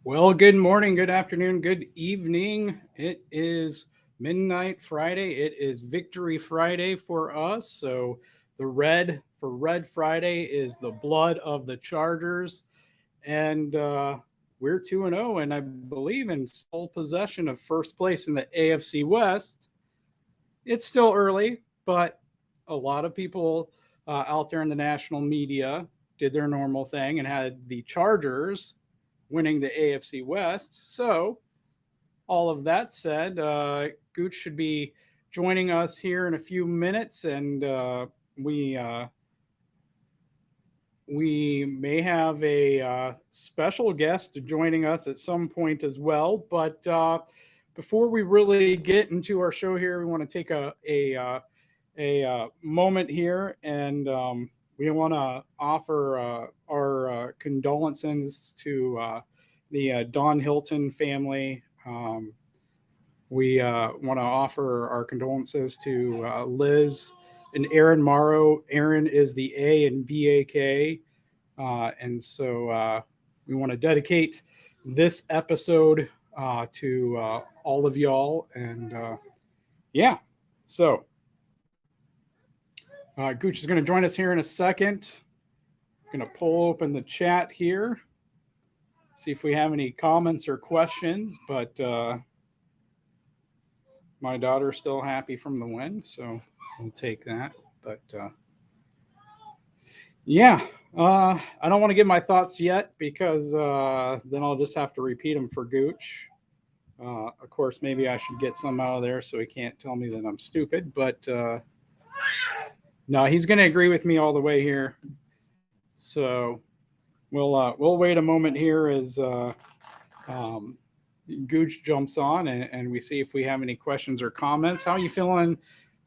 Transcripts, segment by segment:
Well, good morning, good afternoon, good evening. It is midnight Friday. It is Victory Friday for us. So, the red for Red Friday is the blood of the Chargers. And we're 2 0, and I believe in sole possession of first place in the AFC West. It's still early, but a lot of people out there in the national media did their normal thing and had the Chargers winning the AFC West. So, all of that said, Gooch should be joining us here in a few minutes, and we uh, we may have a special guest joining us at some point as well. But before we really get into our show here, we want to take a moment here, and we want to offer our condolences to the Don Hilton family. We want to offer our condolences to Liz and Aaron Morrow. Aaron is the A and BAK. And so we want to dedicate this episode to all of y'all. And yeah, so Gooch is going to join us here in a second. Going to pull open the chat here, see if we have any comments or questions. But my daughter's still happy from the win, so we'll take that. But yeah, I don't want to give my thoughts yet because then I'll just have to repeat them for Gooch. Of course, maybe I should get some out of there so he can't tell me that I'm stupid. But no, he's going to agree with me all the way here. So we'll wait a moment here as Gooch jumps on and we see if we have any questions or comments. How are you feeling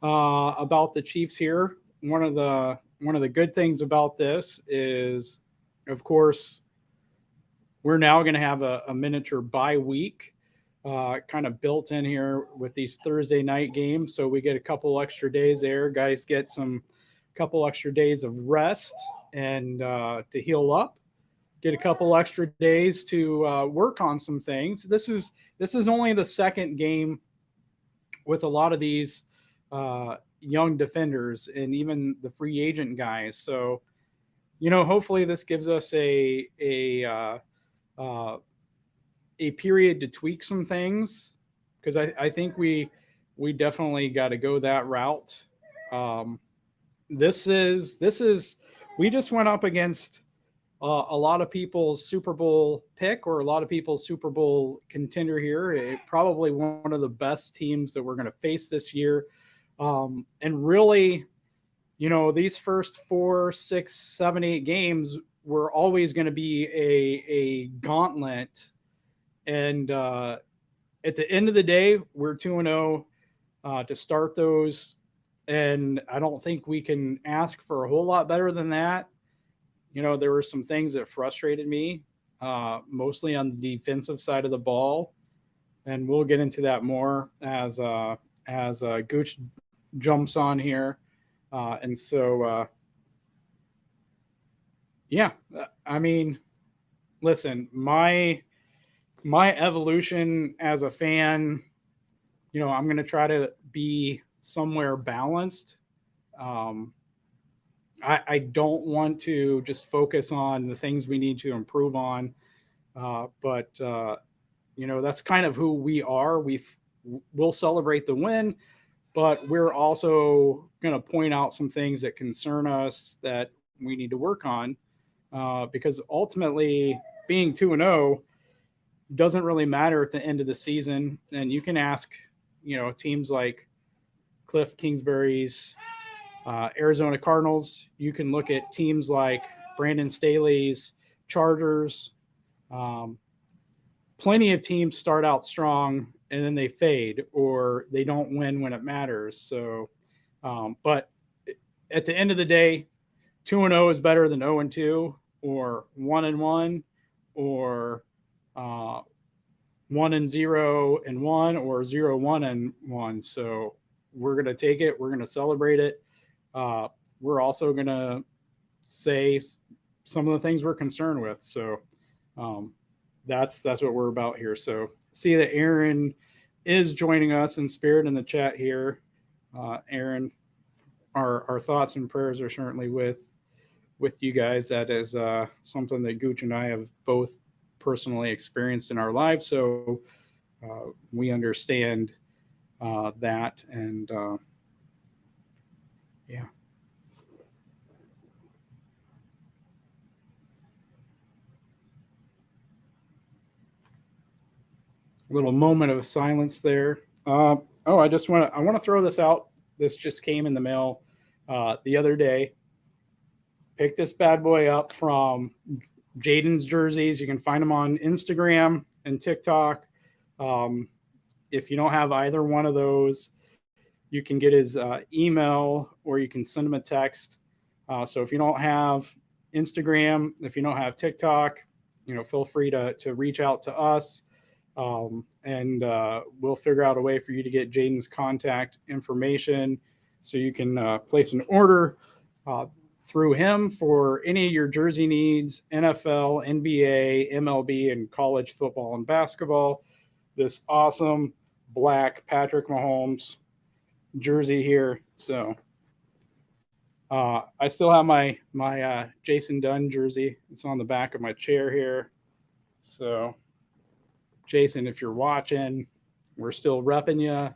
about the Chiefs here? One of the good things about this is, of course, we're now going to have a miniature bye week kind of built in here with these Thursday night games. So we get a couple extra days there. Guys get some couple extra days of rest and to heal up. Get a couple extra days to work on some things. This is only the second game with a lot of these young defenders and even the free agent guys. So, hopefully this gives us a period to tweak some things because I think we definitely got to go that route. This is we just went up against a lot of people's Super Bowl pick or a lot of people's Super Bowl contender here. Probably one of the best teams that we're going to face this year. And really, these first 4, 6, 7, 8 games were always going to be a gauntlet. And at the end of the day, we're 2-0 to start those. And I don't think we can ask for a whole lot better than that. There were some things that frustrated me, mostly on the defensive side of the ball. And we'll get into that more as Gooch jumps on here. And so, yeah, I mean, listen, my evolution as a fan, I'm going to try to be somewhere balanced. I don't want to just focus on the things we need to improve on, but that's kind of who we are. We'll celebrate the win, but we're also going to point out some things that concern us that we need to work on, because ultimately being 2-0 doesn't really matter at the end of the season. And you can ask, teams like Cliff Kingsbury's Arizona Cardinals. You can look at teams like Brandon Staley's Chargers. Plenty of teams start out strong and then they fade or they don't win when it matters. So, but at the end of the day, 2-0 is better than 0-2 or 1-1 or 1-0-1 or 0-1-1. So we're going to take it. We're going to celebrate it. We're also going to say some of the things we're concerned with. So that's what we're about here. So see that Aaron is joining us in spirit in the chat here. Aaron, our thoughts and prayers are certainly with you guys. That is something that Gooch and I have both personally experienced in our lives. So we understand that. And yeah. Little moment of silence there. Oh, I want to throw this out. This just came in the mail the other day. Pick this bad boy up from Jaden's jerseys. You can find them on Instagram and TikTok. Um, if you don't have either one of those, you can get his email or you can send him a text. So if you don't have Instagram, if you don't have TikTok, feel free to reach out to us, and we'll figure out a way for you to get Jaden's contact information so you can place an order through him for any of your jersey needs: NFL, NBA, MLB, and college football and basketball. This awesome black Patrick Mahomes jersey here. So I still have my Jason Dunn jersey. It's on the back of my chair here. So Jason, if you're watching, we're still repping you.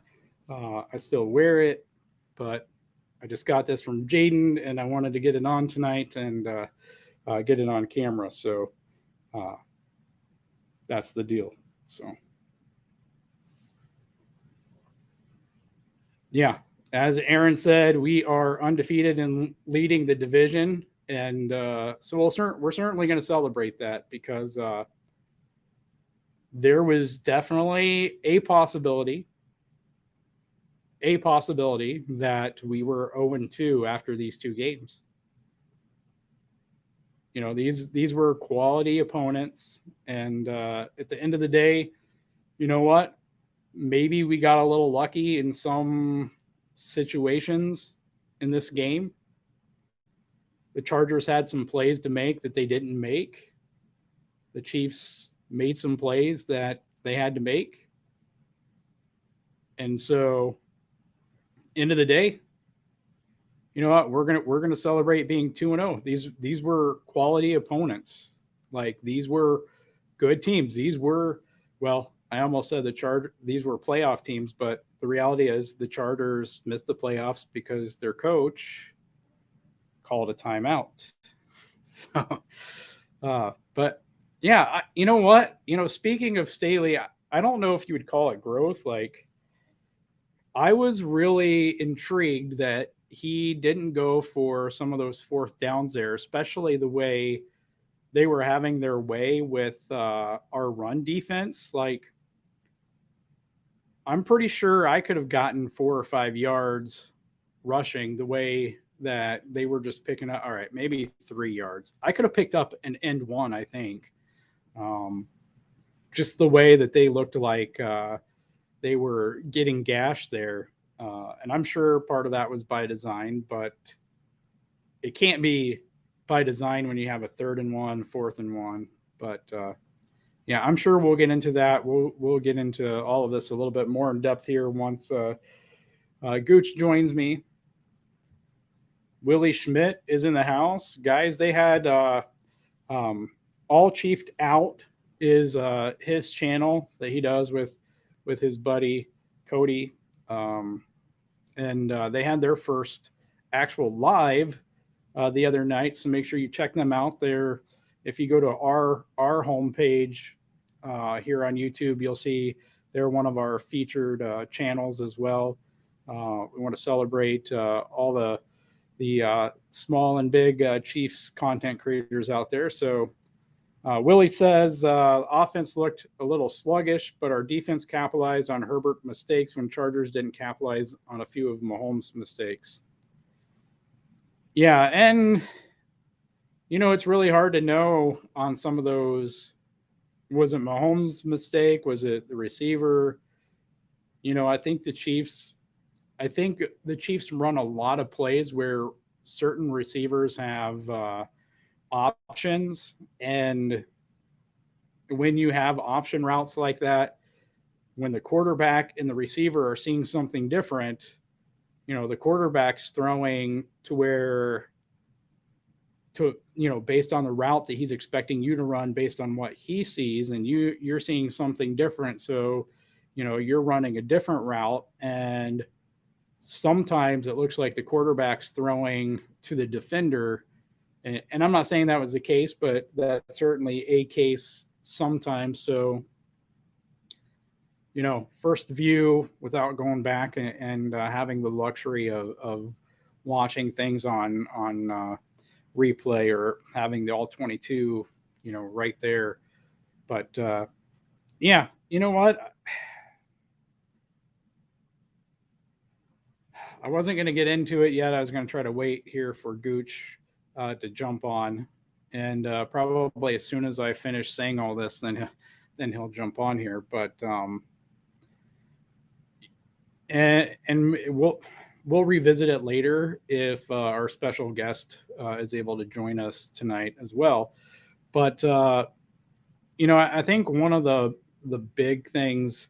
I still wear it, but I just got this from Jaden, and I wanted to get it on tonight and get it on camera. So that's the deal. So yeah, as Aaron said, we are undefeated and leading the division, and so we're certainly going to celebrate that because there was definitely a possibility that we were 0-2 after these two games. These were quality opponents, and at the end of the day, you know what? Maybe we got a little lucky in some situations in this game. The Chargers had some plays to make that they didn't make. The Chiefs made some plays that they had to make. And so, end of the day, you know what? We're gonna celebrate being 2-0. These were quality opponents. Like, these were good teams. These were, well, I almost said these were playoff teams, but the reality is the Chargers missed the playoffs because their coach called a timeout. So, but yeah, you know what? Speaking of Staley, I don't know if you would call it growth. Like, I was really intrigued that he didn't go for some of those fourth downs there, especially the way they were having their way with our run defense. Like, I'm pretty sure I could have gotten 4 or 5 yards rushing the way that they were just picking up. All right, maybe 3 yards. I could have picked up an end one, I think. Just the way that they looked like they were getting gashed there. And I'm sure part of that was by design, but it can't be by design when you have a 3rd and 1, 4th and 1. But yeah, I'm sure we'll get into that. We'll get into all of this a little bit more in depth here once Gooch joins me. Willie Schmidt is in the house. Guys, they had All Chiefed Out is his channel that he does with his buddy Cody. And they had their first actual live the other night. So make sure you check them out there. If you go to our homepage here on YouTube, you'll see they're one of our featured channels as well. We want to celebrate all the small and big Chiefs content creators out there. So Willie says offense looked a little sluggish, but our defense capitalized on Herbert mistakes when Chargers didn't capitalize on a few of Mahomes' mistakes. Yeah, and it's really hard to know on some of those. Was it Mahomes' mistake? Was it the receiver? I think the Chiefs run a lot of plays where certain receivers have options, and when you have option routes like that, when the quarterback and the receiver are seeing something different, the quarterback's throwing to where based on the route that he's expecting you to run based on what he sees, and you're seeing something different. So, you're running a different route, and sometimes it looks like the quarterback's throwing to the defender. And I'm not saying that was the case, but that's certainly a case sometimes. So, first view without going back and having the luxury of watching things on replay or having the all 22, right there. But yeah, you know what? I wasn't going to get into it yet. I was going to try to wait here for Gooch to jump on, and probably as soon as I finish saying all this, then he'll jump on here. But and we'll revisit it later if our special guest is able to join us tonight as well. But I think one of the big things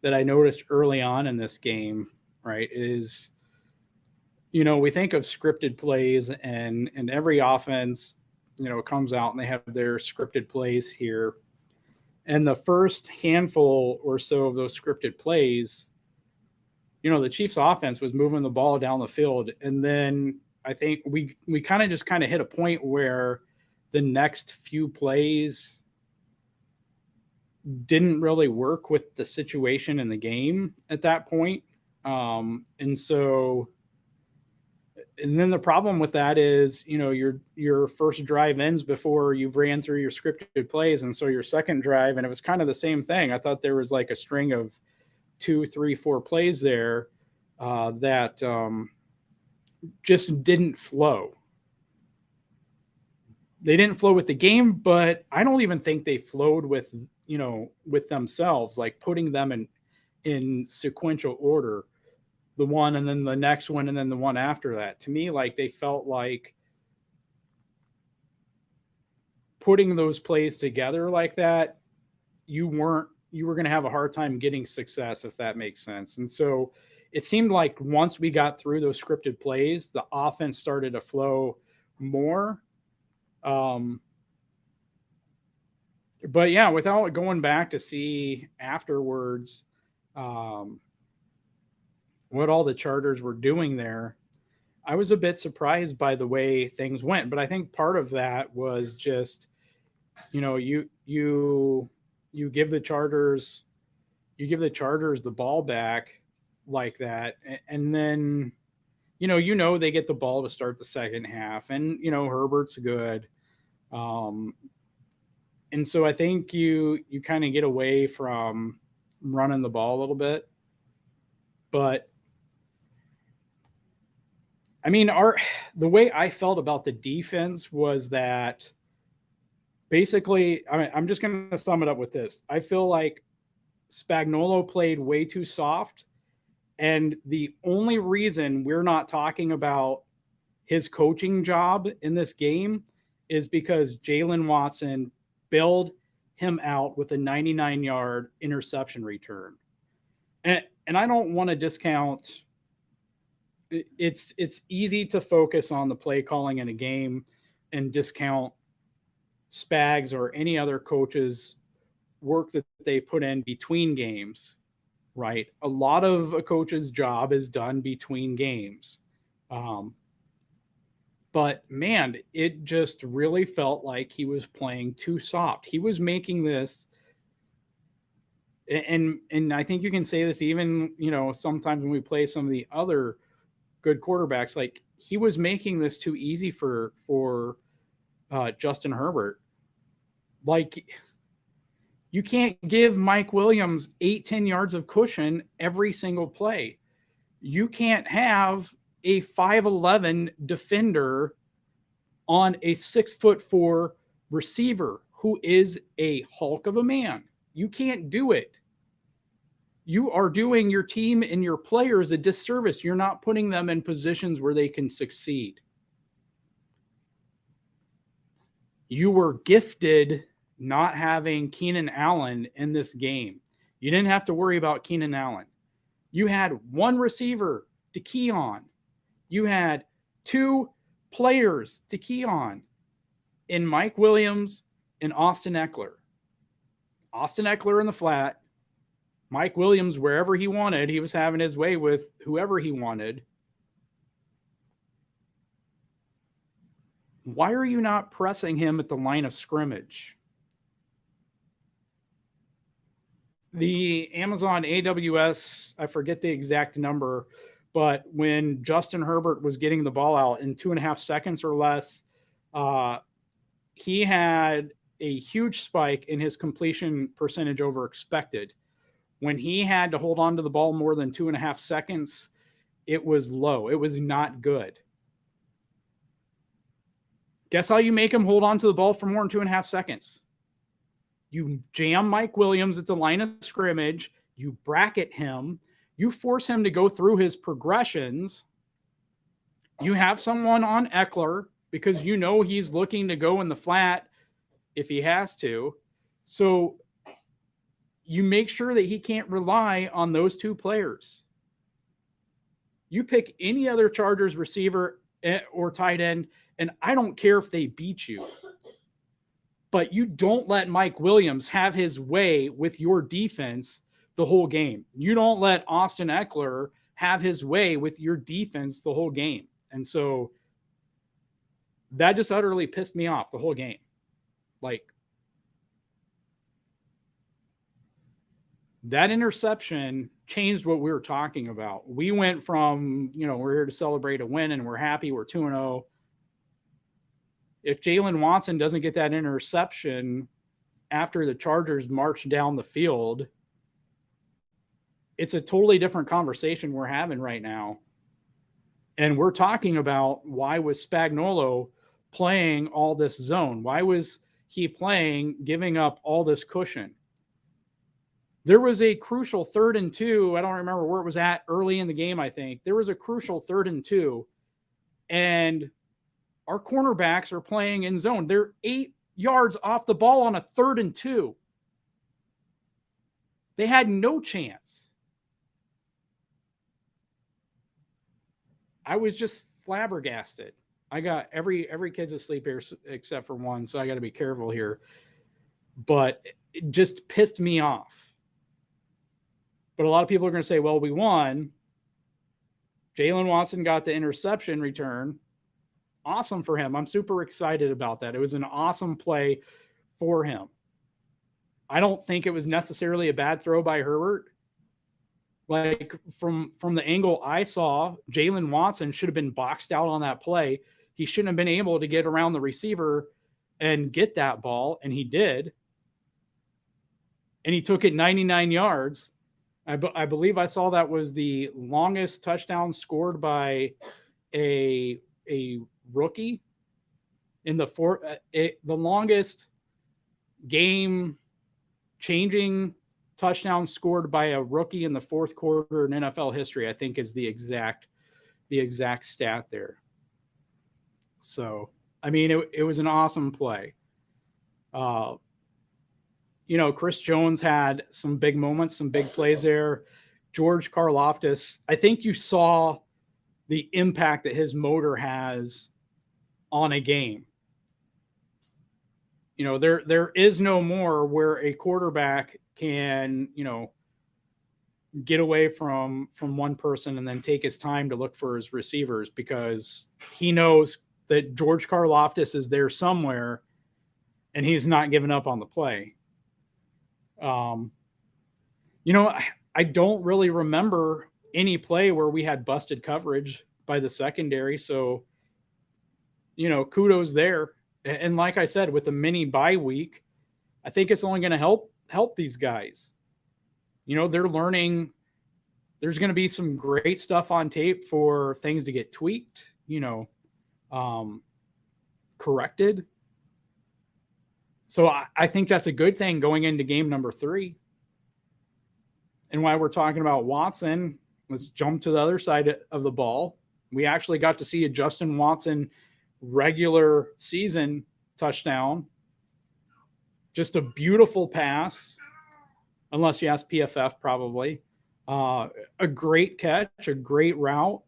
that I noticed early on in this game, right, is we think of scripted plays, and every offense comes out and they have their scripted plays here, and the first handful or so of those scripted plays, the Chiefs offense was moving the ball down the field. And then I think we kind of hit a point where the next few plays didn't really work with the situation in the game at that point. And then the problem with that is, your first drive ends before you've ran through your scripted plays. And so your second drive, and it was kind of the same thing. I thought there was like a string of 2, 3, 4 plays there that just didn't flow. They didn't flow with the game, but I don't even think they flowed with themselves, like putting them in sequential order, the one and then the next one and then the one after that. To me, like, they felt like putting those plays together like that, you were going to have a hard time getting success, if that makes sense. And so it seemed like once we got through those scripted plays, the offense started to flow more. But yeah, without going back to see afterwards what all the Chargers were doing there, I was a bit surprised by the way things went. But I think part of that was just, you give the Chargers the ball back like that, and then they get the ball to start the second half, and Herbert's good, and so I think you kind of get away from running the ball a little bit. But I mean, the way I felt about the defense was that basically, I'm just going to sum it up with this. I feel like Spagnuolo played way too soft, and the only reason we're not talking about his coaching job in this game is because Jalen Watson bailed him out with a 99-yard interception return. And I don't want to discount. It's easy to focus on the play calling in a game and discount Spags or any other coach's work that they put in between games, right? A lot of a coach's job is done between games. But man, it just really felt like he was playing too soft. He was making this, and I think you can say this even, sometimes when we play some of the other good quarterbacks, like, he was making this too easy for Justin Herbert. Like, you can't give Mike Williams 8-10 yards of cushion every single play. You can't have a 5'11" defender on a 6'4" receiver who is a hulk of a man. You can't do it. You are doing your team and your players a disservice. You're not putting them in positions where they can succeed. You were gifted not having Keenan Allen in this game. You didn't have to worry about Keenan Allen. You had one receiver to key on. You had two players to key on in Mike Williams and Austin Eckler. Austin Eckler in the flat, Mike Williams wherever he wanted. He was having his way with whoever he wanted. Why are you not pressing him at the line of scrimmage? The Amazon AWS, I forget the exact number, but when Justin Herbert was getting the ball out in 2.5 seconds or less, he had a huge spike in his completion percentage over expected. When he had to hold on to the ball more than 2.5 seconds, it was low. It was not good. Guess how you make him hold on to the ball for more than 2.5 seconds? You jam Mike Williams at the line of scrimmage. You bracket him. You force him to go through his progressions. You have someone on Eckler because you know he's looking to go in the flat if he has to. So you make sure that he can't rely on those two players. You pick any other Chargers receiver or tight end, and I don't care if they beat you. But you don't let Mike Williams have his way with your defense the whole game. You don't let Austin Eckler have his way with your defense the whole game. And so that just utterly pissed me off the whole game. Like, that interception changed what we were talking about. We went from, we're here to celebrate a win and we're happy, we're 2-0. If Jalen Watson doesn't get that interception after the Chargers march down the field, it's a totally different conversation we're having right now. And we're talking about, why was Spagnuolo playing all this zone? Why was he playing, giving up all this cushion? There was a crucial 3rd and 2. I don't remember where it was at early in the game, I think. There was a crucial 3rd and 2. And our cornerbacks are playing in zone. They're 8 yards off the ball on a 3rd and 2. They had no chance. I was just flabbergasted. I got every kid's asleep here except for one, so I got to be careful here. But it just pissed me off. But a lot of people are going to say, well, we won. Jalen Watson got the interception return. Awesome for him. I'm super excited about that. It was an awesome play for him. I don't think it was necessarily a bad throw by Herbert. Like, from the angle I saw, Jalen Watson should have been boxed out on that play. He shouldn't have been able to get around the receiver and get that ball, and he did. And he took it 99 yards. I believe I saw that was the longest touchdown scored by a rookie in the longest game-changing touchdown scored by a rookie in the 4th quarter in NFL history, I think, is the exact stat there. So, I mean, it was an awesome play. Chris Jones had some big moments, some big plays there. George Karlaftis, I think you saw the impact that his motor has on a game. There is no more where a quarterback can, get away from one person and then take his time to look for his receivers, because he knows that George Karlaftis is there somewhere and he's not giving up on the play. I don't really remember any play where we had busted coverage by the secondary. So, kudos there. And like I said, with a mini bye week, I think it's only going to help these guys. They're learning. There's going to be some great stuff on tape for things to get tweaked, corrected. So I think that's a good thing going into game number 3. And while we're talking about Watson, let's jump to the other side of the ball. We actually got to see a Justin Watson regular season touchdown. Just a beautiful pass, unless you ask PFF, probably. A great catch, a great route.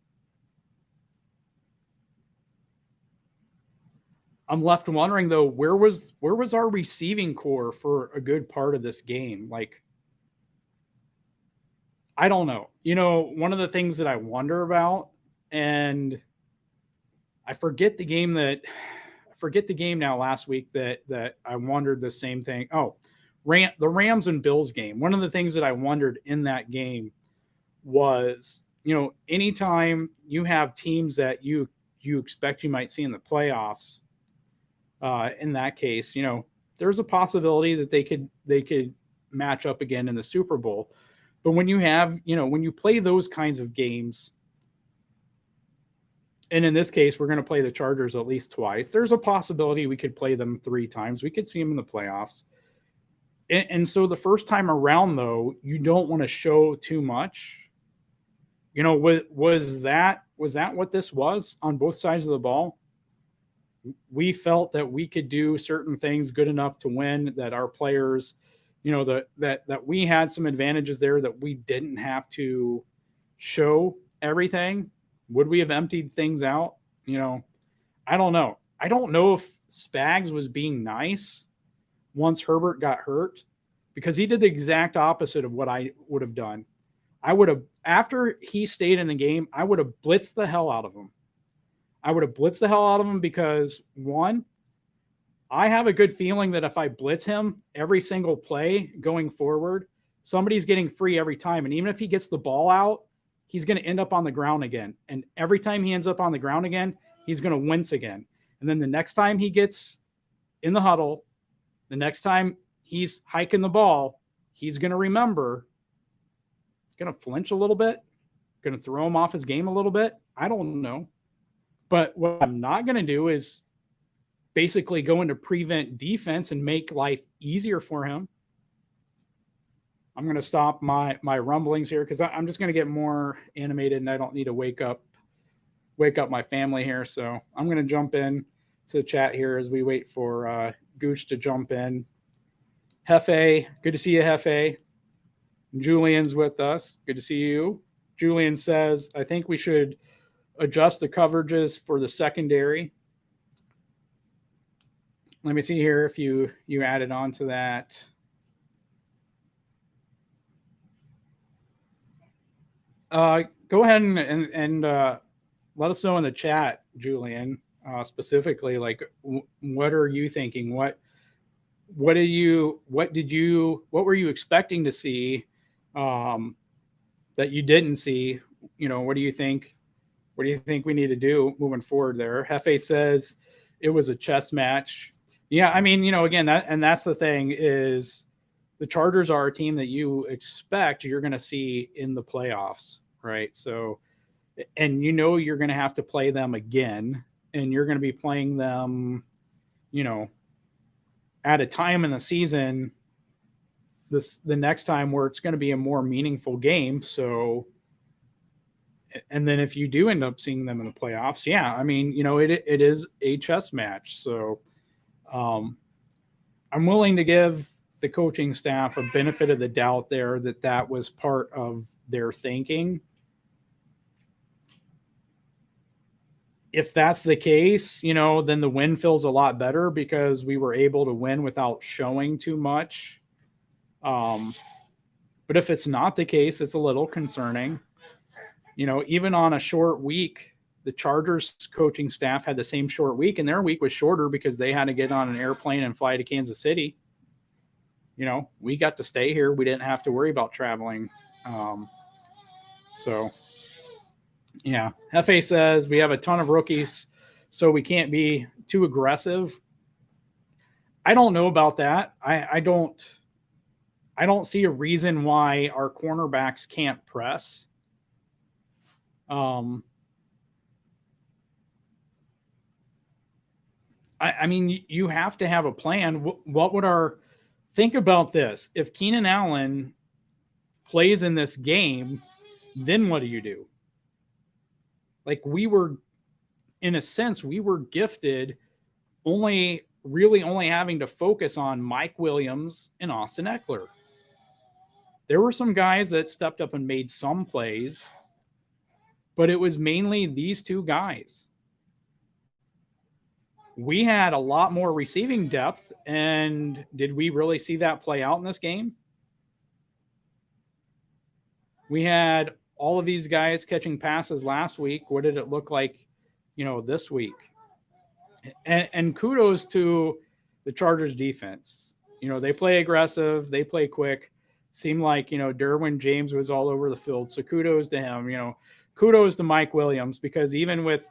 I'm left wondering though, where was our receiving core for a good part of this game? Like, I don't know. One of the things that I wonder about, and I forget the game now last week that I wondered the same thing. Oh, the Rams and Bills game. One of the things that I wondered in that game was, anytime you have teams that you expect you might see in the playoffs, in that case, there's a possibility that they could match up again in the Super Bowl. But when you have, when you play those kinds of games, and in this case, we're going to play the Chargers at least twice, there's a possibility we could play them 3 times. We could see them in the playoffs. And so the first time around, though, you don't want to show too much. Was that what this was on both sides of the ball? We felt that we could do certain things good enough to win, that our players, that we had some advantages there, that we didn't have to show everything. Would we have emptied things out? I don't know. I don't know if Spags was being nice once Herbert got hurt, because he did the exact opposite of what I would have done. I would have, after he stayed in the game, I would have blitzed the hell out of him. Because, one, I have a good feeling that if I blitz him every single play going forward, somebody's getting free every time. And even if he gets the ball out, he's going to end up on the ground again. And every time he ends up on the ground again, he's going to wince again. And then the next time he gets in the huddle, the next time he's hiking the ball, he's going to remember, going to flinch a little bit, going to throw him off his game a little bit. I don't know. But what I'm not going to do is basically go into prevent defense and make life easier for him. I'm going to stop my rumblings here, because I'm just going to get more animated, and I don't need to wake up my family here. So I'm going to jump in to the chat here as we wait for Gooch to jump in. Hefe, good to see you, Hefe. Julian's with us. Good to see you. Julian says, I think we should adjust the coverages for the secondary. Let me see here if you added on to that. Go ahead and let us know in the chat, Julian, specifically, like, what are you thinking? What were you expecting to see that you didn't see? What do you think? What do you think we need to do moving forward there? Hefe says it was a chess match. Yeah, I mean, again, that's the thing, is the Chargers are a team that you expect you're going to see in the playoffs, right? So, and you're going to have to play them again, and you're going to be playing them, at a time in the season, the next time where it's going to be a more meaningful game. So, and then if you do end up seeing them in the playoffs, yeah, I mean, it is a chess match. So I'm willing to give the coaching staff a benefit of the doubt there, that was part of their thinking. If that's the case, then the win feels a lot better, because we were able to win without showing too much. But if it's not the case, it's a little concerning. Even on a short week, the Chargers coaching staff had the same short week, and their week was shorter because they had to get on an airplane and fly to Kansas City. We got to stay here. We didn't have to worry about traveling. So, yeah. Hefe says we have a ton of rookies, so we can't be too aggressive. I don't know about that. I don't see a reason why our cornerbacks can't press. I mean, you have to have a plan. What would think about this? If Keenan Allen plays in this game, then what do you do? Like, in a sense, we were gifted only really only having to focus on Mike Williams and Austin Eckler. There were some guys that stepped up and made some plays, but it was mainly these two guys. We had a lot more receiving depth, and did we really see that play out in this game? We had all of these guys catching passes last week. What did it look like, this week? And kudos to the Chargers defense. They play aggressive, they play quick. Seemed like, Derwin James was all over the field. So kudos to him. Kudos to Mike Williams, because even with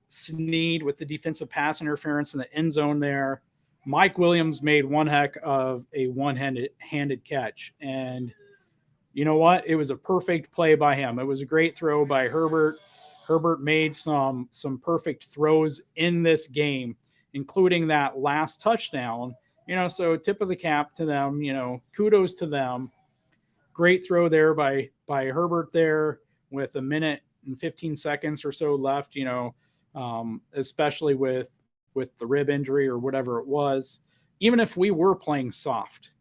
Snead, with the defensive pass interference in the end zone there, Mike Williams made one heck of a one-handed catch. And you know what? It was a perfect play by him. It was a great throw by Herbert. Herbert made some perfect throws in this game, including that last touchdown. So tip of the cap to them, kudos to them. Great throw there by Herbert there with a minute and 15 seconds or so left, especially with the rib injury or whatever it was. Even if we were playing soft,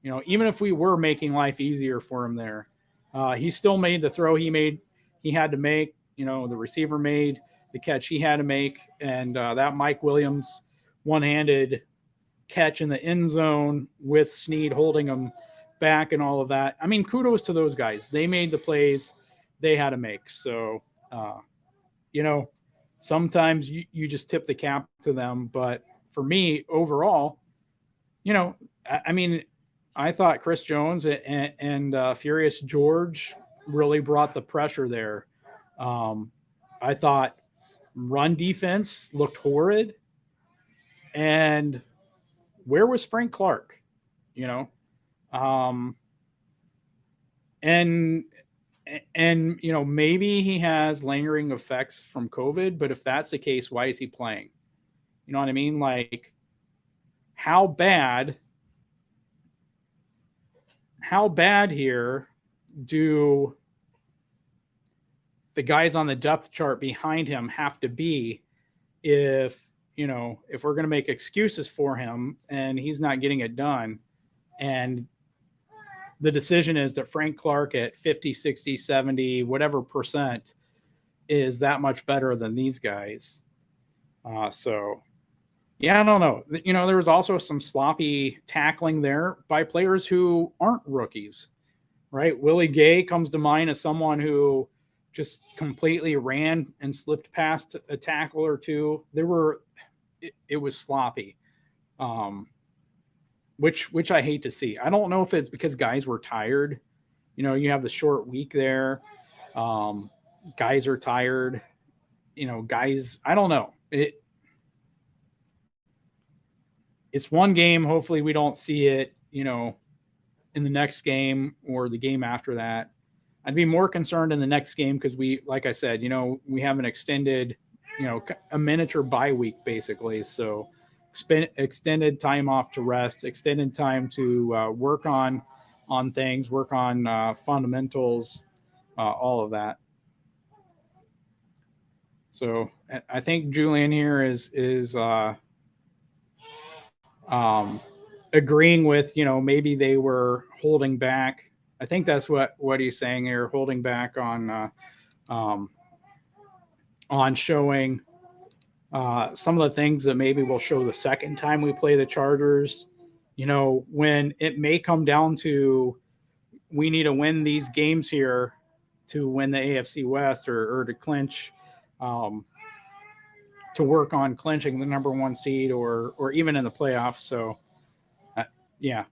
even if we were making life easier for him there, he still made the throw he had to make. The receiver made the catch he had to make. And that Mike Williams one-handed catch in the end zone with Snead holding him back and all of that. I mean, kudos to those guys. They made the plays they had to make. So, sometimes you just tip the cap to them. But for me, overall, I thought Chris Jones and Furious George really brought the pressure there. I thought run defense looked horrid. And where was Frank Clark? And maybe he has lingering effects from COVID, but if that's the case, why is he playing? You know what I mean? Like, how bad here do the guys on the depth chart behind him have to be if we're going to make excuses for him and he's not getting it done? And the decision is that Frank Clark at 50, 60, 70, whatever percent is that much better than these guys. So, yeah, I don't know. There was also some sloppy tackling there by players who aren't rookies, right? Willie Gay comes to mind as someone who just completely ran and slipped past a tackle or two. It was sloppy. Which I hate to see. I don't know if it's because guys were tired. You have the short week there. Guys are tired. Guys, I don't know. It's one game. Hopefully we don't see it, in the next game or the game after that. I'd be more concerned in the next game because like I said, we have an extended, a miniature bye week basically. So extended time off to rest, extended time to work on things, work on fundamentals, all of that. So I think Julian here is agreeing with, maybe they were holding back. I think that's what he's saying here, holding back on showing some of the things that maybe we'll show the second time we play the Chargers. When it may come down to we need to win these games here to win the AFC West or to clinch, to work on clinching the number one seed or even in the playoffs. So, yeah.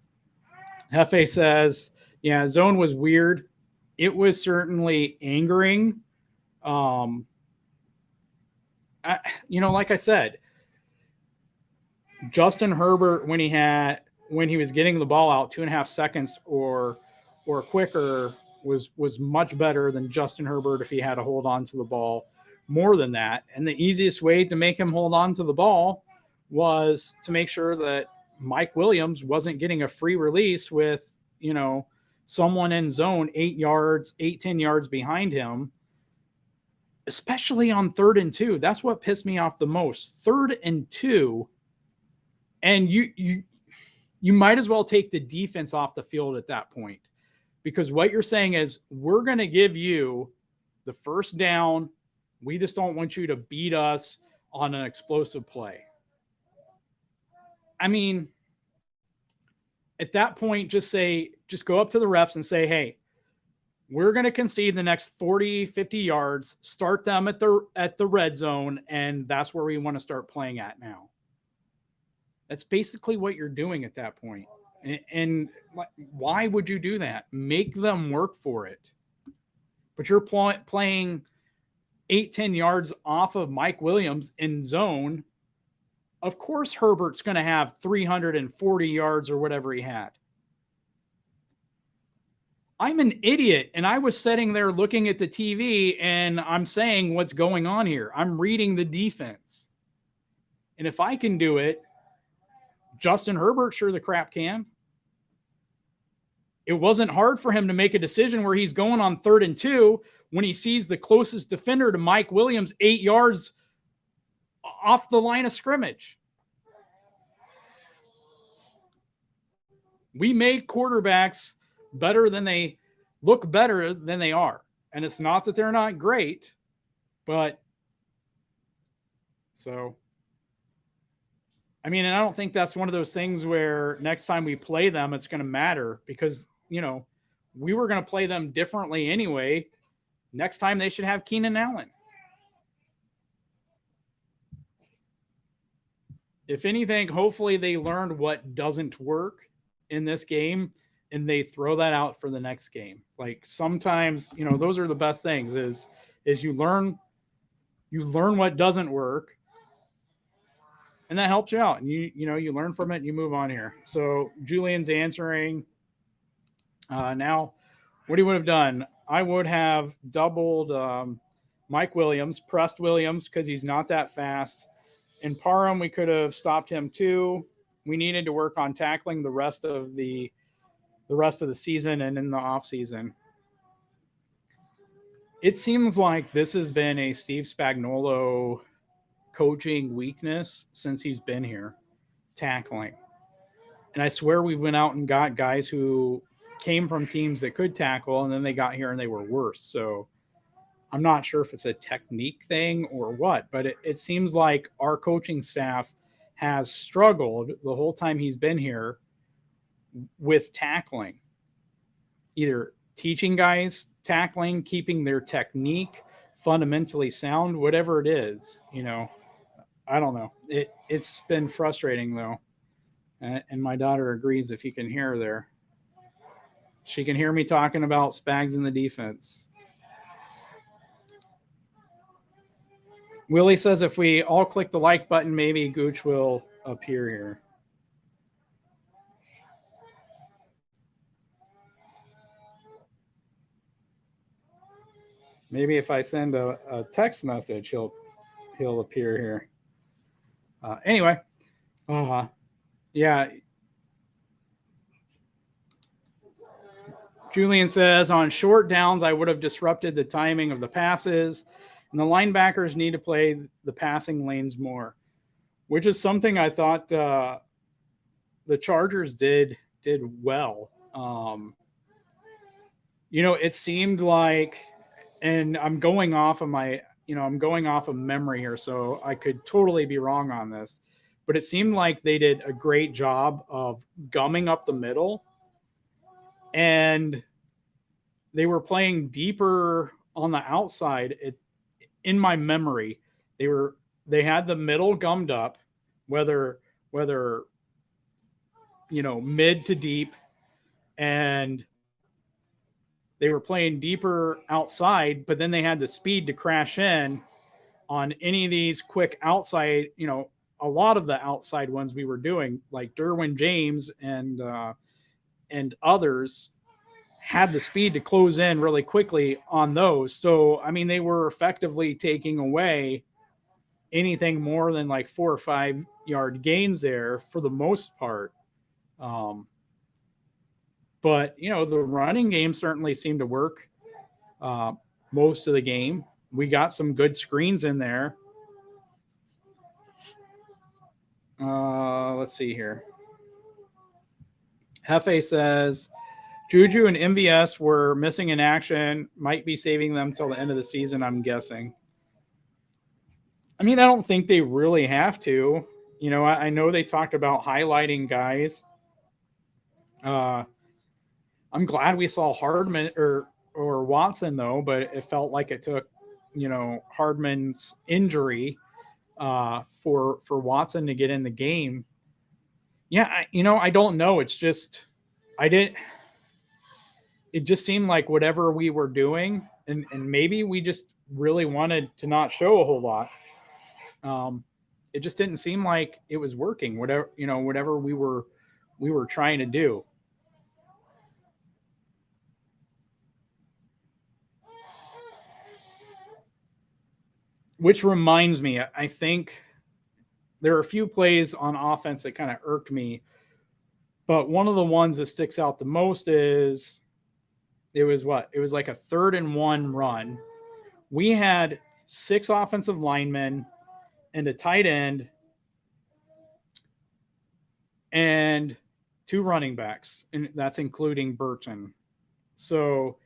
Hefe says, yeah, zone was weird. It was certainly angering. Like I said, Justin Herbert, when he was getting the ball out 2.5 seconds or quicker was much better than Justin Herbert if he had to hold on to the ball more than that. And the easiest way to make him hold on to the ball was to make sure that Mike Williams wasn't getting a free release with, someone in zone 10 yards behind him, especially on 3rd and 2. That's what pissed me off the most. 3rd and 2, And you might as well take the defense off the field at that point, because what you're saying is, we're going to give you the first down. We just don't want you to beat us on an explosive play. I mean, at that point, just go up to the refs and say, hey, we're going to concede the next 40, 50 yards, start them at the red zone, and that's where we want to start playing at now. That's basically what you're doing at that point. And why would you do that? Make them work for it. But you're playing 8-10 yards off of Mike Williams in zone. Of course Herbert's going to have 340 yards or whatever he had. I'm an idiot, and I was sitting there looking at the TV, and I'm saying what's going on here. I'm reading the defense. And if I can do it, Justin Herbert sure the crap can. It wasn't hard for him to make a decision where he's going on 3rd and 2 when he sees the closest defender to Mike Williams 8 yards off the line of scrimmage. We make quarterbacks better than they look better than they are. And it's not that they're not great, but so, I mean, and I don't think that's one of those things where next time we play them, it's going to matter, because, you know, we were going to play them differently anyway. Next time they should have Keenan Allen. If anything, hopefully they learned what doesn't work in this game and they throw that out for the next game. Like, sometimes, you know, those are the best things is you learn what doesn't work, and that helps you out, and you learn from it and you move on here. So Julian's answering now. What he would have done, I would have doubled Mike Williams, pressed Williams because he's not that fast. In Parham, we could have stopped him too. We needed to work on tackling the rest of the season and in the off season. It seems like this has been a Steve Spagnuolo coaching weakness since he's been here, tackling. And I swear we went out and got guys who came from teams that could tackle, and then they got here and they were worse. So I'm not sure if it's a technique thing or what, but it seems like our coaching staff has struggled the whole time he's been here with tackling, either teaching guys tackling, keeping their technique fundamentally sound, whatever it is, you know. I don't know. It's been frustrating though. And my daughter agrees, if you can hear her there. She can hear me talking about Spags in the defense. Willie says if we all click the like button, maybe Gooch will appear here. Maybe if I send a text message, he'll appear here. Anyway, yeah. Julian says, on short downs, I would have disrupted the timing of the passes, and the linebackers need to play the passing lanes more, which is something I thought the Chargers did well. You know, it seemed like, and I'm going off of memory here, so I could totally be wrong on this, but it seemed like they did a great job of gumming up the middle, and they were playing deeper on the outside. In my memory, they had the middle gummed up, whether mid to deep, and they were playing deeper outside, but then they had the speed to crash in on any of these quick outside, a lot of the outside ones we were doing, like Derwin James and others, had the speed to close in really quickly on those. So, I mean, they were effectively taking away anything more than like 4 or 5 yard gains there for the most part. But, the running game certainly seemed to work most of the game. We got some good screens in there. Let's see here. Hefe says Juju and MVS were missing in action. Might be saving them till the end of the season, I'm guessing. I mean, I don't think they really have to. You know, I know they talked about highlighting guys. I'm glad we saw Hardman or Watson though, but it felt like it took, you know, Hardman's injury for Watson to get in the game. Yeah, I don't know. It's just I didn't. It just seemed like whatever we were doing, and maybe we just really wanted to not show a whole lot. It just didn't seem like it was working. Whatever we were trying to do. Which reminds me, I think there are a few plays on offense that kind of irked me, but one of the ones that sticks out the most is it was like a 3rd-and-1 run. We had 6 offensive linemen and a tight end and 2 running backs, and that's including Burton. So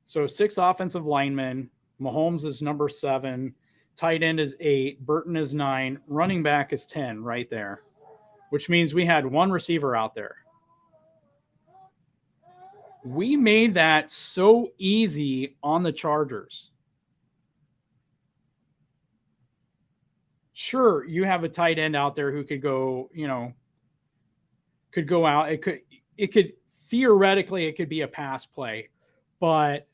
6 offensive linemen. Mahomes is number 7. Tight end is 8. Burton is 9. Running back is 10 right there, which means we had 1 receiver out there. We made that so easy on the Chargers. Sure, you have a tight end out there who could go, could go out. It could theoretically, it could be a pass play, but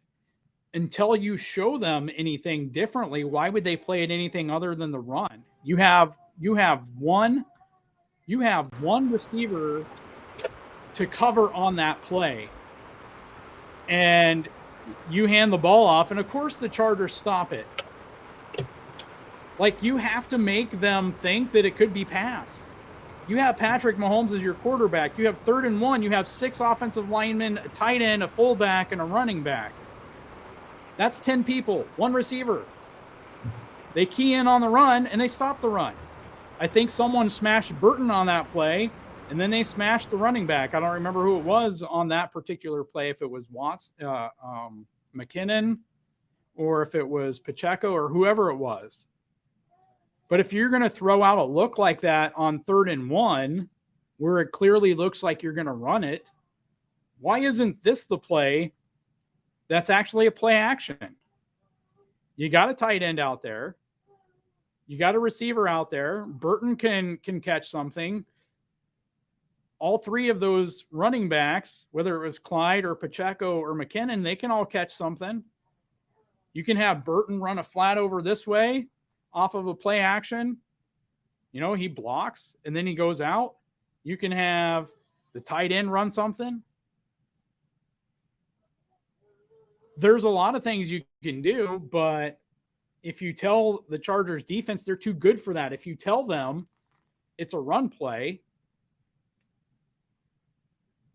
until you show them anything differently, why would they play it anything other than the run? You have one receiver to cover on that play, and you hand the ball off, and of course the Chargers stop it. Like, you have to make them think that it could be pass. You have Patrick Mahomes as your quarterback. You have 3rd-and-1. You have 6 offensive linemen, a tight end, a fullback, and a running back. That's 10 people, 1 receiver. They key in on the run, and they stop the run. I think someone smashed Burton on that play, and then they smashed the running back. I don't remember who it was on that particular play, if it was McKinnon or if it was Pacheco or whoever it was. But if you're going to throw out a look like that on 3rd-and-1, where it clearly looks like you're going to run it, why isn't this the play that's actually a play action? You got a tight end out there. You got a receiver out there. Burton can catch something. All 3 of those running backs, whether it was Clyde or Pacheco or McKinnon, they can all catch something. You can have Burton run a flat over this way off of a play action. He blocks and then he goes out. You can have the tight end run something. There's a lot of things you can do, but if you tell the Chargers defense they're too good for that, if you tell them it's a run play,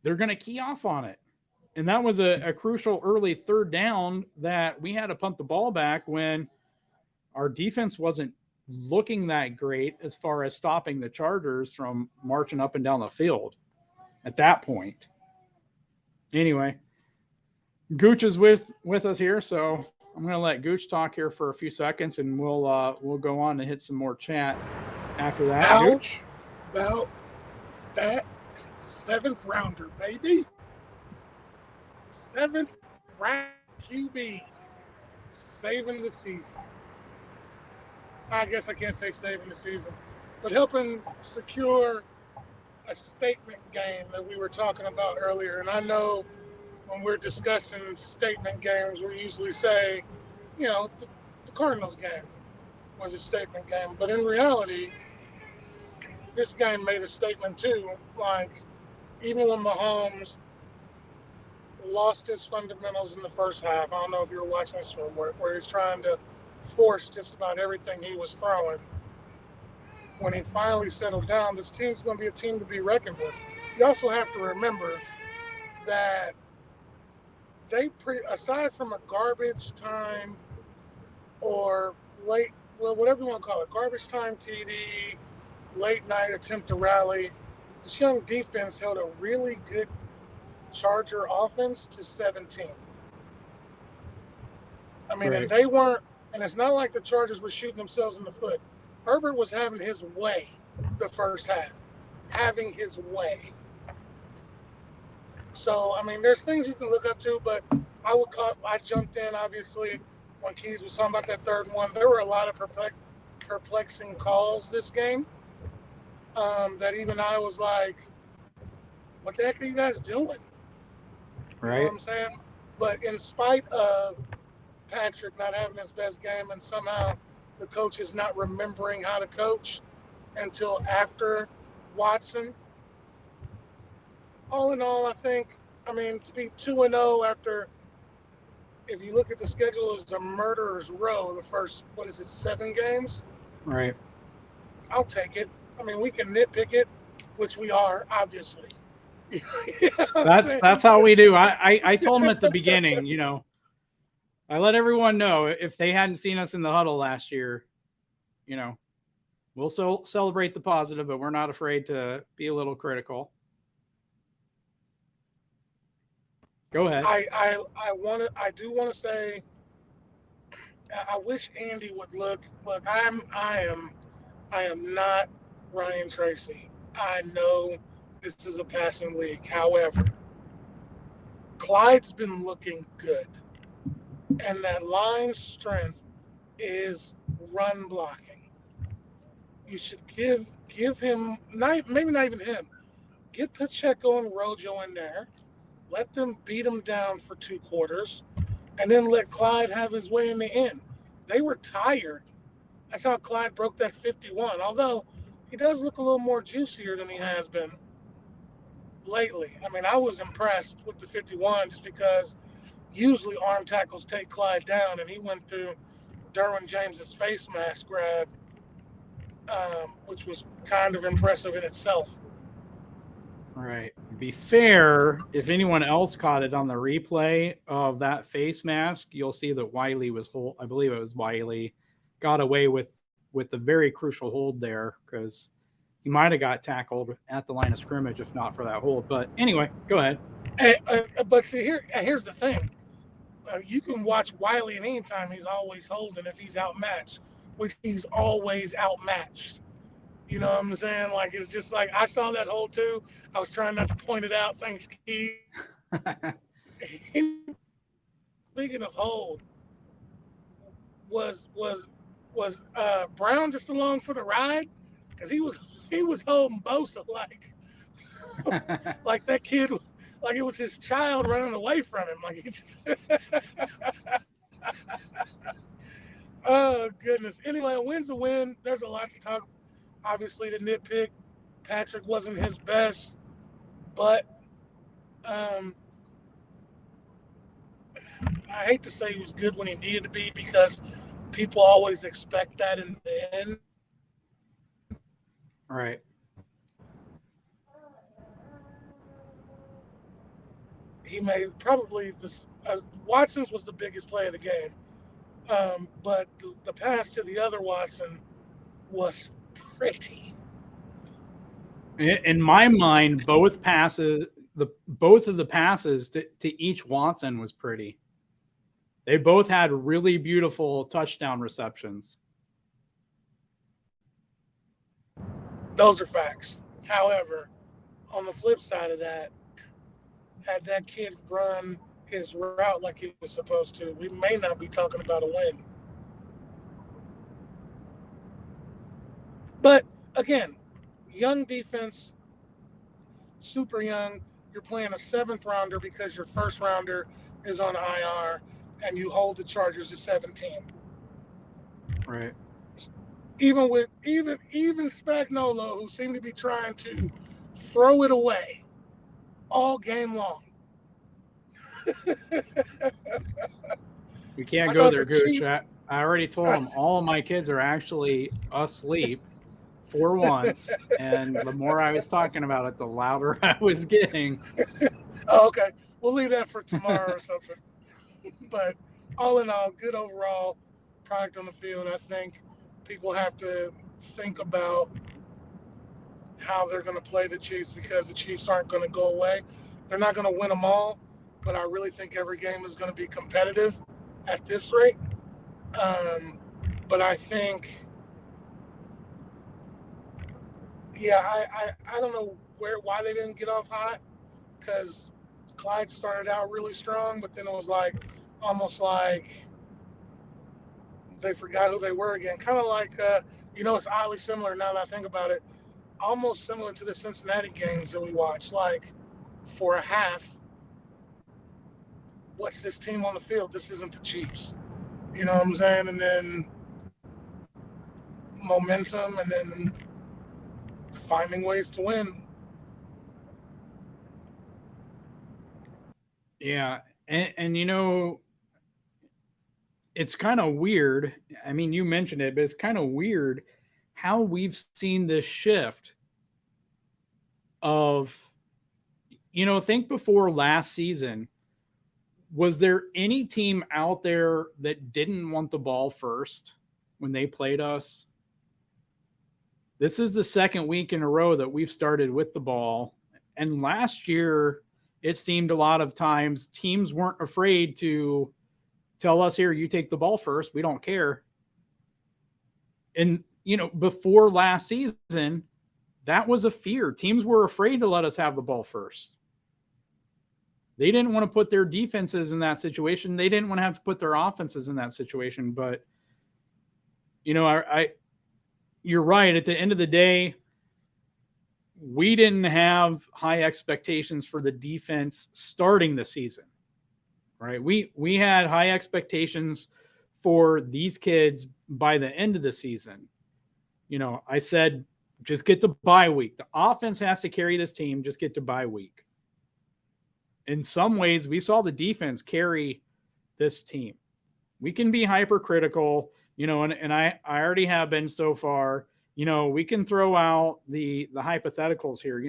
they're going to key off on it. And that was a crucial early 3rd down that we had to punt the ball back when our defense wasn't looking that great as far as stopping the Chargers from marching up and down the field at that point. Anyway, Gooch is with us here, so I'm going to let Gooch talk here for a few seconds, and we'll go on and hit some more chat after that. Gooch? About that 7th rounder, baby. 7th round QB saving the season. I guess I can't say saving the season, but helping secure a statement game that we were talking about earlier. And I know when we're discussing statement games, we usually say, the Cardinals game was a statement game. But in reality, this game made a statement too. Like, even when Mahomes lost his fundamentals in the first half, I don't know if you were watching this from where he's trying to force just about everything he was throwing. When he finally settled down, this team's going to be a team to be reckoned with. You also have to remember that aside from a garbage time or late, well, whatever you want to call it, garbage time TD, late night attempt to rally. This young defense held a really good Charger offense to 17. I mean, and Right. they weren't, and it's not like the Chargers were shooting themselves in the foot. Herbert was having his way the first half, having his way. So, I mean, there's things you can look up to, but I jumped in, obviously, when Keas was talking about that third one. There were a lot of perplexing calls this game that even I was like, what the heck are you guys doing? You know what Right. I'm saying? But in spite of Patrick not having his best game and somehow the coach is not remembering how to coach until after Watson, all in all, I think, I mean, to be 2-0 after, if you look at the schedule, it's a murderer's row the first, 7 games? Right. I'll take it. I mean, we can nitpick it, which we are, obviously. You know what I'm saying? That's how we do. I told them at the beginning, you know, I let everyone know if they hadn't seen us in the huddle last year, you know, we'll celebrate the positive, but we're not afraid to be a little critical. Go ahead. I do want to say, I wish Andy would look. I am not Ryan Tracy. I know this is a passing league. However, Clyde's been looking good, and that line strength is run blocking. You should give him, maybe not even him. Get Pacheco and Rojo in there. Let them beat him down for 2 quarters, and then let Clyde have his way in the end. They were tired. That's how Clyde broke that 51. Although he does look a little more juicier than he has been lately. I mean, I was impressed with the 51 just because usually arm tackles take Clyde down, and he went through Derwin James's face mask grab, which was kind of impressive in itself. Right. To be fair, if anyone else caught it on the replay of that face mask, you'll see that Wiley was I believe it was Wiley, got away with the very crucial hold there because he might have got tackled at the line of scrimmage if not for that hold. But anyway, go ahead. But see, here's the thing. You can watch Wiley at any time. He's always holding if he's outmatched, which he's always outmatched. You know what I'm saying? Like, it's just like, I saw that hold too. I was trying not to point it out. Thanks, Keith. Speaking of hold, was Brown just along for the ride? Because he was holding Bosa like that kid, like it was his child running away from him. Like he just. Oh goodness. Anyway, a win's a win. There's a lot to talk. Obviously, the nitpick. Patrick wasn't his best, but I hate to say he was good when he needed to be because people always expect that in the end. Right. He made probably this. Watson's was the biggest play of the game, but the pass to the other Watson was pretty. In my mind, both of the passes to each Watson was pretty. They both had really beautiful touchdown receptions. Those are facts. However, on the flip side of that, had that kid run his route like he was supposed to, we may not be talking about a win. But again, young defense, super young. You're playing a 7th rounder because your 1st rounder is on IR, and you hold the Chargers to 17. Right. Even Spagnuolo, who seemed to be trying to throw it away all game long. We can't go there, Gooch. I already told them all of my kids are actually asleep for once, and the more I was talking about it, the louder I was getting. Oh, okay. We'll leave that for tomorrow or something. But all in all, good overall product on the field. I think people have to think about how they're going to play the Chiefs because the Chiefs aren't going to go away. They're not going to win them all, but I really think every game is going to be competitive at this rate. But I think, I don't know why they didn't get off hot because Clyde started out really strong, but then it was like almost like they forgot who they were again. Kind of like, it's oddly similar now that I think about it, almost similar to the Cincinnati games that we watched. Like for a half, what's this team on the field? This isn't the Chiefs. You know what I'm saying? And then momentum and then finding ways to win. Yeah. And it's kind of weird. I mean, you mentioned it, but it's kind of weird how we've seen this shift of, think before last season, was there any team out there that didn't want the ball first when they played us? This is the second week in a row that we've started with the ball. And last year, it seemed a lot of times teams weren't afraid to tell us, here, you take the ball first. We don't care. And, before last season, that was a fear. Teams were afraid to let us have the ball first. They didn't want to put their defenses in that situation. They didn't want to have to put their offenses in that situation. But, you're right. At the end of the day, we didn't have high expectations for the defense starting the season, right? We had high expectations for these kids by the end of the season. I said, just get to bye week. The offense has to carry this team. Just get to bye week. In some ways, we saw the defense carry this team. We can be hypercritical, and I already have been so far. We can throw out the hypotheticals here.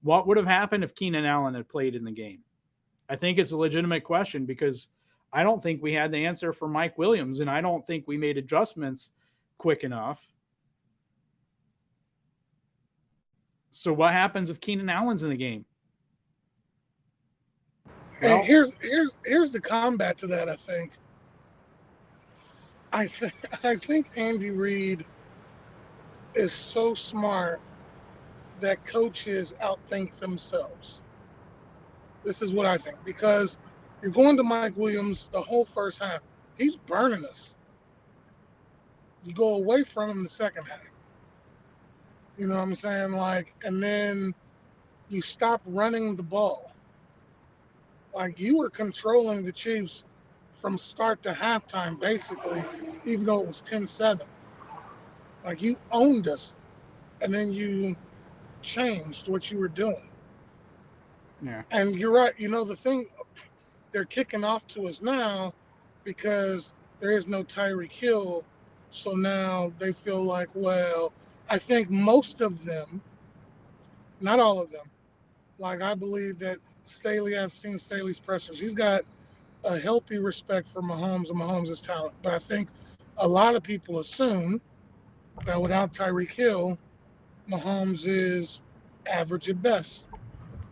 What would have happened if Keenan Allen had played in the game? I think it's a legitimate question because I don't think we had the answer for Mike Williams, and I don't think we made adjustments quick enough. So what happens if Keenan Allen's in the game? Well, here's the combat to that. I think Andy Reid is so smart that coaches outthink themselves. This is what I think, because you're going to Mike Williams the whole first half. He's burning us. You go away from him the second half. You know what I'm saying? And then you stop running the ball. You were controlling the Chiefs from start to halftime, basically, even though it was 10-7. You owned us, and then you changed what you were doing. Yeah. And you're right. The thing, they're kicking off to us now because there is no Tyreek Hill. So now they feel like, well, I think most of them, not all of them, I believe that Staley, I've seen Staley's pressers. He's got a healthy respect for Mahomes and Mahomes' talent. But I think a lot of people assume that without Tyreek Hill, Mahomes is average at best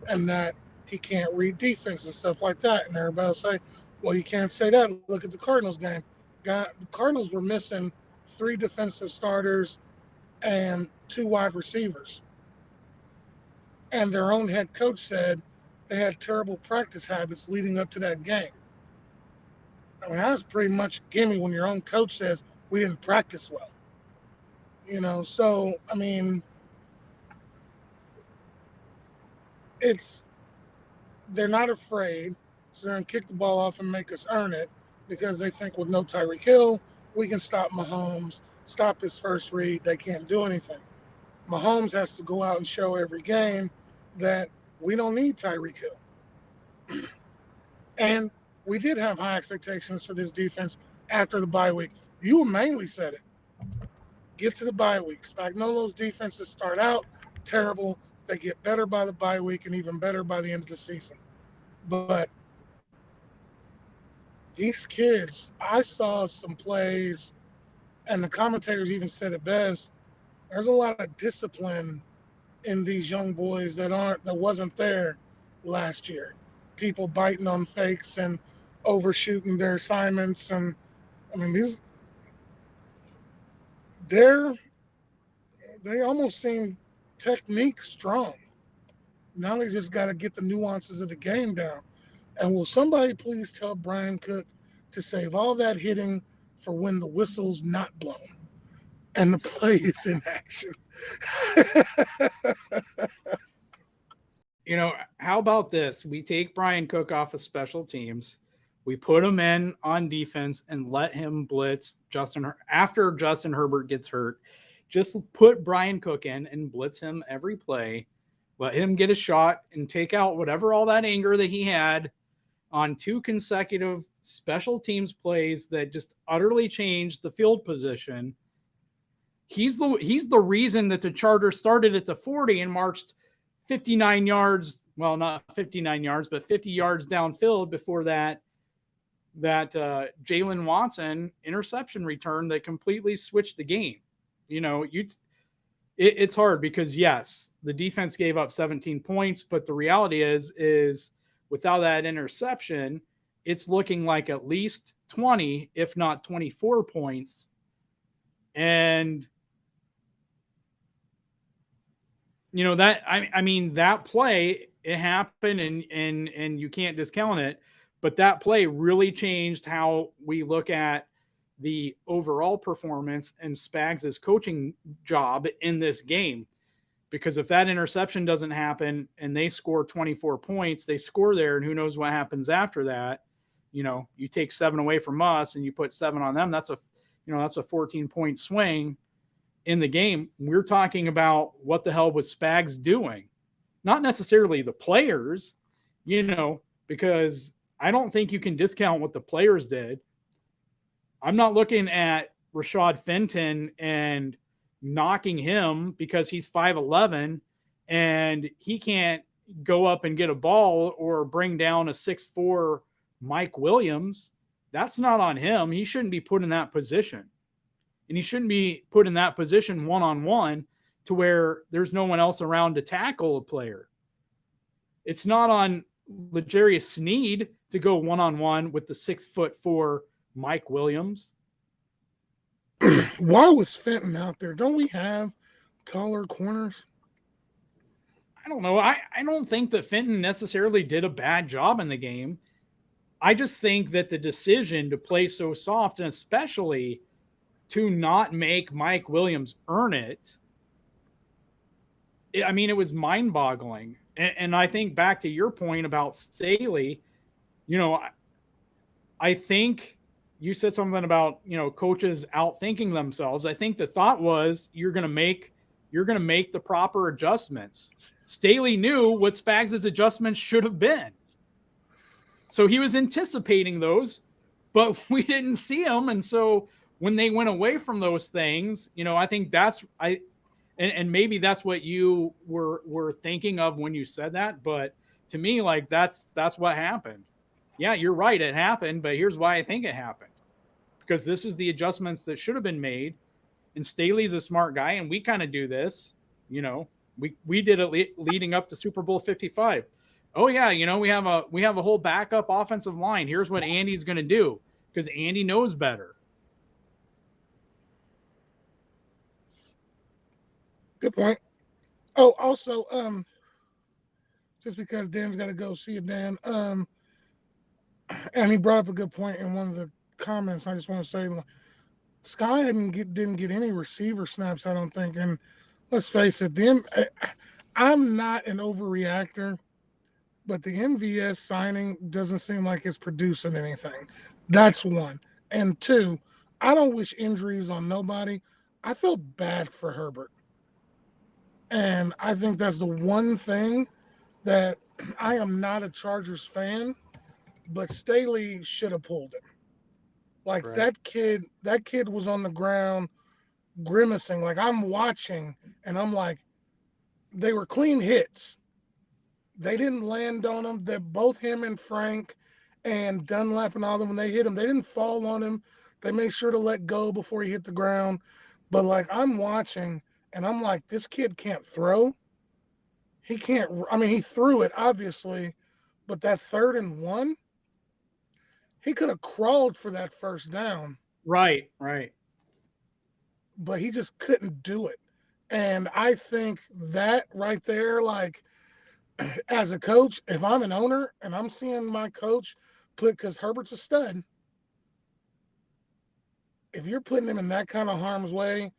and that he can't read defense and stuff like that. And everybody will say, well, you can't say that. Look at the Cardinals game. The Cardinals were missing 3 defensive starters and 2 wide receivers. And their own head coach said they had terrible practice habits leading up to that game. I mean, that was pretty much a gimme when your own coach says we didn't practice well. So, I mean, they're not afraid, so they're going to kick the ball off and make us earn it because they think with no Tyreek Hill, we can stop Mahomes, stop his first read. They can't do anything. Mahomes has to go out and show every game that we don't need Tyreek Hill. And we did have high expectations for this defense after the bye week. You mainly said it. Get to the bye week. Spagnuolo's defenses start out terrible. They get better by the bye week and even better by the end of the season. But these kids, I saw some plays, and the commentators even said it best. There's a lot of discipline in these young boys that wasn't there last year. People biting on fakes and overshooting their assignments, and I mean they almost seem technique strong. Now they just got to get the nuances of the game down. And will somebody please tell Bryan Cook to save all that hitting for when the whistle's not blown and the play is in action? How about this? We take Bryan Cook off of special teams. We put him in on defense and let him blitz after Justin Herbert gets hurt. Just put Bryan Cook in and blitz him every play. Let him get a shot and take out whatever all that anger that he had on 2 consecutive special teams plays that just utterly changed the field position. He's the reason that the Chargers started at the 40 and marched 59 yards. Well, not 59 yards, but 50 yards downfield before that Jalen Watson interception return that completely switched the game. It's hard because, yes, the defense gave up 17 points, but the reality is without that interception, it's looking like at least 20, if not 24 points. And, that play, it happened and you can't discount it, but that play really changed how we look at the overall performance and Spags' coaching job in this game. Because if that interception doesn't happen and they score 24 points, they score there, and who knows what happens after that. You take 7 away from us and you put 7 on them. That's a 14-point swing in the game. We're talking about what the hell was Spags doing? Not necessarily the players, because I don't think you can discount what the players did. I'm not looking at Rashad Fenton and knocking him because he's 5'11" and he can't go up and get a ball or bring down a 6'4" Mike Williams. That's not on him. He shouldn't be put in that position. And he shouldn't be put in that position one-on-one to where there's no one else around to tackle a player. It's not on L'Jarius Sneed to go one-on-one with the 6'4" Mike Williams. Why was Fenton out there? Don't we have taller corners? I don't know. I don't think that Fenton necessarily did a bad job in the game. I just think that the decision to play so soft, and especially to not make Mike Williams earn it, it was mind-boggling. And I think back to your point about Staley, I think you said something about, coaches outthinking themselves. I think the thought was you're going to make the proper adjustments. Staley knew what Spags' adjustments should have been. So he was anticipating those, but we didn't see them. And so when they went away from those things, I think and maybe that's what you were thinking of when you said that. But to me, that's what happened. Yeah, you're right. It happened, but here's why I think it happened. Because this is the adjustments that should have been made. And Staley's a smart guy, and we kind of do this. We did it leading up to Super Bowl 55. Oh yeah, we have a whole backup offensive line. Here's what Andy's going to do because Andy knows better. Good point. Oh, also, just because Dan's got to go, see you, Dan. And he brought up a good point in one of the comments. I just want to say, Sky didn't get any receiver snaps, I don't think. And let's face it, I'm not an overreactor, but the MVS signing doesn't seem like it's producing anything. That's one. And two, I don't wish injuries on nobody. I feel bad for Herbert. And I think that's the one thing that I am not a Chargers fan, but Staley should have pulled him. Right. That kid was on the ground grimacing. I'm watching and I'm like, they were clean hits. They didn't land on him. They're both him and Frank and Dunlap and all them. When they hit him, they didn't fall on him. They made sure to let go before he hit the ground. But I'm watching and I'm like, this kid can't throw. he can't. I mean, he threw it obviously, but that 3rd and 1, he could have crawled for that first down. Right. But he just couldn't do it. And I think that right there, like as a coach, if I'm an owner and I'm seeing my coach because Herbert's a stud, if you're putting him in that kind of harm's way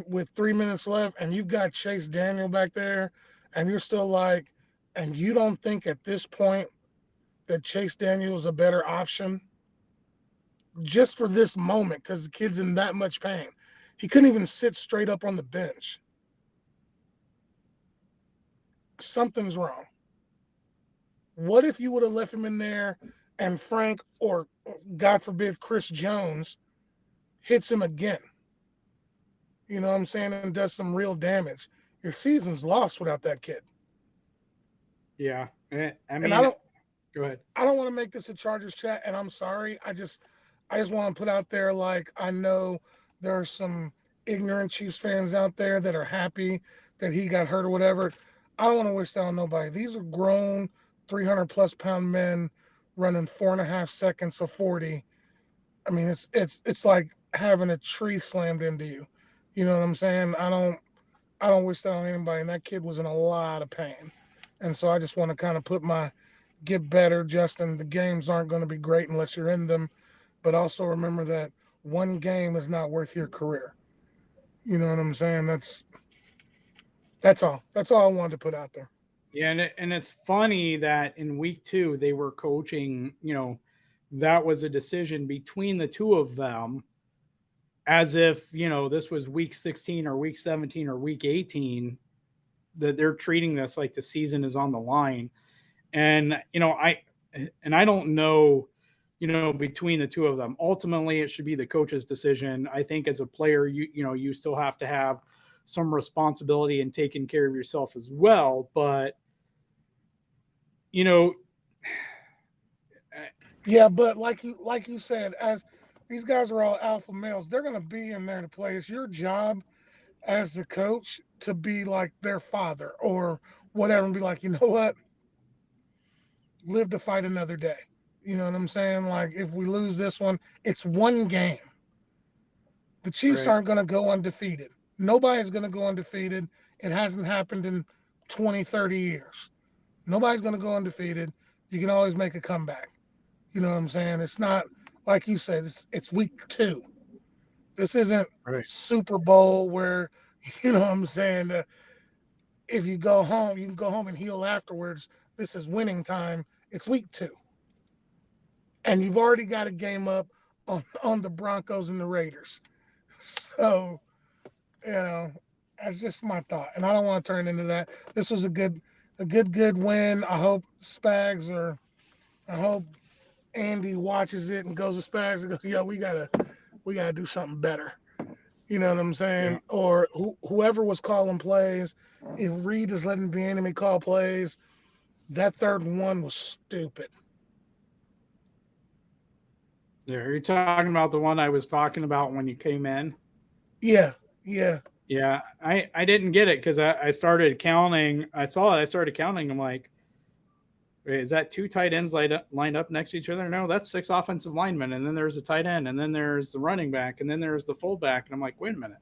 with 3 minutes left and you've got Chase Daniel back there and you're still like, and you don't think at this point that Chase Daniel is a better option just for this moment because the kid's in that much pain. He couldn't even sit straight up on the bench. Something's wrong. What if you would have left him in there and Frank or, God forbid, Chris Jones hits him again? You know what I'm saying? And does some real damage. Your season's lost without that kid. Yeah. I mean, and I don't go ahead. I don't want to make this a Chargers chat, and I'm sorry. I just want to put out there, like, I know there are some ignorant Chiefs fans out there that are happy that he got hurt or whatever. I don't want to wish that on nobody. These are grown 300+ pound men running 4.5 seconds of 40. I mean, it's like having a tree slammed into you. You know what I'm saying? I don't wish that on anybody. And that kid was in a lot of pain. And so I just want to kind of put my get better, Justin. The games aren't going to be great unless you're in them. But also remember that one game is not worth your career. You know what I'm saying? That's all. That's all I wanted to put out there. Yeah, and it's funny that in week 2 they were coaching, that was a decision between the two of them as if, this was week 16 or week 17 or week 18, that they're treating this like the season is on the line. And, I don't know, between the two of them, ultimately it should be the coach's decision. I think as a player, you still have to have some responsibility in taking care of yourself as well. But, yeah, but like you said, as these guys are all alpha males, they're going to be in there to play. It's your job as the coach to be like their father or whatever and be like, you know what? Live to fight another day. You know what I'm saying? Like, if we lose this one, it's one game. The Chiefs aren't going to go undefeated. Nobody's going to go undefeated. It hasn't happened in 20, 30 years. Nobody's going to go undefeated. You can always make a comeback. You know what I'm saying? It's not, like you said, it's week 2. This isn't Super Bowl where, you know what I'm saying, if you go home, you can go home and heal afterwards. This is winning time. It's week 2. And you've already got a game up on the Broncos and the Raiders. So, that's just my thought. And I don't want to turn into that. This was a good win. I hope I hope Andy watches it and goes to Spags and goes, yeah, we gotta do something better. You know what I'm saying? Yeah. Or whoever was calling plays, if Reed is letting Bieniemy call plays, that 3rd and 1 was stupid. Yeah, are you talking about the one I was talking about when you came in? Yeah. Yeah, I didn't get it because I started counting. I saw it. I started counting. I'm like, wait, is that 2 tight ends lined up next to each other? No, that's 6 offensive linemen. And then there's a tight end. And then there's the running back. And then there's the fullback. And I'm like, wait a minute.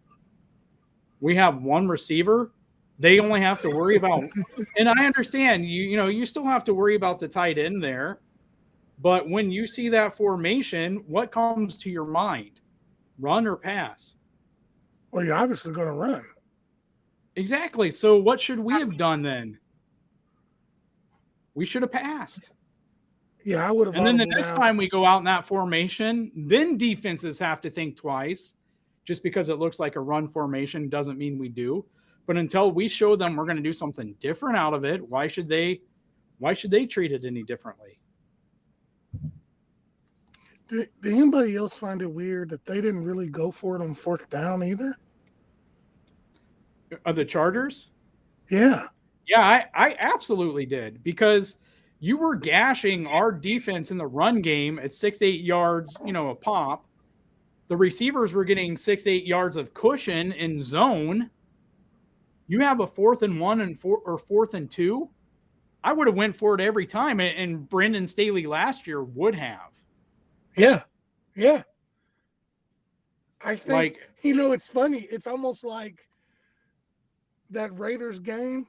We have 1 receiver. They only have to worry about – and I understand, you still have to worry about the tight end there. But when you see that formation, what comes to your mind? Run or pass? Well, you're obviously going to run. Exactly. So what should we have done then? We should have passed. Yeah, I would have. And then the next time we go out in that formation, then defenses have to think twice. Just because it looks like a run formation doesn't mean we do. But until we show them we're going to do something different out of it, why should they treat it any differently? Did anybody else find it weird that they didn't really go for it on 4th down either? Are the Chargers? Yeah. Yeah, I absolutely did, because you were gashing our defense in the run game at 6-8 yards, a pop. The receivers were getting 6-8 yards of cushion in zone. You have a 4th and 1 and 4 or 4th and 2. I would have went for it every time, and Brendan Staley last year would have. Yeah, yeah. I think, Like, it's funny. It's almost like that Raiders game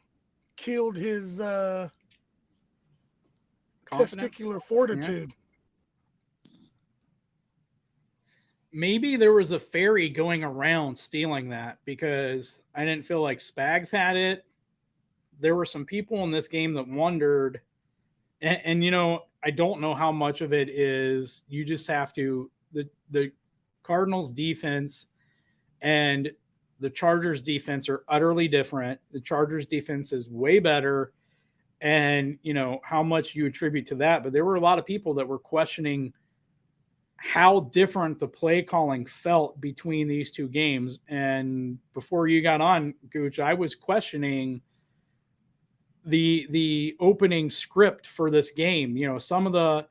killed his confidence. testicular fortitude. Yeah. Maybe there was a fairy going around stealing that because I didn't feel like Spags had it. There were some people in this game that wondered, and I don't know how much of it is you just have to the Cardinals defense and the Chargers defense are utterly different. The Chargers defense is way better, and how much you attribute to that. But there were a lot of people that were questioning how different the play calling felt between these two games. And before you got on, Gooch, I was questioning the opening script for this game. Some of the,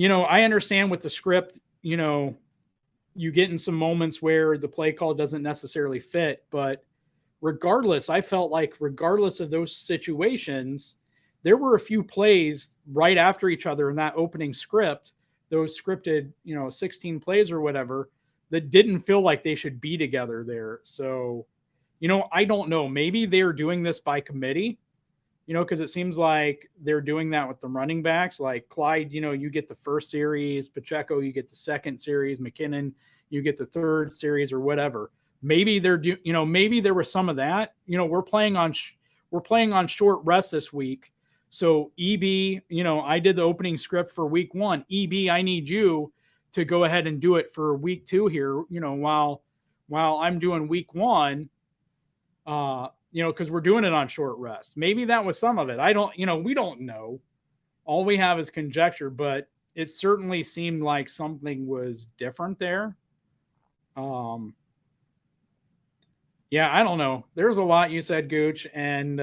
I understand with the script, you get in some moments where the play call doesn't necessarily fit, but regardless, I felt like regardless of those situations, there were a few plays right after each other in that opening script, those scripted, 16 plays or whatever, that didn't feel like they should be together there. So, I don't know. Maybe they're doing this by committee, because it seems like they're doing that with the running backs. Like Clyde, you get the first series, Pacheco, you get the second series, McKinnon, you get the third series or whatever. Maybe maybe there was some of that. We're playing on short rest this week. So EB, I did the opening script for week 1. EB, I need you to go ahead and do it for week 2 here, while I'm doing week 1. Because we're doing it on short rest. Maybe that was some of it. We don't know. All we have is conjecture, but it certainly seemed like something was different there. Yeah, I don't know. There's a lot you said, Gooch, and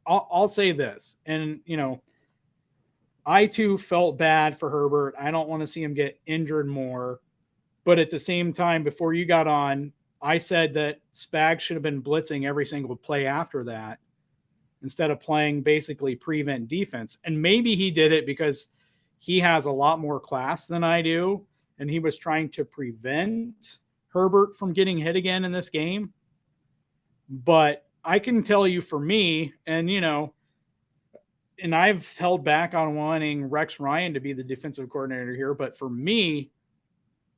I'll say this. And, I too felt bad for Herbert. I don't want to see him get injured more. But at the same time, before you got on, I said that Spags should have been blitzing every single play after that instead of playing basically prevent defense. And maybe he did it because he has a lot more class than I do, and he was trying to prevent Herbert from getting hit again in this game. But I can tell you for me, and and I've held back on wanting Rex Ryan to be the defensive coordinator here, but for me,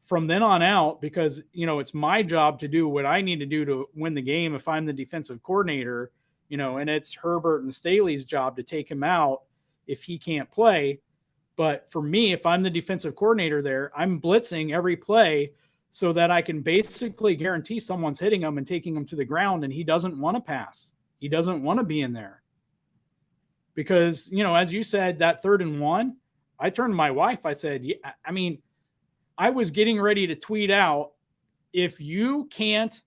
from then on out, because, it's my job to do what I need to do to win the game if I'm the defensive coordinator, and it's Herbert and Staley's job to take him out if he can't play. But for me, if I'm the defensive coordinator there, I'm blitzing every play so that I can basically guarantee someone's hitting him and taking him to the ground, and he doesn't want to pass. He doesn't want to be in there. Because, as you said, that 3rd and 1, I turned to my wife, I said, yeah, I was getting ready to tweet out, if you can't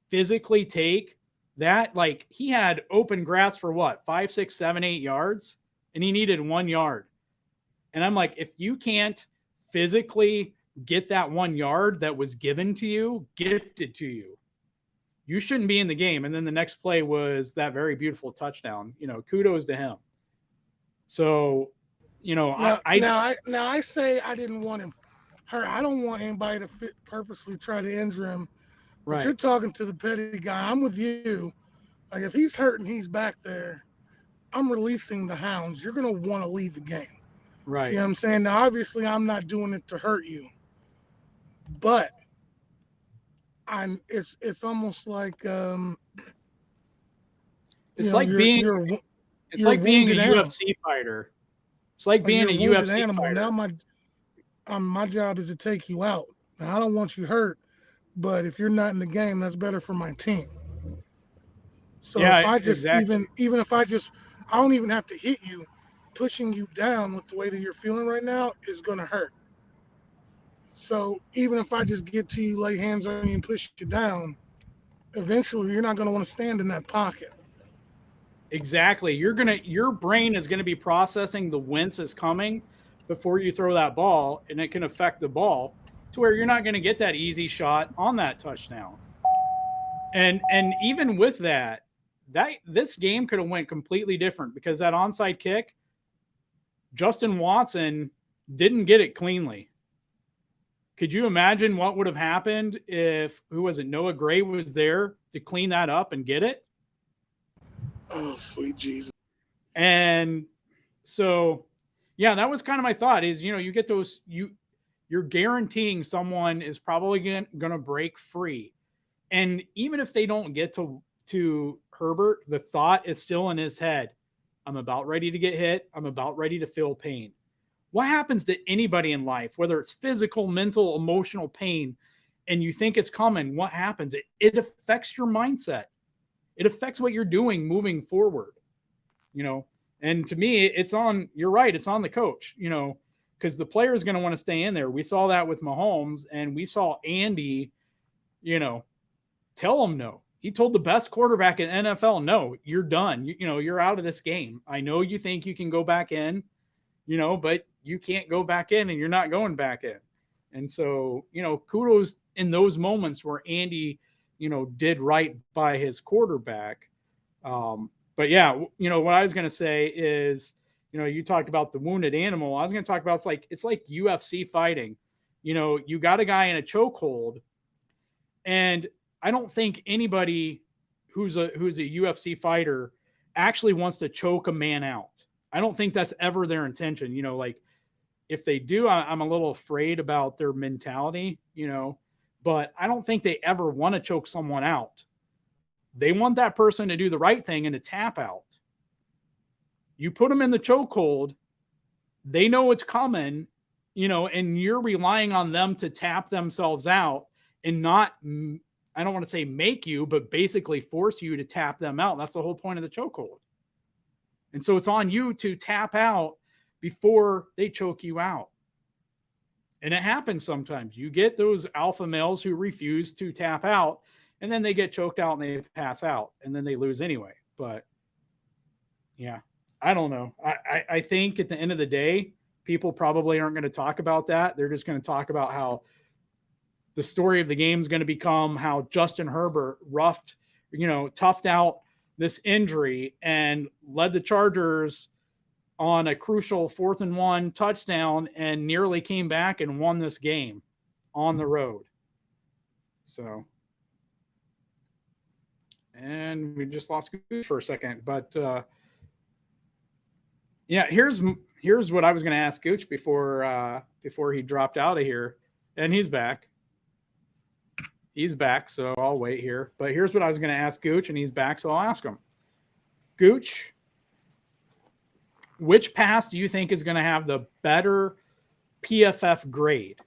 physically take that, like he had open grass for what, 5, 6, 7, 8 yards, and he needed 1 yard. And I'm like, if you can't physically get that 1 yard that was given to you, gifted to you, you shouldn't be in the game. And then the next play was that very beautiful touchdown. Kudos to him. So, I say I didn't want him. I don't want anybody to purposely try to injure him. But right. You're talking to the petty guy. I'm with you. Like, if he's hurt and he's back there, I'm releasing the hounds. You're going to want to leave the game. Right. You know what I'm saying? Now, obviously, I'm not doing it to hurt you. But it's almost like it's like being a UFC fighter. It's like being a UFC animal. fighter. Now my job is to take you out. Now, I don't want you hurt, but if you're not in the game, that's better for my team. So yeah, if I just exactly. even if I don't even have to hit you, pushing you down with the way that you're feeling right now is going to hurt. So even if I just get to you, lay hands on you, and push you down, eventually you're not going to want to stand in that pocket. Exactly. Your brain is going to be processing the wince is coming before you throw that ball, and it can affect the ball to where you're not going to get that easy shot on that touchdown. And even with that, this game could have went completely different because that onside kick, Justin Watson didn't get it cleanly. Could you imagine what would have happened if, who was it, Noah Gray was there to clean that up and get it? Oh, sweet Jesus. And so, yeah, that was kind of my thought is, you get those, you're guaranteeing someone is probably going to break free. And even if they don't get to Herbert, the thought is still in his head. I'm about ready to get hit. I'm about ready to feel pain. What happens to anybody in life, whether it's physical, mental, emotional pain, and you think it's coming? What happens? It affects your mindset. It affects what you're doing moving forward. And to me, you're right, it's on the coach, because the player is going to want to stay in there. We saw that with Mahomes, and we saw Andy, tell him no. He told the best quarterback in NFL, no, you're done. You're out of this game. I know you think you can go back in, but you can't go back in, and you're not going back in. And so, kudos in those moments where Andy, did right by his quarterback. But yeah, what I was going to say is, you talked about the wounded animal. I was going to talk about, it's like UFC fighting. You got a guy in a chokehold, and I don't think anybody who's a UFC fighter actually wants to choke a man out. I don't think that's ever their intention. If they do, I'm a little afraid about their mentality, but I don't think they ever want to choke someone out. They want that person to do the right thing and to tap out. You put them in the chokehold, they know it's coming, and you're relying on them to tap themselves out and not, I don't want to say make you, but basically force you to tap them out. That's the whole point of the chokehold. And so it's on you to tap out before they choke you out. And it happens sometimes. You get those alpha males who refuse to tap out, and then they get choked out and they pass out, and then they lose anyway. But yeah, I don't know. I think at the end of the day, people probably aren't going to talk about that. They're just going to talk about how the story of the game is going to become how Justin Herbert toughed out this injury and led the Chargers on a crucial 4th and 1 touchdown and nearly came back and won this game on the road. So, and we just lost Gooch for a second, but yeah, here's what I was going to ask Gooch before he dropped out of here, and he's back. He's back, so I'll wait here. But here's what I was going to ask Gooch, and he's back, so I'll ask him. Gooch, which pass do you think is going to have the better PFF grade?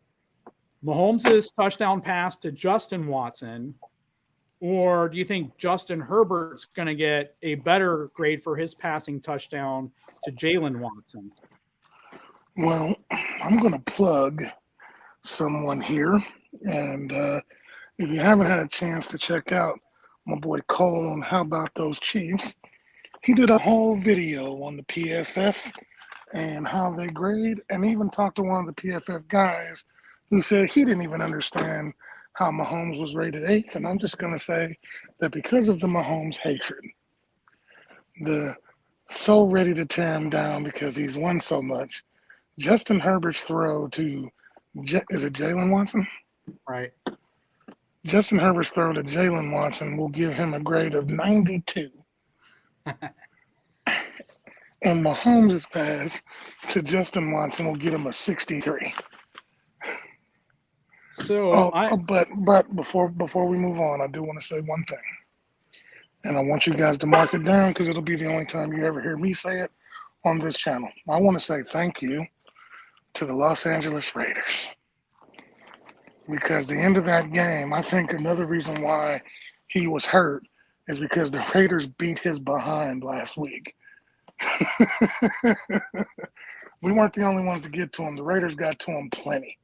Mahomes' touchdown pass to Justin Watson, or do you think Justin Herbert's going to get a better grade for his passing touchdown to Jalen Watson? Well, I'm going to plug someone here, and if you haven't had a chance to check out my boy Cole on How About Those Chiefs, he did a whole video on the PFF and how they grade, and even talked to one of the PFF guys who said he didn't even understand how Mahomes was rated 8th. And I'm just going to say that because of the Mahomes hatred, the so ready to tear him down because he's won so much, Justin Herbert's throw to, is it Jalen Watson? Right. Justin Herbert's throw to Jalen Watson will give him a grade of 92. And Mahomes' pass to Justin Watson will get him a 63. So but before we move on, I do want to say one thing, and I want you guys to mark it down because it'll be the only time you ever hear me say it on this channel. I want to say thank you to the Los Angeles Raiders, because the end of that game, I think another reason why he was hurt is because the Raiders beat his behind last week. We weren't the only ones to get to him. The Raiders got to him plenty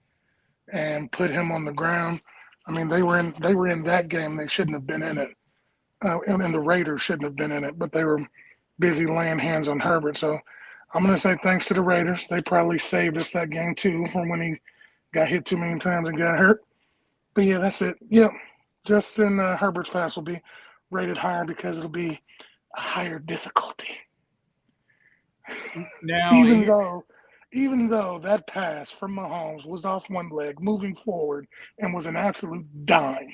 and put him on the ground. I mean, they were in that game. They shouldn't have been in it. And the Raiders shouldn't have been in it, but they were busy laying hands on Herbert. So I'm going to say thanks to the Raiders. They probably saved us that game too from when he got hit too many times and got hurt. But yeah, that's it. Yep. Justin Herbert's pass will be rated higher because it'll be a higher difficulty. Now, Even though that pass from Mahomes was off one leg, moving forward, and was an absolute dime.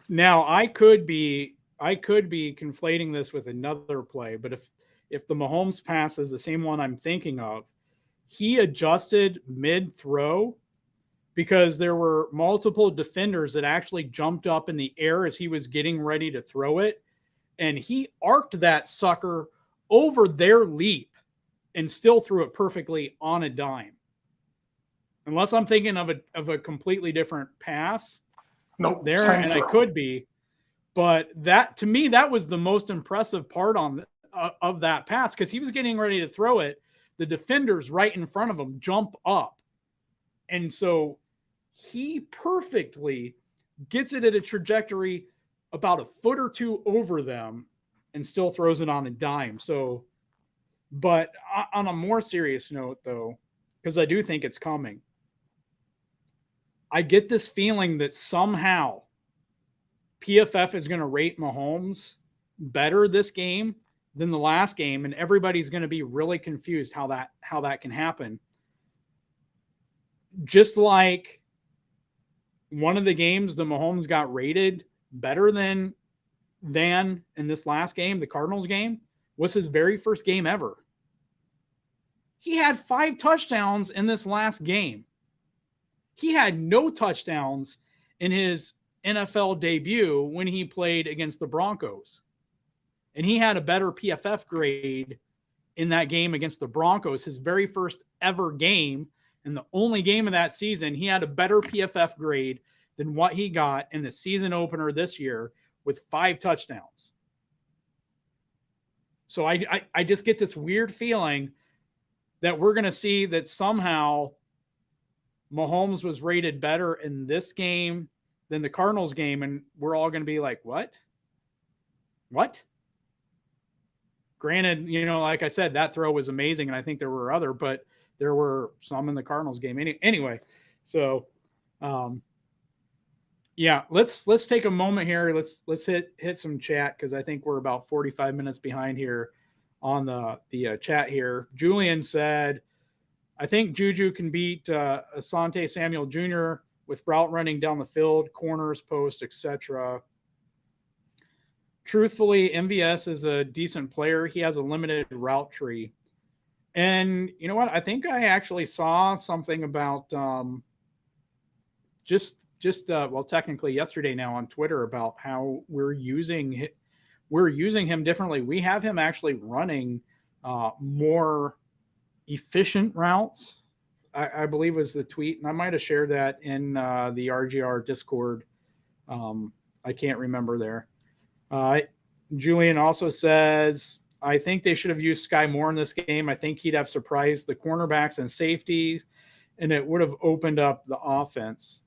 Now I could be conflating this with another play, but if the Mahomes pass is the same one I'm thinking of, he adjusted mid-throw because there were multiple defenders that actually jumped up in the air as he was getting ready to throw it, and he arced that sucker over their leap and still threw it perfectly on a dime. Unless I'm thinking of a completely different pass. Nope, there, and throw. I could be, but that to me that was the most impressive part of that pass because he was getting ready to throw it. The defenders right in front of him jump up, and so he perfectly gets it at a trajectory about a foot or two over them, and still throws it on a dime. So, but on a more serious note, though, because I do think it's coming. I get this feeling that somehow PFF is going to rate Mahomes better this game than the last game, and everybody's going to be really confused how that can happen. Just like one of the games the Mahomes got rated better than in this last game, the Cardinals game, was his very first game ever. He had 5 touchdowns in this last game. He had no touchdowns in his NFL debut when he played against the Broncos. And he had a better PFF grade in that game against the Broncos, his very first ever game. And the only game of that season, he had a better PFF grade than what he got in the season opener this year with 5 touchdowns. So I just get this weird feeling that we're going to see that somehow Mahomes was rated better in this game than the Cardinals game, and we're all going to be like, what? Granted, like I said, that throw was amazing, and I think there were other, but there were some in the Cardinals game. Anyway, so yeah, let's take a moment here. Let's hit some chat because I think we're about 45 minutes behind here on the chat here. Julian said, I think Juju can beat Asante Samuel Jr. with route running down the field, corners, post, etc. Truthfully, MVS is a decent player. He has a limited route tree. And you know what? I think I actually saw something about well, technically yesterday now on Twitter about how we're using him differently. We have him actually running more efficient routes, I believe was the tweet, and I might have shared that in the RGR Discord. I can't remember there. Julian also says, I think they should have used Sky more in this game. I think he'd have surprised the cornerbacks and safeties, and it would have opened up the offense.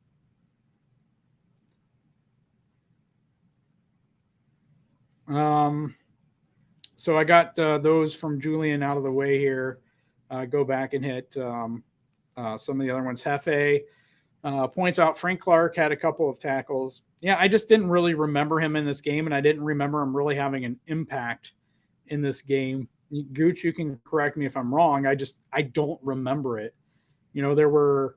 So I got those from Julian out of the way here. Go back and hit some of the other ones. Hefe points out Frank Clark had a couple of tackles. Yeah, I just didn't really remember him in this game, and I didn't remember him really having an impact in this game. Gooch, you can correct me if I'm wrong. I don't remember it. There were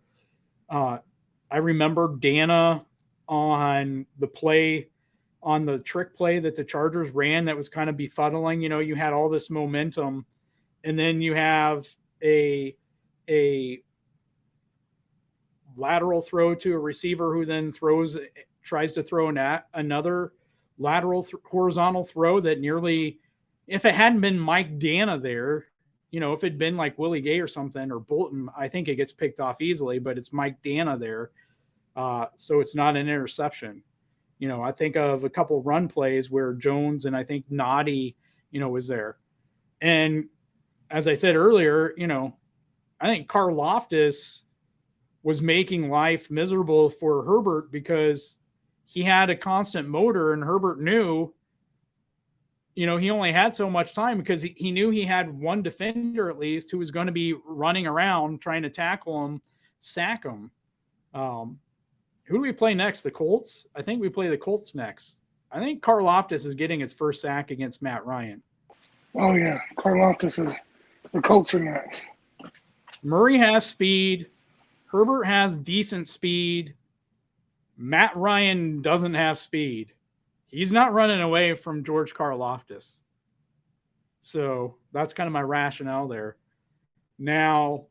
I remember Dana on the play, on the trick play that the Chargers ran that was kind of befuddling. You had all this momentum, and then you have a lateral throw to a receiver who then tries to throw another lateral horizontal throw that nearly, if it hadn't been Mike Dana there, if it'd been like Willie Gay or something, or Bolton, I think it gets picked off easily, but it's Mike Dana there. So it's not an interception. I think of a couple run plays where Jones and I think Noddy, was there. And as I said earlier, I think Karlaftis was making life miserable for Herbert because he had a constant motor, and Herbert knew, he only had so much time because he knew he had one defender at least who was going to be running around trying to tackle him, sack him. Who do we play next? The Colts? I think we play the Colts next. I think Karlaftis is getting his first sack against Matt Ryan. Oh, yeah. Karlaftis is the Colts are next. Murray has speed. Herbert has decent speed. Matt Ryan doesn't have speed. He's not running away from George Karlaftis. So that's kind of my rationale there. Now,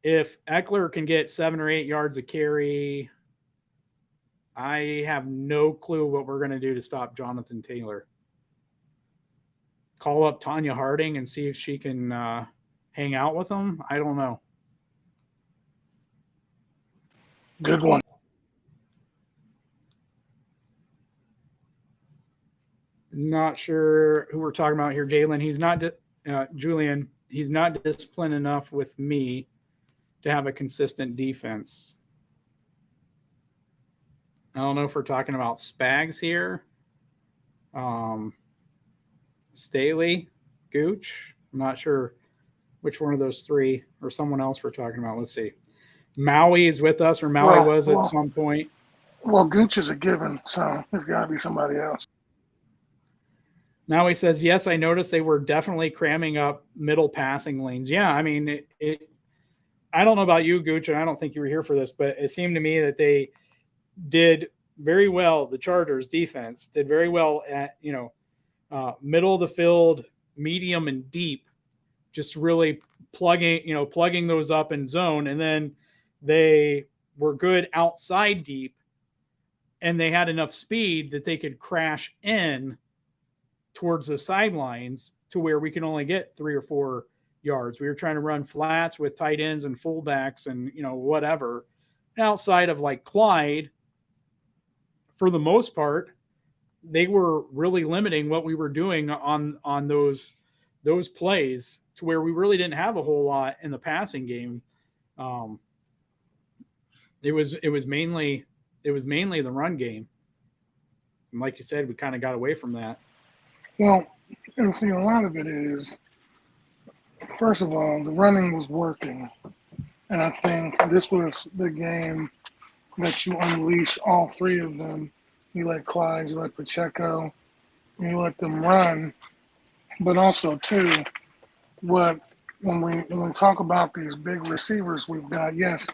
if Eckler can get 7 or 8 yards of carry, I have no clue what we're going to do to stop Jonathan Taylor. Call up Tanya Harding and see if she can hang out with him. I don't know. Good one. Not sure who we're talking about here, Jalen. He's not, Julian, he's not disciplined enough with me to have a consistent defense. I don't know if we're talking about Spags here. Staley, Gooch. I'm not sure which one of those three or someone else we're talking about. Let's see. Maui is with us, or Maui was at some point. Well, Gooch is a given, so there's got to be somebody else. Maui says, yes, I noticed they were definitely cramming up middle passing lanes. Yeah, I mean, I don't know about you, Gooch, and I don't think you were here for this, but it seemed to me that they did very well. The Chargers defense did very well at, middle of the field, medium and deep, just really plugging those up in zone. And then they were good outside deep, and they had enough speed that they could crash in towards the sidelines to where we can only get 3 or 4 yards. We were trying to run flats with tight ends and fullbacks and, whatever. Outside of like Clyde, for the most part, they were really limiting what we were doing on those plays to where we really didn't have a whole lot in the passing game. It was mainly the run game. And like you said, we kind of got away from that. Well, and see, a lot of it is, first of all, the running was working. And I think this was the game that you unleash all three of them. You let Clyde, you let Pacheco, you let them run. But also, too, when we talk about these big receivers we've got, yes,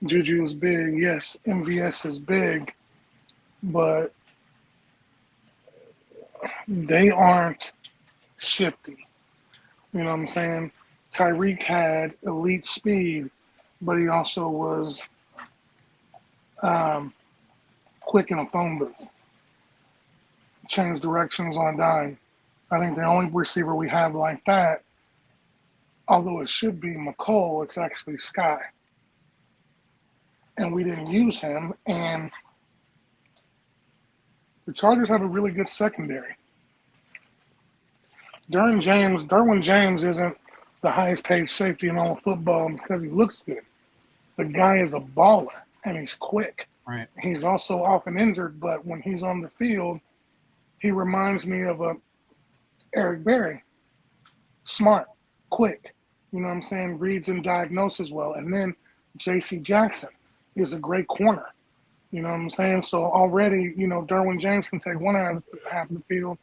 Juju is big, yes, MVS is big, but they aren't shifty. You know what I'm saying? Tyreek had elite speed, but he also was quick in a phone booth. Change directions on a dime. I think the only receiver we have like that, although it should be McCole, it's actually Sky. And we didn't use him. And the Chargers have a really good secondary. Derwin James isn't the highest paid safety in all of football because he looks good. The guy is a baller, and he's quick. Right. He's also often injured, but when he's on the field, he reminds me of a Eric Berry. Smart, quick, you know what I'm saying, reads and diagnoses well. And then J.C. Jackson is a great corner, you know what I'm saying? So already, Derwin James can take one half of the field,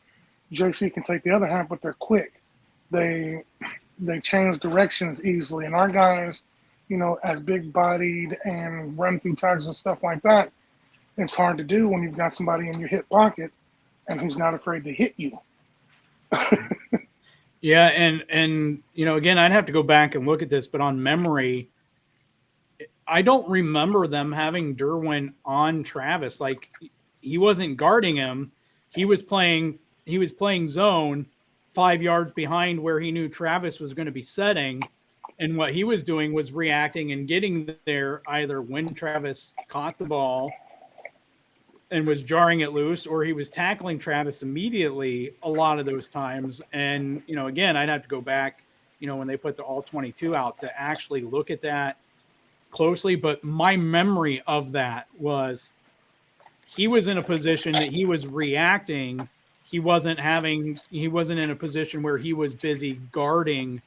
J.C. can take the other half, but they're quick. They change directions easily. And our guys, as big-bodied and run through tackles and stuff like that, it's hard to do when you've got somebody in your hip pocket and who's not afraid to hit you. Yeah, and again, I'd have to go back and look at this, but on memory, I don't remember them having Derwin on Travis. Like, he wasn't guarding him. He was playing zone 5 yards behind where he knew Travis was going to be setting. And what he was doing was reacting and getting there either when Travis caught the ball and was jarring it loose, or he was tackling Travis immediately a lot of those times. And, again, I'd have to go back, when they put the all 22 out to actually look at that closely. But my memory of that was he was in a position that he was reacting. He wasn't in a position where he was busy guarding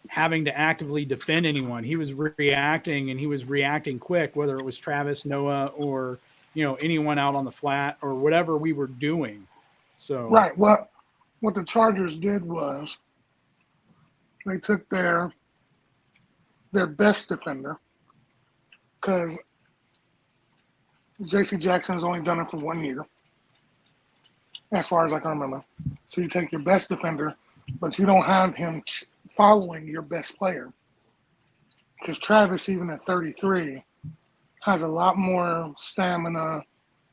having to actively defend anyone. He was reacting, and he was reacting quick, whether it was Travis, Noah, or anyone out on the flat or whatever we were doing. So Right. Well, what the Chargers did was they took their best defender, because J.C. Jackson's only done it for 1 year, as far as I can remember. So you take your best defender, but you don't have him following your best player. Because Travis, even at 33, has a lot more stamina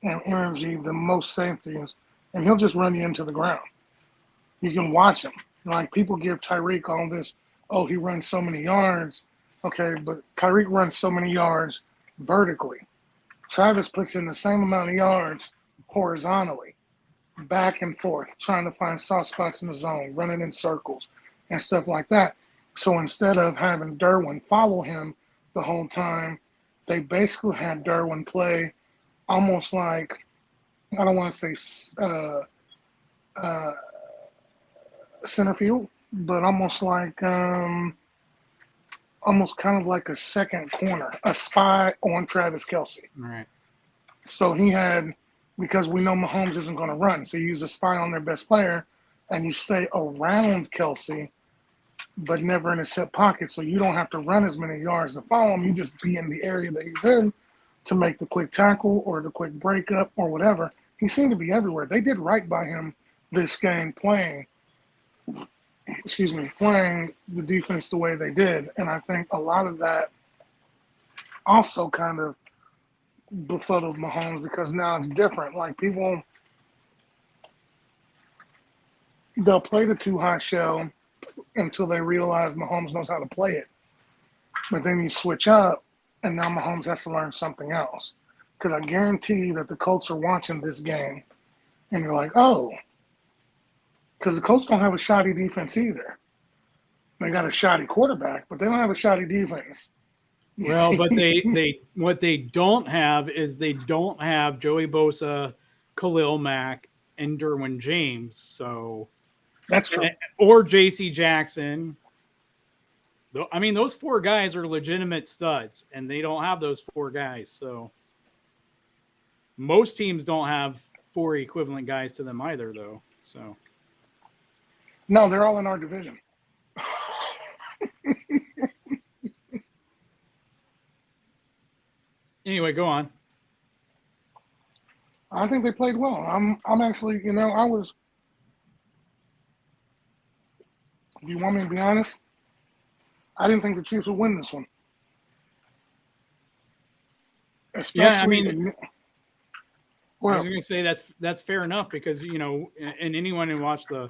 and energy than most safeties, and he'll just run you into the ground. You can watch him. Like, people give Tyreek all this, oh, he runs so many yards. Okay, but Tyreek runs so many yards vertically. Travis puts in the same amount of yards horizontally, back and forth, trying to find soft spots in the zone, running in circles and stuff like that. So instead of having Derwin follow him the whole time, they basically had Derwin play almost like, I don't want to say center field, but almost like almost kind of like a second corner, a spy on Travis Kelce. all right. So he had, because we know Mahomes isn't going to run, so you use a spy on their best player, and you stay around Kelce, but never in his hip pocket, so you don't have to run as many yards to follow him. You just be in the area that he's in to make the quick tackle or the quick breakup or whatever. He seemed to be everywhere. They did right by him this game playing the defense the way they did. And I think a lot of that also kind of befuddled Mahomes, because now it's different. Like, people, they'll play the too high shell until they realize Mahomes knows how to play it. But then you switch up, and now Mahomes has to learn something else. Because I guarantee that the Colts are watching this game, and you're like, oh, because the Colts don't have a shoddy defense either. They got a shoddy quarterback, but they don't have a shoddy defense. Well, but they what they don't have is they don't have Joey Bosa, Khalil Mack, and Derwin James. So That's true. Or J.C. Jackson. I mean, those four guys are legitimate studs, and they don't have those four guys. So most teams don't have four equivalent guys to them either, though. So no, they're all in our division. Anyway, go on. I think they played well. I'm actually, I was, if you want me to be honest, I didn't think the Chiefs would win this one. Especially, yeah, I mean, well, I was going to say that's fair enough, because, and anyone who watched the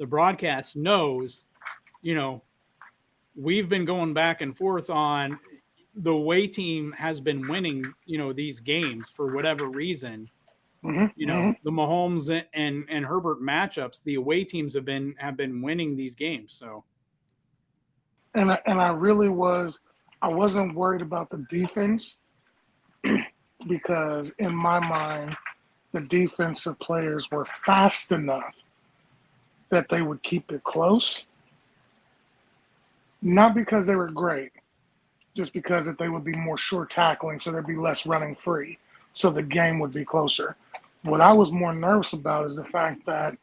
broadcast knows, we've been going back and forth on the away team has been winning, these games for whatever reason. The Mahomes and Herbert matchups, the away teams have been winning these games. So, and I really I wasn't worried about the defense, because in my mind, the defensive players were fast enough that they would keep it close. Not because they were great, just because that they would be more sure tackling, so there'd be less running free, so the game would be closer. What I was more nervous about is the fact that,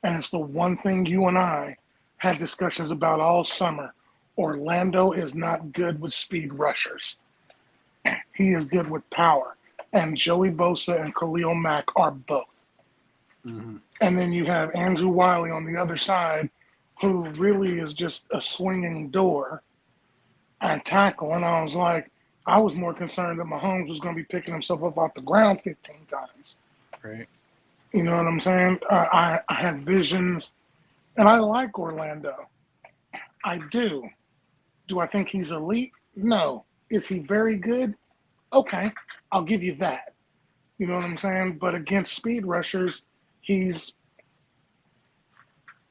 and it's the one thing you and I had discussions about all summer, Orlando is not good with speed rushers. He is good with power. And Joey Bosa and Khalil Mack are both. Mm-hmm. And then you have Andrew Wiley on the other side, who really is just a swinging door at tackle. And I was like, I was more concerned that Mahomes was going to be picking himself up off the ground 15 times. Right. You know what I'm saying? I had visions, and I like Orlando. I do. Do I think he's elite? No. Is he very good? Okay, I'll give you that. You know what I'm saying? But against speed rushers, he's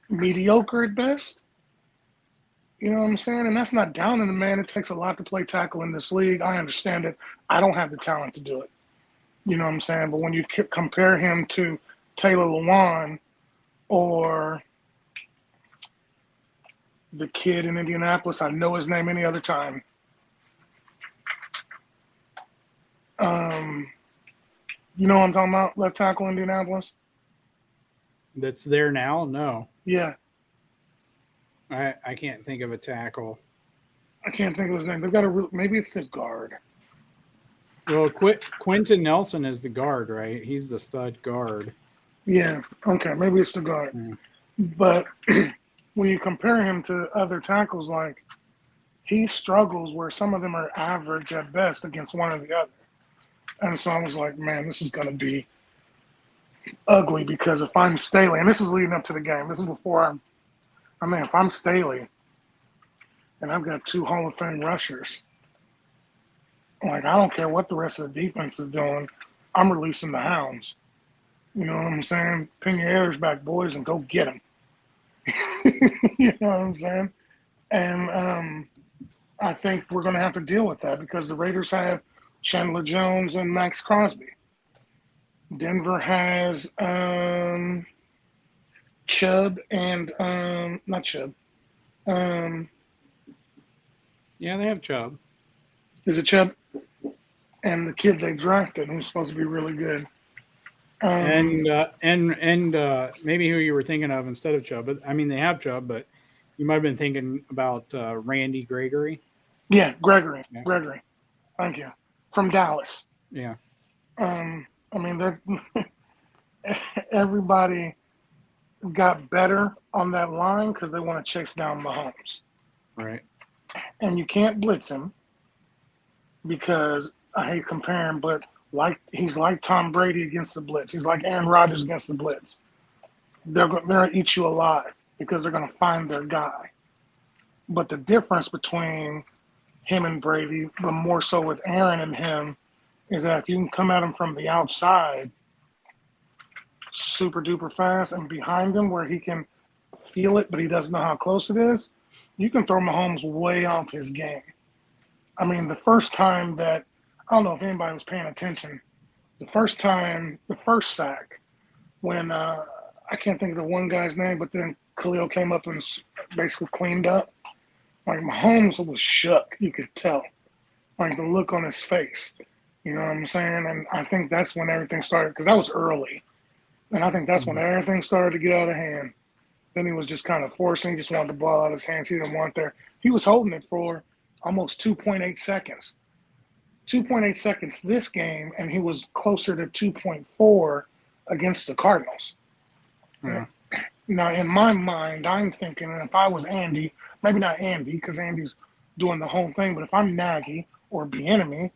mediocre at best. You know what I'm saying? And that's not down in the man. It takes a lot to play tackle in this league. I understand it. I don't have the talent to do it. You know what I'm saying? But when you compare him to Taylor Lewan or the kid in Indianapolis. I know his name any other time. You know what I'm talking about? Left tackle Indianapolis? That's there now? No. Yeah. I can't think of a tackle. I can't think of his name. They've got maybe it's this guard. Well, Quentin Nelson is the guard, right? He's the stud guard. Yeah. Okay. Maybe it's the guard. Mm. But when you compare him to other tackles, like he struggles where some of them are average at best against one or the other. And so I was like, man, this is going to be ugly because if I'm Staley, and this is leading up to the game, this is before if I'm Staley and I've got 2 Hall of Fame rushers, like, I don't care what the rest of the defense is doing, I'm releasing the hounds. You know what I'm saying? Pin your ears back, boys, and go get them. You know what I'm saying? And I think we're going to have to deal with that because the Raiders have Chandler Jones and Max Crosby. Denver has Chubb and not Chubb. Yeah, they have Chubb. Is it Chubb? And the kid they drafted, who's supposed to be really good. And maybe who you were thinking of instead of Chubb. But I mean, they have Chubb, but you might have been thinking about Randy Gregory. Yeah, Gregory. Yeah. Gregory. Thank you. From Dallas. Yeah. I mean, everybody got better on that line because they want to chase down Mahomes. Right. And you can't blitz him because I hate comparing, but he's like Tom Brady against the blitz. He's like Aaron Rodgers against the blitz. They're going to eat you alive because they're going to find their guy. But the difference between him and Brady, but more so with Aaron and him, is that if you can come at him from the outside super duper fast and behind him where he can feel it, but he doesn't know how close it is, you can throw Mahomes way off his game. I mean, the first time that, I don't know if anybody was paying attention, the first sack, when I can't think of the one guy's name, but then Khalil came up and basically cleaned up. Like, Mahomes was shook, you could tell. Like, the look on his face. You know what I'm saying? And I think that's when everything started, because that was early. And I think that's when everything started to get out of hand. Then he was just kind of forcing. He just wanted the ball out of his hands. He didn't want there. He was holding it for almost 2.8 seconds. 2.8 seconds this game, and he was closer to 2.4 against the Cardinals. Yeah. Now, in my mind, I'm thinking, and if I was Andy, maybe not Andy, because Andy's doing the whole thing, but if I'm Nagy or Bieniemy,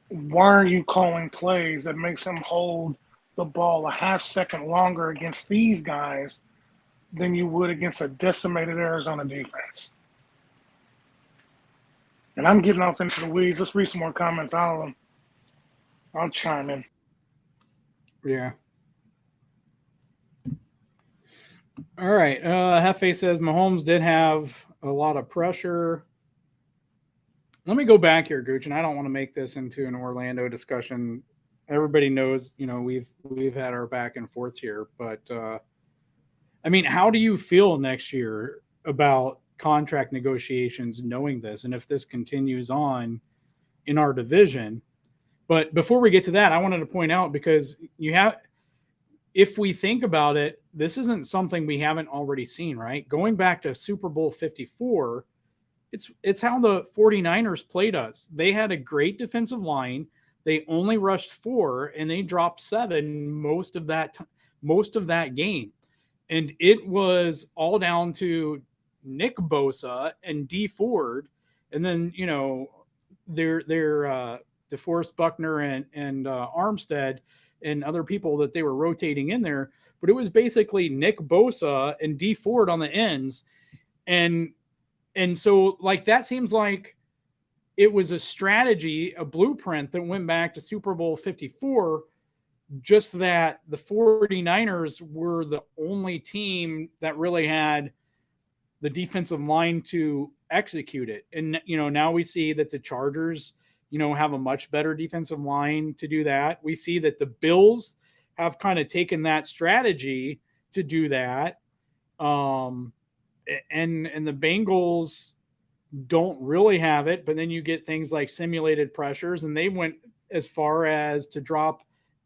why are you calling plays that makes him hold the ball a half second longer against these guys than you would against a decimated Arizona defense? And I'm getting off into the weeds. Let's read some more comments. I'll chime in. Yeah. All right. Hefe says Mahomes did have a lot of pressure. Let me go back here, Gooch, and I don't want to make this into an Orlando discussion. Everybody knows, we've had our back and forths here, but I mean, how do you feel next year about contract negotiations knowing this, and if this continues on in our division? But before we get to that, I wanted to point out, because if we think about it, this isn't something we haven't already seen, right? Going back to Super Bowl 54, it's how the 49ers played us. They had a great defensive line. They only rushed 4, and they dropped 7 most of that game. And it was all down to Nick Bosa and D Ford, and then their DeForest Buckner and Armstead and other people that they were rotating in there. But it was basically Nick Bosa and D Ford on the ends, and so, like, that seems like it was a strategy, a blueprint that went back to Super Bowl 54. Just that the 49ers were the only team that really had the defensive line to execute it. And, now we see that the Chargers, have a much better defensive line to do that. We see that the Bills have kind of taken that strategy to do that. and the Bengals don't really have it, but then you get things like simulated pressures, and they went as far as to drop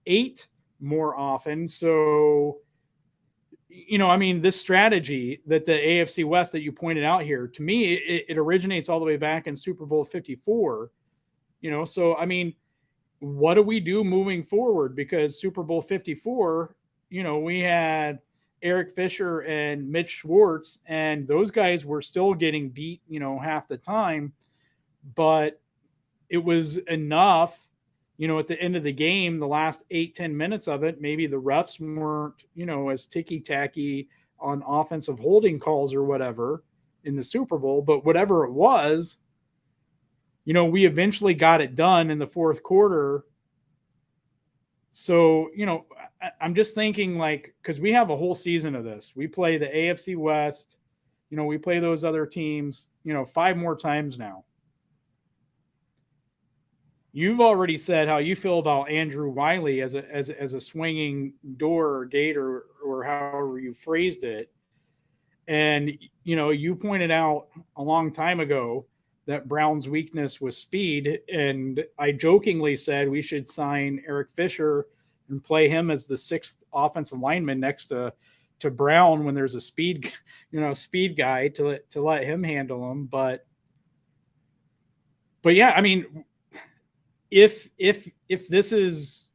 8 more often. So, I mean, this strategy that the AFC West that you pointed out here, to me, it originates all the way back in Super Bowl 54. So I mean, what do we do moving forward? Because Super Bowl 54, we had Eric Fisher and Mitch Schwartz, and those guys were still getting beat, half the time, but it was enough, at the end of the game, the last 8-10 minutes of it, maybe the refs weren't, as ticky-tacky on offensive holding calls or whatever in the Super Bowl, but whatever it was, we eventually got it done in the fourth quarter. So, I'm just thinking, like, because we have a whole season of this. We play the AFC West, we play those other teams, 5 more times now. You've already said how you feel about Andrew Wiley as a swinging door or gate or however you phrased it. And, you pointed out a long time ago that Brown's weakness was speed. And I jokingly said we should sign Eric Fisher and play him as the 6th offensive lineman next to Brown when there's a speed guy to let him handle him. But yeah, I mean, if this is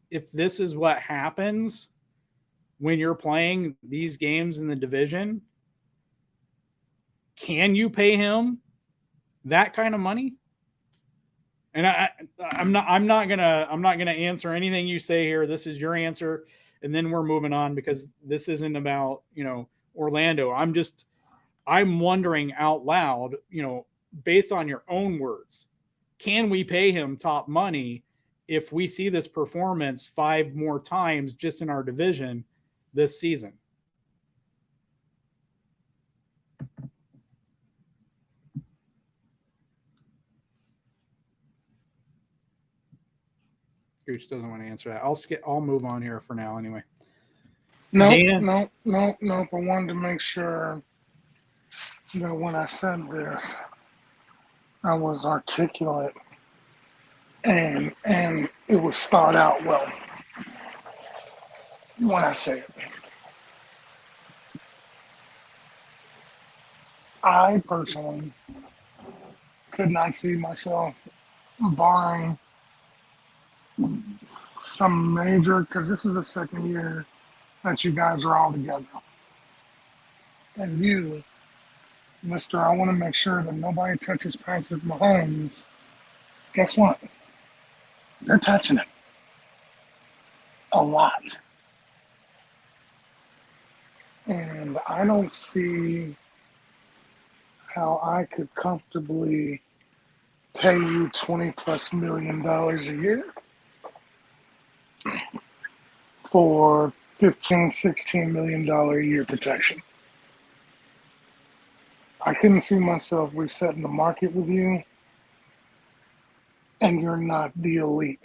what happens when you're playing these games in the division, can you pay him that kind of money? And I'm not gonna answer anything you say here. This is your answer, and then we're moving on because this isn't about Orlando. I'm wondering out loud, based on your own words, can we pay him top money if we see this performance 5 more times just in our division this season? Gooch doesn't want to answer that. I'll move on here for now anyway. No. I wanted to make sure that when I said this, I was articulate and it was thought out well when I say it. I personally could not see myself barring some major, because this is the second year that you guys are all together. And you, Mister, I want to make sure that nobody touches Patrick Mahomes. Guess what? They're touching him a lot. And I don't see how I could comfortably pay you $20+ million a year for $15-16 million a year protection. I couldn't see myself resetting the market with you, and you're not the elite.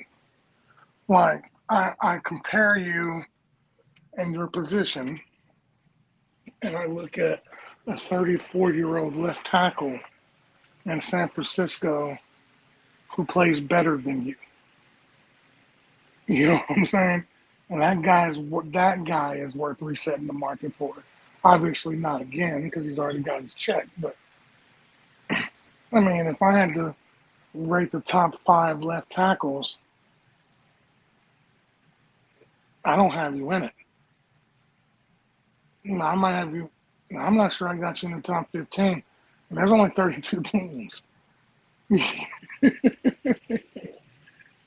Like, I compare you and your position, and I look at a 34-year-old left tackle in San Francisco who plays better than you. You know what I'm saying? And that guy is worth resetting the market for. Obviously not again because he's already got his check. But I mean, if I had to rate the top 5 left tackles, I don't have you in it. I might have you. I'm not sure I got you in the top 15. And there's only 32 teams.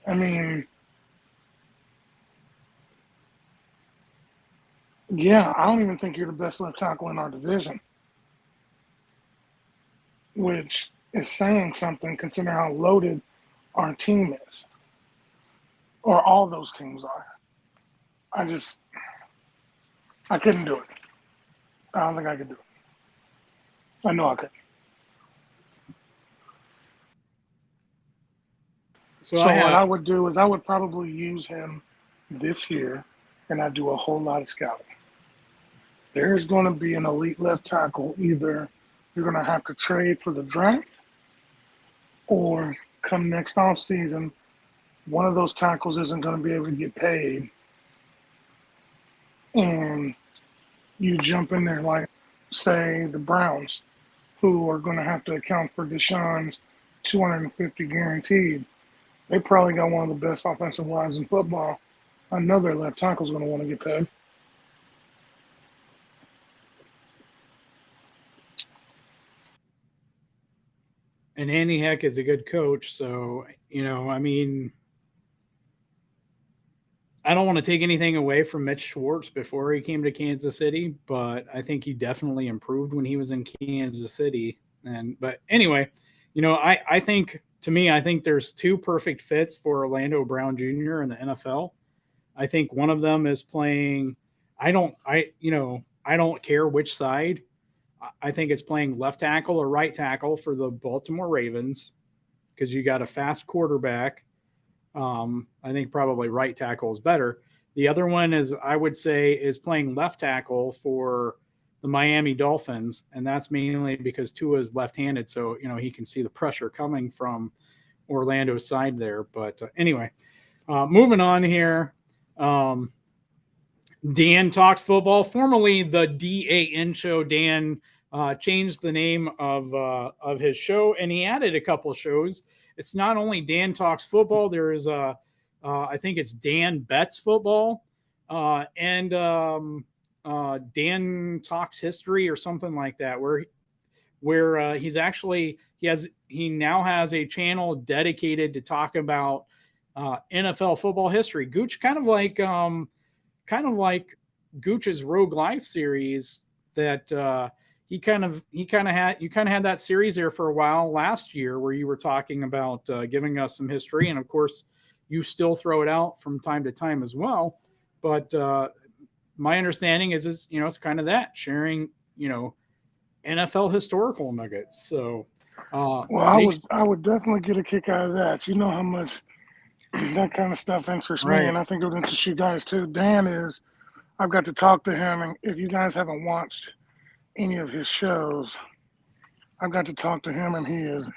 I mean, yeah, I don't even think you're the best left tackle in our division, which is saying something considering how loaded our team is, or all those teams are. I couldn't do it. I don't think I could do it. I know I could. So what I would do is I would probably use him this year, and I'd do a whole lot of scouting. There's going to be an elite left tackle either you're going to have to trade for the draft, or come next off season, one of those tackles isn't going to be able to get paid, and you jump in there like, say, the Browns, who are going to have to account for Deshaun's 250 guaranteed. They probably got one of the best offensive lines in football. I know their left tackle's going to want to get paid. And Andy Heck is a good coach. So, I mean, I don't want to take anything away from Mitch Schwartz before he came to Kansas City, but I think he definitely improved when he was in Kansas City. But anyway, I think, to me, I think there's two perfect fits for Orlando Brown Jr. in the NFL. I think one of them is playing, I don't care which side. I think it's playing left tackle or right tackle for the Baltimore Ravens, because you got a fast quarterback. I think probably right tackle is better. The other one is, I would say, is playing left tackle for the Miami Dolphins, and that's mainly because Tua is left-handed, so he can see the pressure coming from Orlando's side there. But anyway, moving on here. Dan Talks Football, formerly the DAN Show. Dan changed the name of his show, and he added a couple shows. It's not only Dan Talks Football. There is I think it's Dan Bets Football, and Dan Talks History or something like that, where he now has a channel dedicated to talk about NFL football history. Gooch, kind of like Gooch's Rogue Life series that you kind of had that series there for a while last year, where you were talking about giving us some history, and of course you still throw it out from time to time as well. But my understanding is it's kind of that, sharing NFL historical nuggets. So well, I would definitely get a kick out of that. You know how much that kind of stuff interests me, and I think it would interest you guys too. I've got to talk to him, and if you guys haven't watched any of his shows, I've got to talk to him, and he is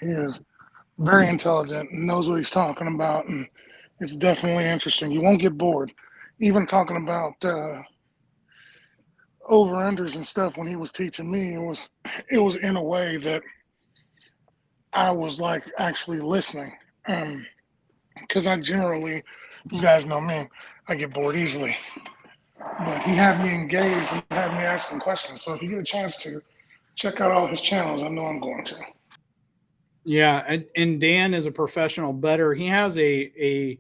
very intelligent, knows what he's talking about, and it's definitely interesting. You won't get bored. Even talking about over-unders and stuff when he was teaching me, it was in a way that I was like actually listening. Because I generally, you guys know me, I get bored easily. But he had me engaged and had me asking questions. So if you get a chance to check out all his channels, I know I'm going to. Yeah, and Dan is a professional bettor. He has a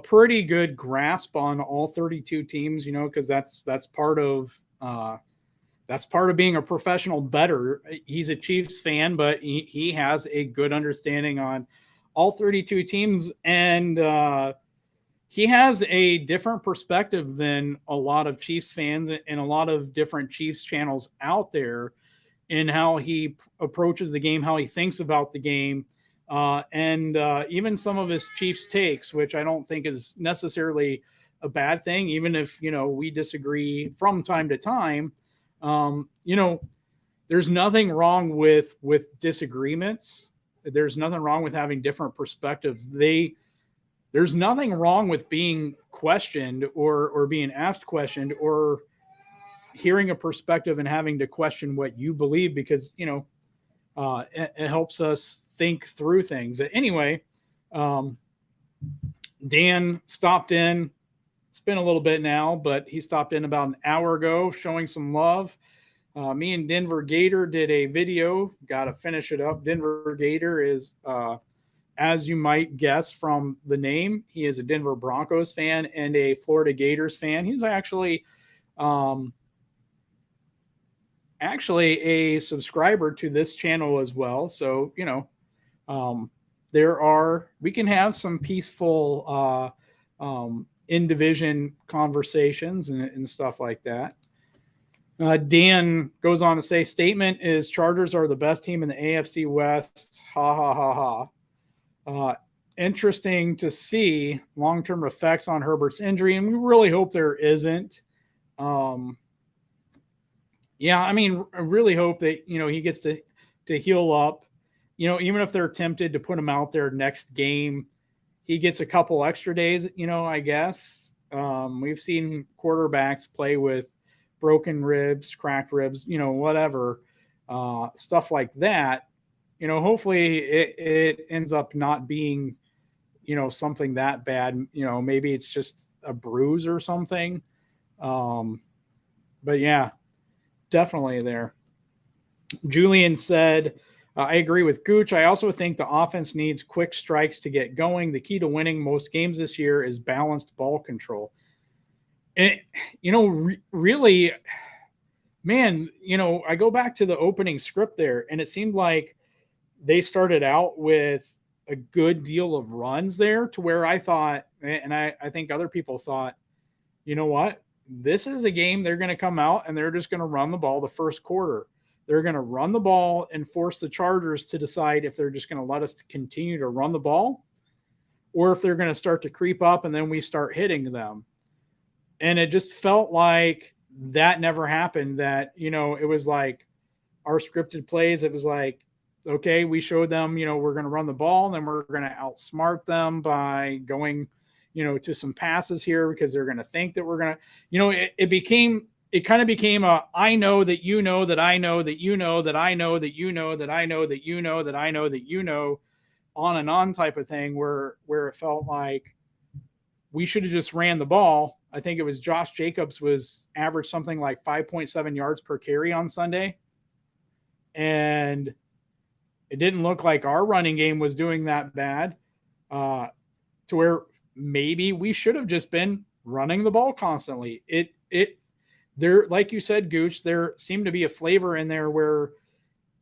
pretty good grasp on all 32 teams, because that's part of being a professional bettor. He's a Chiefs fan, but he has a good understanding on all 32 teams, and he has a different perspective than a lot of Chiefs fans and a lot of different Chiefs channels out there in how he approaches the game, how he thinks about the game, and even some of his Chiefs takes, which I don't think is necessarily a bad thing, even if we disagree from time to time. There's nothing wrong with disagreements. There's nothing wrong with having different perspectives. There's nothing wrong with being questioned or being asked questioned, or hearing a perspective and having to question what you believe, because it helps us think through things. But anyway, Dan stopped in. It's been a little bit now, but he stopped in about an hour ago, showing some love. Me and Denver Gator did a video. Got to finish it up. Denver Gator is, as you might guess from the name, he is a Denver Broncos fan and a Florida Gators fan. He's actually a subscriber to this channel as well. So, we can have some peaceful in-division conversations and stuff like that. Dan goes on to say, statement is Chargers are the best team in the AFC West. Ha, ha, ha, ha. Interesting to see long-term effects on Herbert's injury, and we really hope there isn't. Yeah, I mean, I really hope that, you know, he gets to heal up. You know, even if they're tempted to put him out there next game, he gets a couple extra days, you know, I guess. We've seen quarterbacks play with broken ribs, cracked ribs, you know, whatever, stuff like that. You know, hopefully it ends up not being, you know, something that bad. You know, maybe it's just a bruise or something. Um, but yeah, definitely there. Julian said, I agree with Gooch. I also think the offense needs quick strikes to get going. The key to winning most games this year is balanced ball control. And, you know, really, man, you know, I go back to the opening script there, and it seemed like they started out with a good deal of runs there to where I thought, and I think other people thought, you know what? This is a game they're going to come out and they're just going to run the ball the first quarter. They're going to run the ball and force the Chargers to decide if they're just going to let us continue to run the ball or if they're going to start to creep up and then we start hitting them. And it just felt like that never happened. That, you know, it was like our scripted plays. It was like, okay, we showed them, you know, we're going to run the ball and then we're going to outsmart them by going, you know, to some passes here because they're going to think that we're going to, you know, it kind of became a, I know that you know that I know that you know that I know that you know that I know that you know that I know that you know, on and on type of thing where it felt like we should have just ran the ball. I think it was Josh Jacobs was averaged something like 5.7 yards per carry on Sunday. And it didn't look like our running game was doing that bad, to where maybe we should have just been running the ball constantly. There, like you said, Gooch, there seemed to be a flavor in there where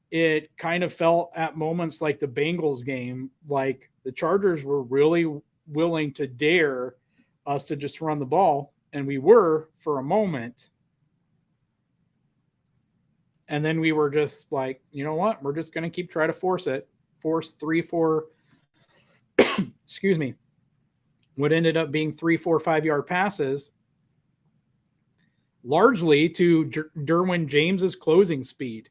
it kind of felt at moments like the Bengals game, like the Chargers were really willing to dare us to just run the ball. And we were for a moment. And then we were just like, you know what? We're just going to keep trying to force it. Force 3-4, excuse me, what ended up being 3, 4, 5 yard passes, largely to Derwin James's closing speed.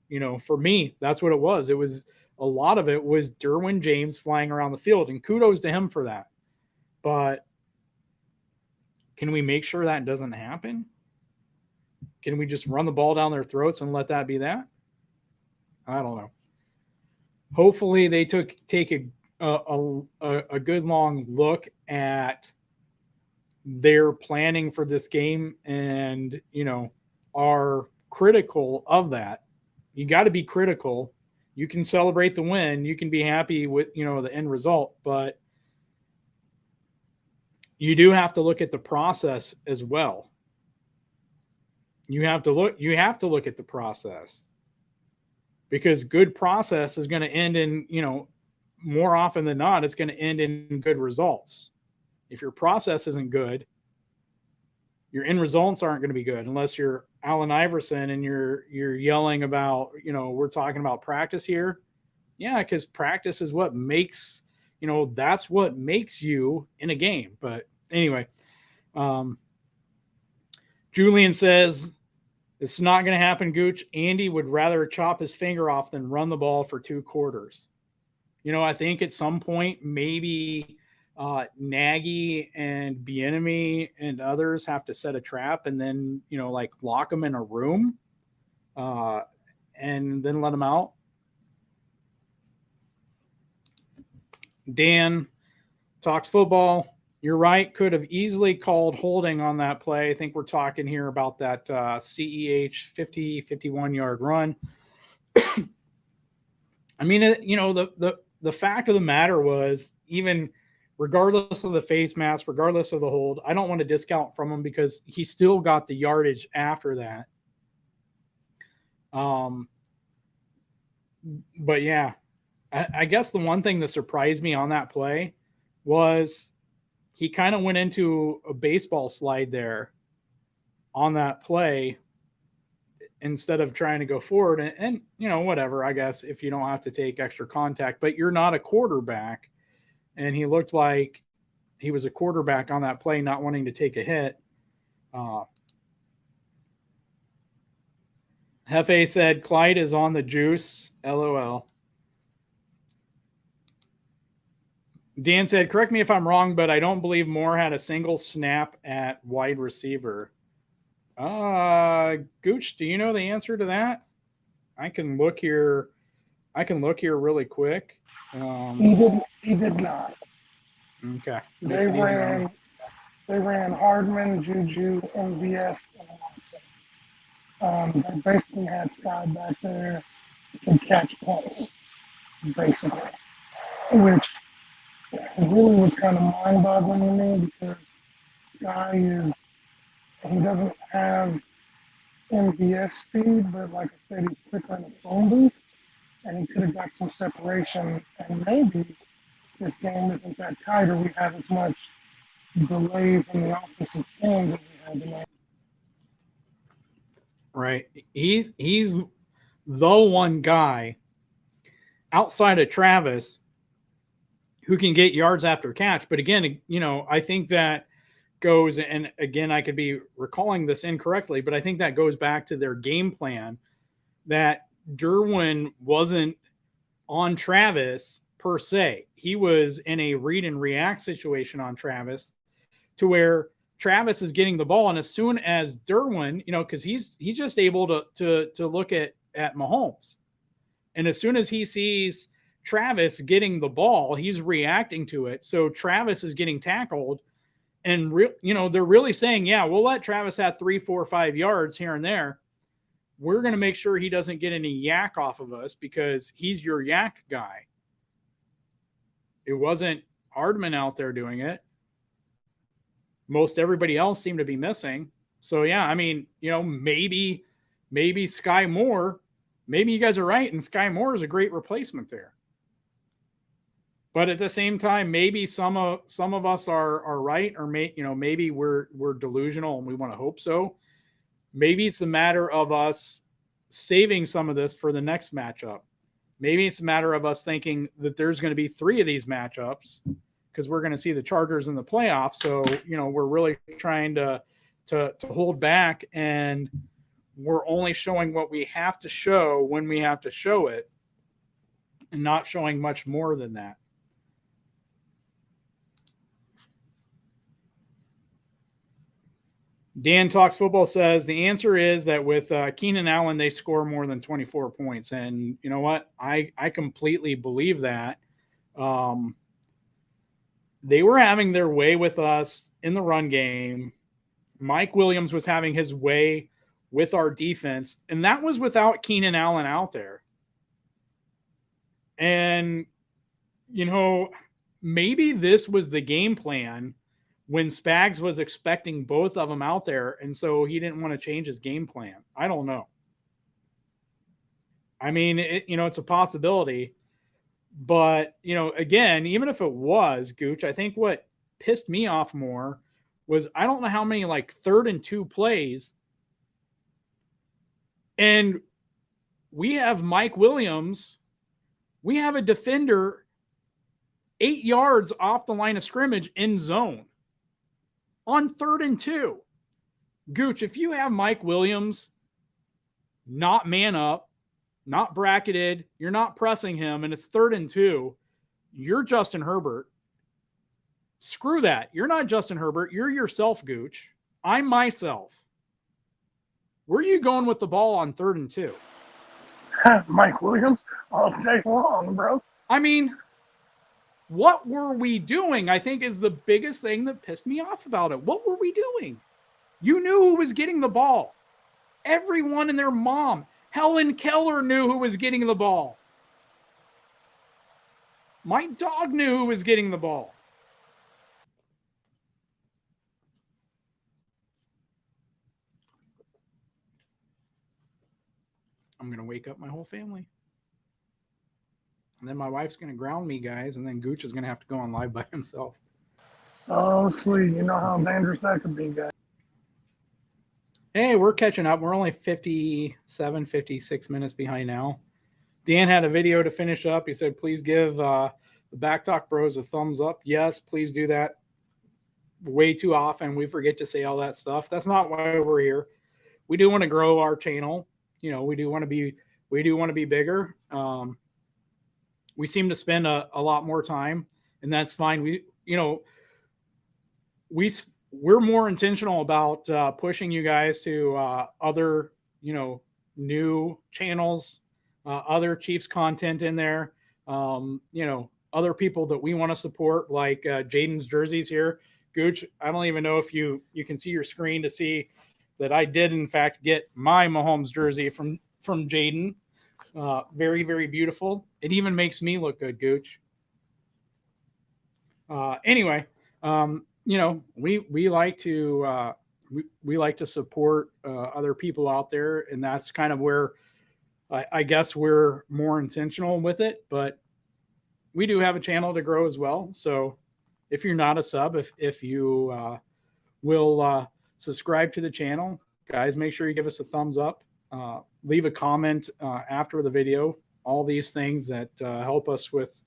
You know, for me, that's what it was. It was a lot of it was Derwin James flying around the field, and kudos to him for that. But can we make sure that doesn't happen? Can we just run the ball down their throats and let that be that? I don't know. Hopefully they take a good long look at their planning for this game and, you know, are critical of that. You got to be critical. You can celebrate the win. You can be happy with, you know, the end result, but you do have to look at the process as well. You have to look at the process, because good process is going to end in, you know, more often than not, it's going to end in good results. If your process isn't good, your end results aren't going to be good unless you're Allen Iverson and you're yelling about, you know, we're talking about practice here. Yeah, because practice is what makes, you know, that's what makes you in a game. But anyway, Julian says, it's not going to happen, Gooch. Andy would rather chop his finger off than run the ball for 2 quarters. You know, I think at some point, maybe Nagy and Bieniemy and others have to set a trap and then, you know, like lock them in a room and then let them out. Dan talks football. You're right. Could have easily called holding on that play. I think we're talking here about that CEH 50, 51-yard run. I mean, you know, the fact of the matter was, even regardless of the face mask, regardless of the hold, I don't want to discount from him because he still got the yardage after that. But yeah, I guess the one thing that surprised me on that play was he kind of went into a baseball slide there on that play instead of trying to go forward. And, you know, whatever, I guess, if you don't have to take extra contact, but you're not a quarterback. And he looked like he was a quarterback on that play, not wanting to take a hit. Hefe said Clyde is on the juice. LOL. Dan said, correct me if I'm wrong, but I don't believe Moore had a single snap at wide receiver. Gooch, do you know the answer to that? I can look here. Really quick. He did not. Okay. They ran Hardman, Juju, MVS, and Watson. They basically had Sky back there to catch punts, basically, which really was kind of mind-boggling to me because he doesn't have MVS speed, but like I said, he's quicker in the phone booth, and he could have got some separation, and maybe this game isn't that tight or we have as much delay from the offensive end that we had tonight. Right. He's the one guy outside of Travis who can get yards after catch. But again, I think that goes, and again, I could be recalling this incorrectly, but I think that goes back to their game plan that Derwin wasn't on Travis per se. He was in a read and react situation on Travis to where Travis is getting the ball. And as soon as Derwin, because he's just able to look at Mahomes. And as soon as he sees Travis getting the ball, he's reacting to it. So Travis is getting tackled. And, they're really saying, yeah, we'll let Travis have 3, 4, 5 yards here and there. We're going to make sure he doesn't get any yak off of us because he's your yak guy. It wasn't Hardman out there doing it. Most everybody else seemed to be missing. So, yeah, I mean, maybe Sky Moore, maybe you guys are right, and Sky Moore is a great replacement there. But at the same time, maybe some of us are right, or maybe we're delusional and we want to hope so. Maybe it's a matter of us saving some of this for the next matchup. Maybe it's a matter of us thinking that there's going to be 3 of these matchups because we're going to see the Chargers in the playoffs. So, we're really trying to hold back, and we're only showing what we have to show when we have to show it and not showing much more than that. Dan Talks Football says the answer is that with Keenan Allen, they score more than 24 points. And you know what? I completely believe that. They were having their way with us in the run game. Mike Williams was having his way with our defense, and that was without Keenan Allen out there. And, maybe this was the game plan when Spags was expecting both of them out there, and so he didn't want to change his game plan. I don't know. I mean, it's a possibility. But, again, even if it was, Gooch, I think what pissed me off more was I don't know how many, 3rd and 2 plays. And we have Mike Williams. We have a defender 8 yards off the line of scrimmage in zone on 3rd and 2. Gooch, if you have Mike Williams not man up, not bracketed, you're not pressing him, and it's 3rd and 2, you're Justin Herbert. Screw that. You're not Justin Herbert. You're yourself, Gooch. I'm myself. Where are you going with the ball on 3rd and 2? Mike Williams all day long, bro. I mean, what were we doing? I think is the biggest thing that pissed me off about it. What were we doing? You knew who was getting the ball. Everyone and their mom. Helen Keller knew who was getting the ball. My dog knew who was getting the ball. I'm going to wake up my whole family. And then my wife's going to ground me, guys, and then Gooch is going to have to go on live by himself. Oh, sweet. You know how dangerous that could be, guys. Hey, we're catching up. We're only 57, 56 minutes behind now. Dan had a video to finish up. He said, please give the Back Talk Bros a thumbs up. Yes, please do that. Way too often we forget to say all that stuff. That's not why we're here. We do want to grow our channel. we do want to be bigger. We seem to spend a lot more time, and that's fine. We're more intentional about pushing you guys to other, new channels, other Chiefs content in there. Other people that we want to support, like Jaden's jerseys here. Gooch, I don't even know if you can see your screen to see that I did in fact get my Mahomes jersey from Jaden. Very, very beautiful. It even makes me look good, Gooch. Anyway, we like to we like to support other people out there, and that's kind of where I guess we're more intentional with it. But we do have a channel to grow as well. So if you're not a sub, if you will subscribe to the channel, guys, make sure you give us a thumbs up. Leave a comment after the video. All these things that help us with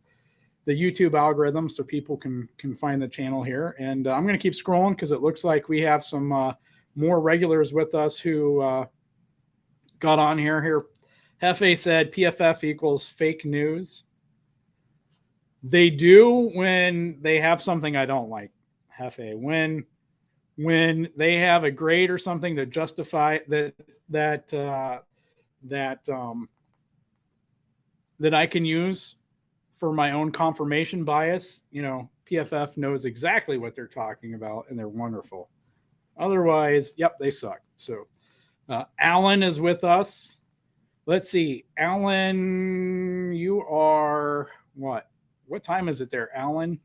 the YouTube algorithm so people can find the channel here. And I'm going to keep scrolling because it looks like we have some more regulars with us who got on here. Hefe said PFF equals fake news. They do when they have something I don't like, Hefe. When they have a grade or something that justify that I can use for my own confirmation bias, PFF knows exactly what they're talking about, and they're wonderful. Otherwise, yep, they suck. So Alan is with us. Let's see. Alan, you are what? What time is it there, Alan?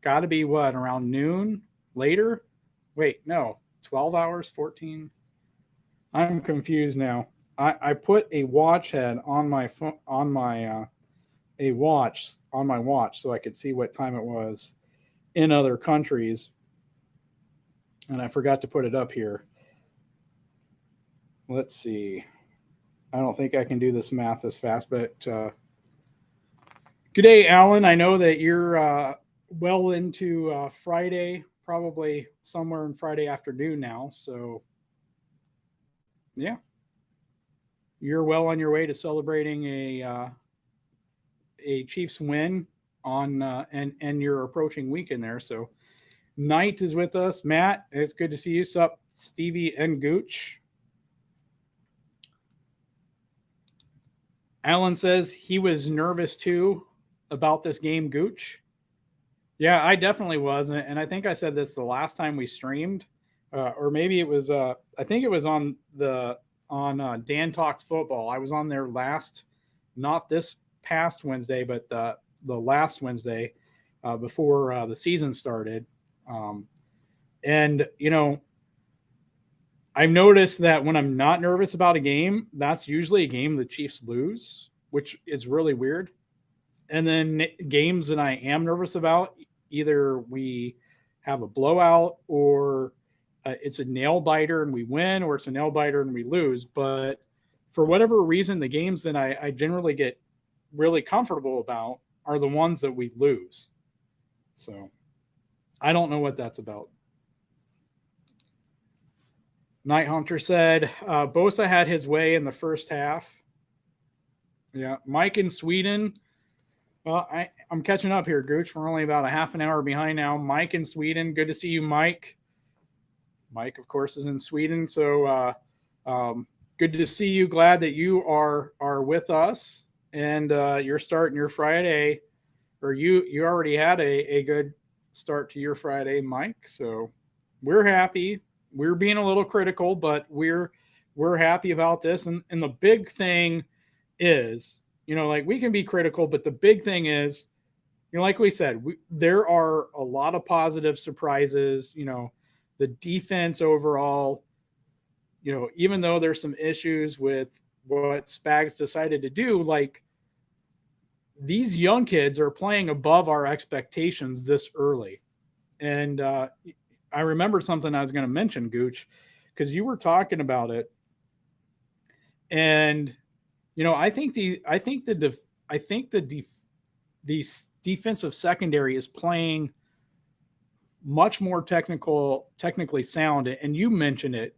Got to be what, around noon? Later? Wait, no. 12 hours, 14? I'm confused now. I put a watch head on my phone, on my watch so I could see what time it was in other countries, and I forgot to put it up here. Let's see. I don't think I can do this math as fast, but good day, Alan. I know that you're well into Friday, probably somewhere in Friday afternoon now. So yeah, you're well on your way to celebrating a Chiefs win on and you're approaching weekend there. So Knight is with us. Matt, it's good to see you. Sup, Stevie and Gooch. Alan says he was nervous too about this game, Gooch. Yeah, I definitely was, and I think I said this the last time we streamed, or maybe it was. I think it was on Dan Talks Football. I was on there last, not this past Wednesday, but the last Wednesday before the season started. And I've noticed that when I'm not nervous about a game, that's usually a game the Chiefs lose, which is really weird. And then games that I am nervous about, either we have a blowout or it's a nail biter and we win, or it's a nail biter and we lose. But for whatever reason, the games that I generally get really comfortable about are the ones that we lose. So I don't know what that's about. Night Hunter said Bosa had his way in the first half. Yeah, Mike in Sweden. Well, I'm catching up here, Gooch. We're only about a half an hour behind now. Mike in Sweden. Good to see you, Mike. Mike, of course, is in Sweden. So good to see you. Glad that you are with us. And you're starting your Friday, or you already had a good start to your Friday, Mike. So we're happy. We're being a little critical, but we're happy about this. And the big thing is, like, we can be critical, but the big thing is, like we said, there are a lot of positive surprises. The defense overall, even though there's some issues with what Spags decided to do, like, these young kids are playing above our expectations this early. And I remembered something I was going to mention, Gooch, because you were talking about it. And I think the defensive secondary is playing much more technically sound, and you mentioned it.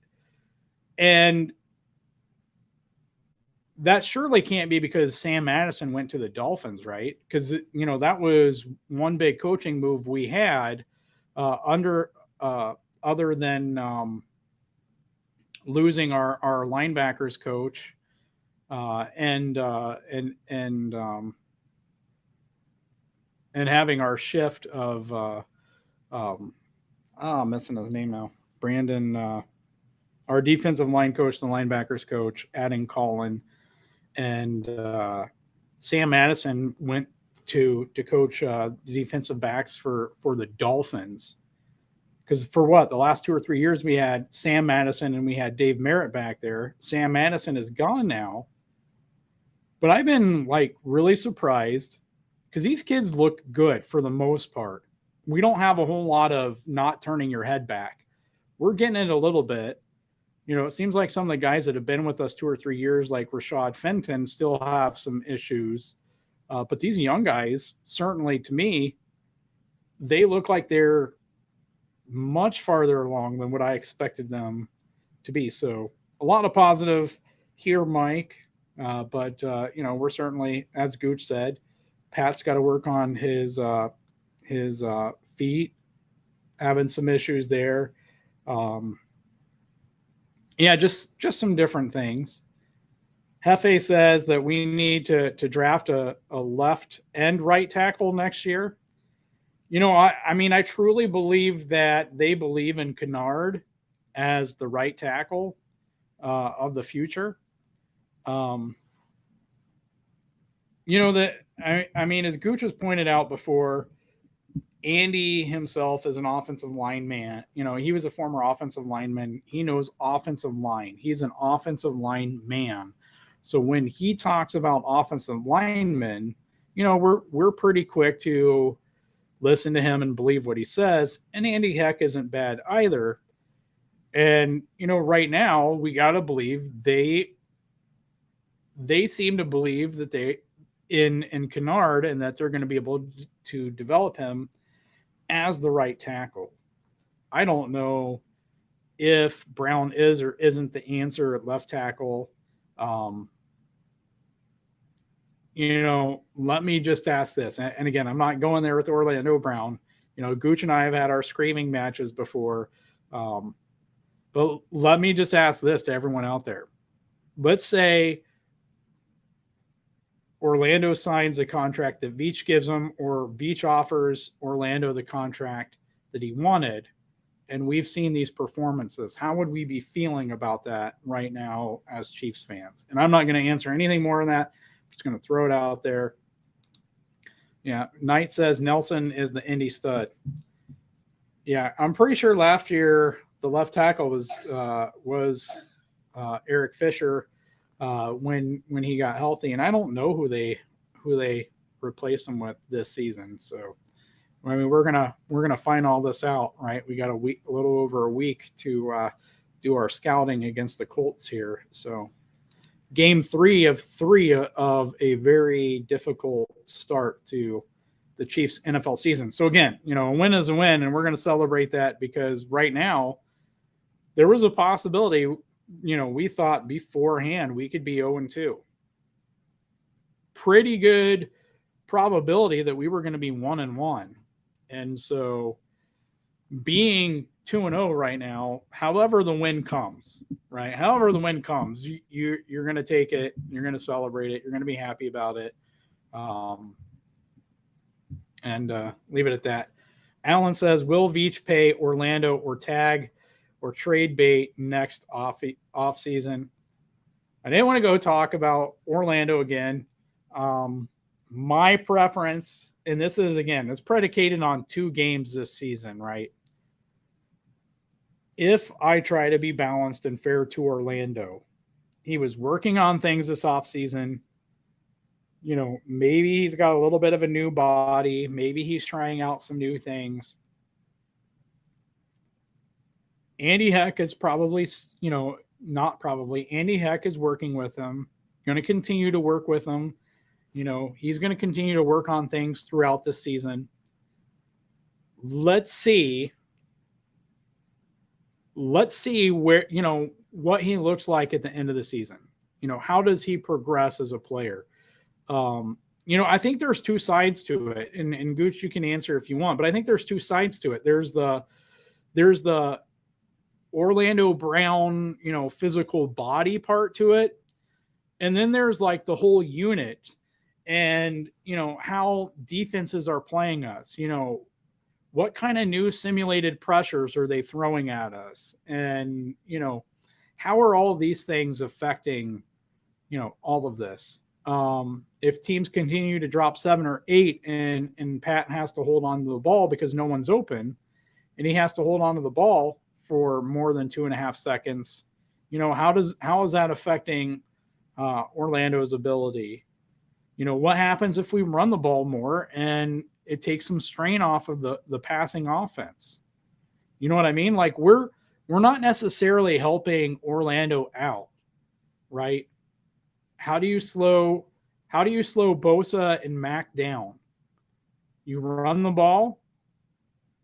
And that surely can't be because Sam Madison went to the Dolphins, right? Because, that was one big coaching move we had under other than losing our linebackers coach and having our shift of I'm missing his name now. Brandon, our defensive line coach, the linebackers coach, adding Colin, and Sam Madison went to coach the defensive backs for the Dolphins. Because for the last 2 or 3 years we had Sam Madison and we had Dave Merritt back there. Sam Madison is gone now, but I've been really surprised because these kids look good for the most part. We don't have a whole lot of not turning your head back. We're getting it a little bit. It seems like some of the guys that have been with us 2 or 3 years, like Rashad Fenton, still have some issues. But these young guys, certainly to me, they look like they're much farther along than what I expected them to be. So a lot of positive here, Mike. But we're certainly, as Gooch said, Pat's got to work on his feet, having some issues there. Just some different things. Hefe says that we need to draft a left and right tackle next year. I truly believe that they believe in Kennard as the right tackle of the future. As Gooch has pointed out before, Andy himself is an offensive lineman. He was a former offensive lineman. He knows offensive line. He's an offensive line man. So when he talks about offensive linemen, we're pretty quick to listen to him and believe what he says. And Andy Heck isn't bad either. And, right now we got to believe they seem to believe that they in Kennard and that they're going to be able to develop him as the right tackle. I don't know if Brown is or isn't the answer at left tackle. Let me just ask this. And again, I'm not going there with Orlando Brown. Gooch and I have had our screaming matches before. But let me just ask this to everyone out there. Let's say Orlando signs a contract that Veach gives him, or Veach offers Orlando the contract that he wanted, and we've seen these performances. How would we be feeling about that right now as Chiefs fans? And I'm not going to answer anything more than that. I'm just going to throw it out there. Yeah, Knight says Nelson is the Indy stud. Yeah, I'm pretty sure last year the left tackle was Eric Fisher. When he got healthy, and I don't know who they replaced him with this season. So, we're gonna find all this out, right? We got a little over a week to do our scouting against the Colts here. So, game 3 of 3 of a very difficult start to the Chiefs NFL season. So again, a win is a win, and we're gonna celebrate that because right now there was a possibility. We thought beforehand we could be 0-2. Pretty good probability that we were going to be 1-1. And so being 2-0 right now, however the win comes, right? However the win comes, you're going to take it. You're going to celebrate it. You're going to be happy about it. And leave it at that. Alan says, will Veach pay Orlando or tag or trade bait next off season? I didn't want to go talk about Orlando again. My preference, and this is, again, it's predicated on 2 games this season, right? If I try to be balanced and fair to Orlando, he was working on things this offseason. Maybe he's got a little bit of a new body. Maybe he's trying out some new things. Andy Heck is probably, not probably. Andy Heck is working with him, going to continue to work with him. He's going to continue to work on things throughout this season. Let's see where, what he looks like at the end of the season. How does he progress as a player? I think there's two sides to it, and Gooch, you can answer if you want, but I think there's two sides to it. There's the Orlando Brown, physical body part to it. And then there's like the whole unit and, how defenses are playing us, what kind of new simulated pressures are they throwing at us? And, how are all of these things affecting, all of this? If teams continue to drop 7 or 8 and Pat has to hold on to the ball because no one's open and he has to hold on to the ball for more than 2.5 seconds, how is that affecting Orlando's ability? What happens if we run the ball more and it takes some strain off of the passing offense? You know what I mean? Like we're not necessarily helping Orlando out, right? How do you slow Bosa and Mac down? You run the ball,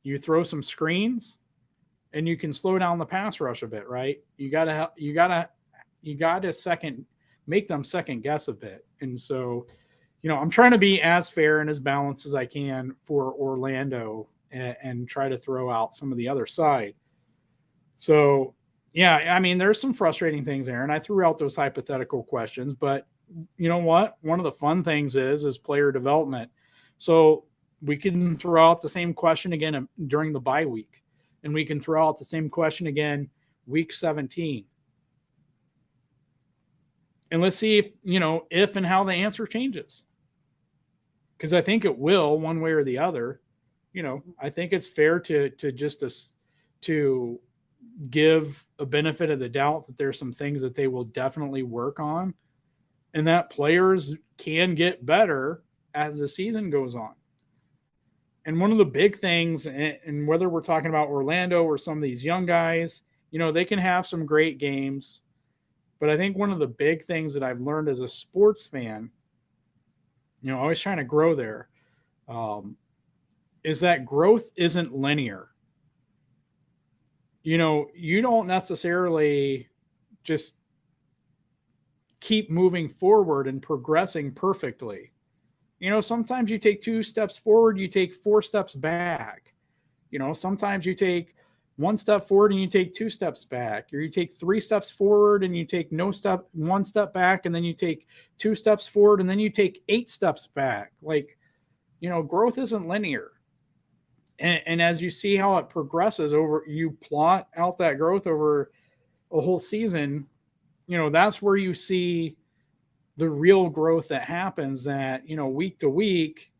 you throw some screens, and you can slow down the pass rush a bit, right? You gotta make them second guess a bit. And so, I'm trying to be as fair and as balanced as I can for Orlando and try to throw out some of the other side. So, yeah, I mean, there's some frustrating things there. And I threw out those hypothetical questions, but you know what? One of the fun things is player development. So we can throw out the same question again during the bye week. And we can throw out the same question again week 17. And let's see if and how the answer changes. Because I think it will one way or the other. I think it's fair to give a benefit of the doubt that there's some things that they will definitely work on and that players can get better as the season goes on. And one of the big things, and whether we're talking about Orlando or some of these young guys, they can have some great games. But I think one of the big things that I've learned as a sports fan, always trying to grow there, is that growth isn't linear. You don't necessarily just keep moving forward and progressing perfectly. Sometimes you take 2 steps forward, you take 4 steps back. Sometimes you take 1 step forward and you take 2 steps back, or you take 3 steps forward and you take 1 step back, and then you take 2 steps forward and then you take 8 steps back. Like, growth isn't linear. And as you see how it progresses you plot out that growth over a whole season, that's where you see the real growth that happens that, week to week,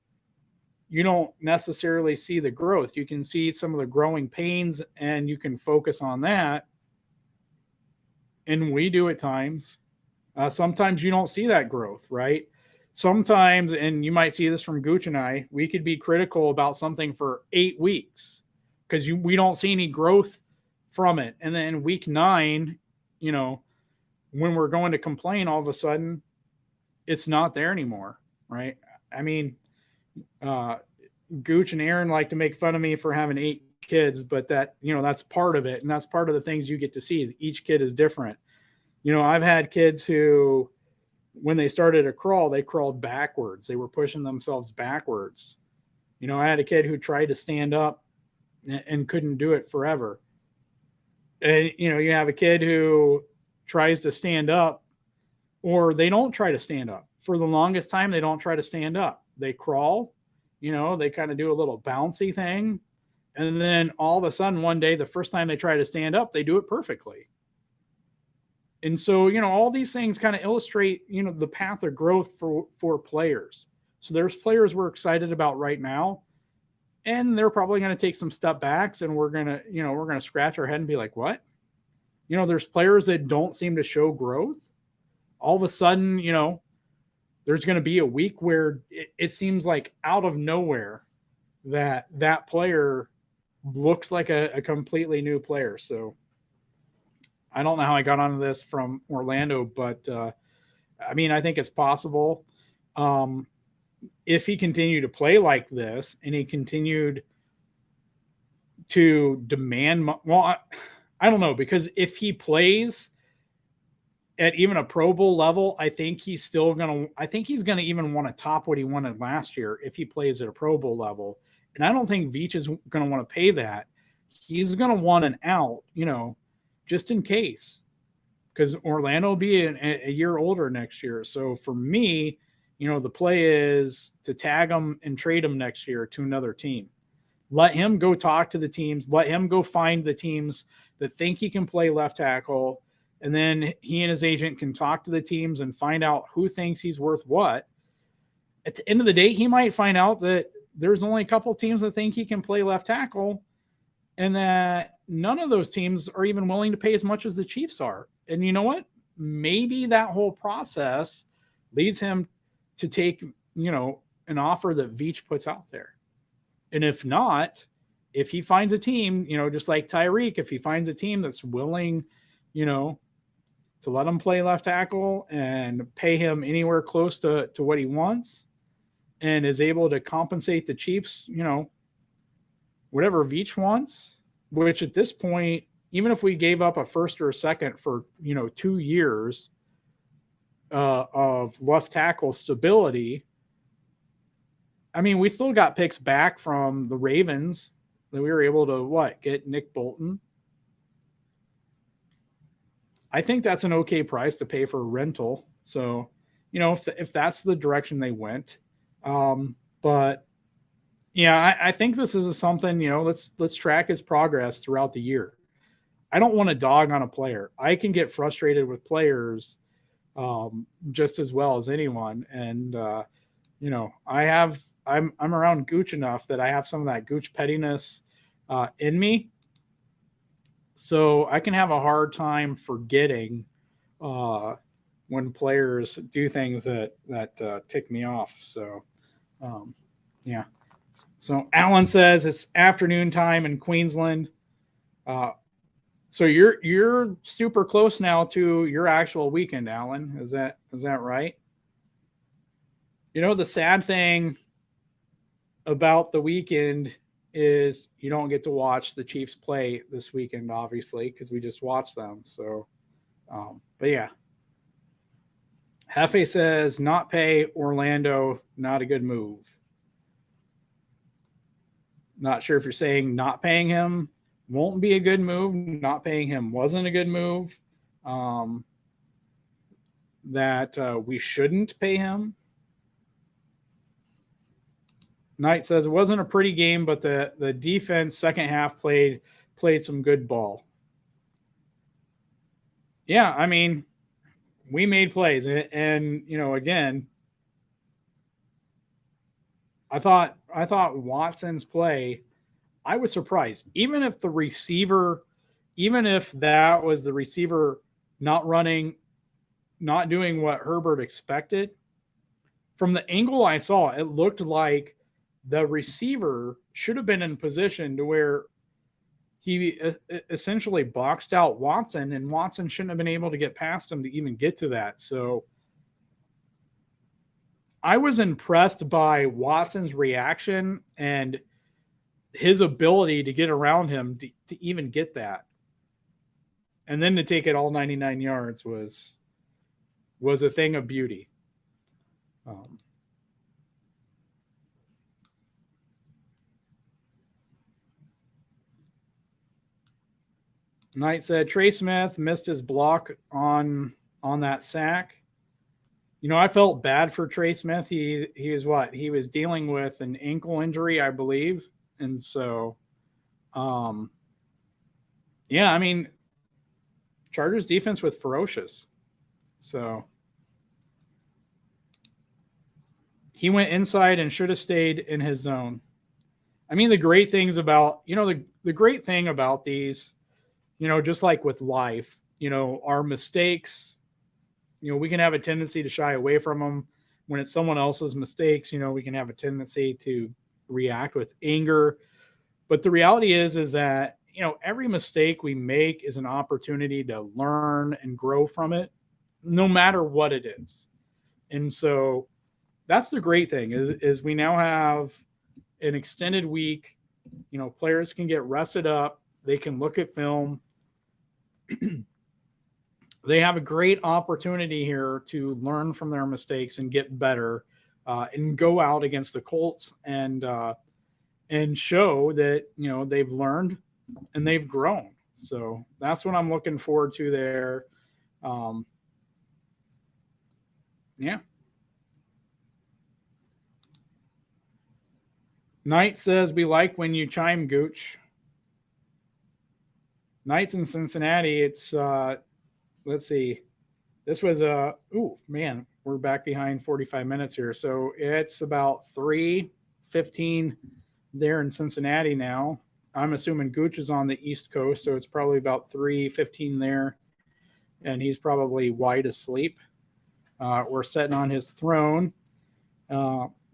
you don't necessarily see the growth. You can see some of the growing pains and you can focus on that. And we do at times. Sometimes you don't see that growth, right? Sometimes, and you might see this from Gooch and I, we could be critical about something for 8 weeks because we don't see any growth from it. And then week 9, when we're going to complain, all of a sudden, it's not there anymore, right? I mean, Gooch and Aaron like to make fun of me for having 8 kids, but that's part of it. And that's part of the things you get to see is each kid is different. I've had kids who, when they started to crawl, they crawled backwards. They were pushing themselves backwards. I had a kid who tried to stand up and couldn't do it forever. And, you have a kid who tries to stand up, or they don't try to stand up. For the longest time, they don't try to stand up. They crawl, they kind of do a little bouncy thing. And then all of a sudden, one day, the first time they try to stand up, they do it perfectly. And so, all these things kind of illustrate, the path of growth for players. So there's players we're excited about right now, and they're probably going to take some step backs, and we're going to scratch our head and be like, what? There's players that don't seem to show growth. All of a sudden, there's going to be a week where it seems like out of nowhere that player looks like a completely new player. So I don't know how I got onto this from Orlando, but I think it's possible. If he continued to play like this and he continued to demand, I don't know, because if he plays at even a Pro Bowl level, I think he's going to even want to top what he wanted last year if he plays at a Pro Bowl level. And I don't think Veach is going to want to pay that. He's going to want an out, just in case, because Orlando will be a year older next year. So for me, the play is to tag him and trade him next year to another team. Let him go talk to the teams. Let him go find the teams that think he can play left tackle. And then he and his agent can talk to the teams and find out who thinks he's worth what. At the end of the day, he might find out that there's only a couple teams that think he can play left tackle and that none of those teams are even willing to pay as much as the Chiefs are. And you know what? Maybe that whole process leads him to take, an offer that Veach puts out there. And if not, if he finds a team, just like Tyreek, if he finds a team that's willing, to let him play left tackle and pay him anywhere close to what he wants and is able to compensate the Chiefs, whatever Veach wants, which at this point, even if we gave up a first or a second for, 2 years of left tackle stability, I mean, we still got picks back from the Ravens that we were able to get Nick Bolton. I think that's an okay price to pay for a rental. So, if that's the direction they went, but yeah, I think this is something, let's track his progress throughout the year. I don't want to dog on a player. I can get frustrated with players just as well as anyone. And, I'm around Gooch enough that I have some of that Gooch pettiness in me. So I can have a hard time forgetting when players do things that tick me off. So, yeah. So Alan says it's afternoon time in Queensland. So you're super close now to your actual weekend, Alan. Is that right? The sad thing about the weekend is you don't get to watch the Chiefs play this weekend, obviously, because we just watched them. So, but yeah. Hefe says not pay Orlando, not a good move. Not sure if you're saying not paying him won't be a good move. Not paying him wasn't a good move. That we shouldn't pay him. Knight says it wasn't a pretty game, but the defense second half played some good ball. Yeah, I mean, we made plays, and again, I thought Watson's play, I was surprised. Even if that was the receiver not running, not doing what Herbert expected, from the angle I saw, it looked like the receiver should have been in position to where he essentially boxed out Watson, and Watson shouldn't have been able to get past him to even get to that. So I was impressed by Watson's reaction and his ability to get around him to even get that. And then to take it all 99 yards was a thing of beauty. Knight said Trey Smith missed his block on that sack. I felt bad for Trey Smith. He was dealing with an ankle injury, I believe. And so, yeah, I mean, Chargers defense was ferocious. So he went inside and should have stayed in his zone. I mean, the great things about, the great thing about these, just like with life, our mistakes, we can have a tendency to shy away from them. When it's someone else's mistakes, we can have a tendency to react with anger. But the reality is that, every mistake we make is an opportunity to learn and grow from it, no matter what it is. And so that's the great thing is we now have an extended week. Players can get rested up. They can look at film. they have a great opportunity here to learn from their mistakes and get better, and go out against the Colts and show that, you know, they've learned and they've grown. So that's what I'm looking forward to there. Yeah. Knight says, we like when you chime, Gooch. Knights in Cincinnati, it's, let's see. This was ooh, man, we're back behind 45 minutes here. So it's about 3:15 there in Cincinnati now. I'm assuming Gooch is on the East Coast, so it's probably about 3:15 there. And he's probably wide asleep. We're sitting on his throne.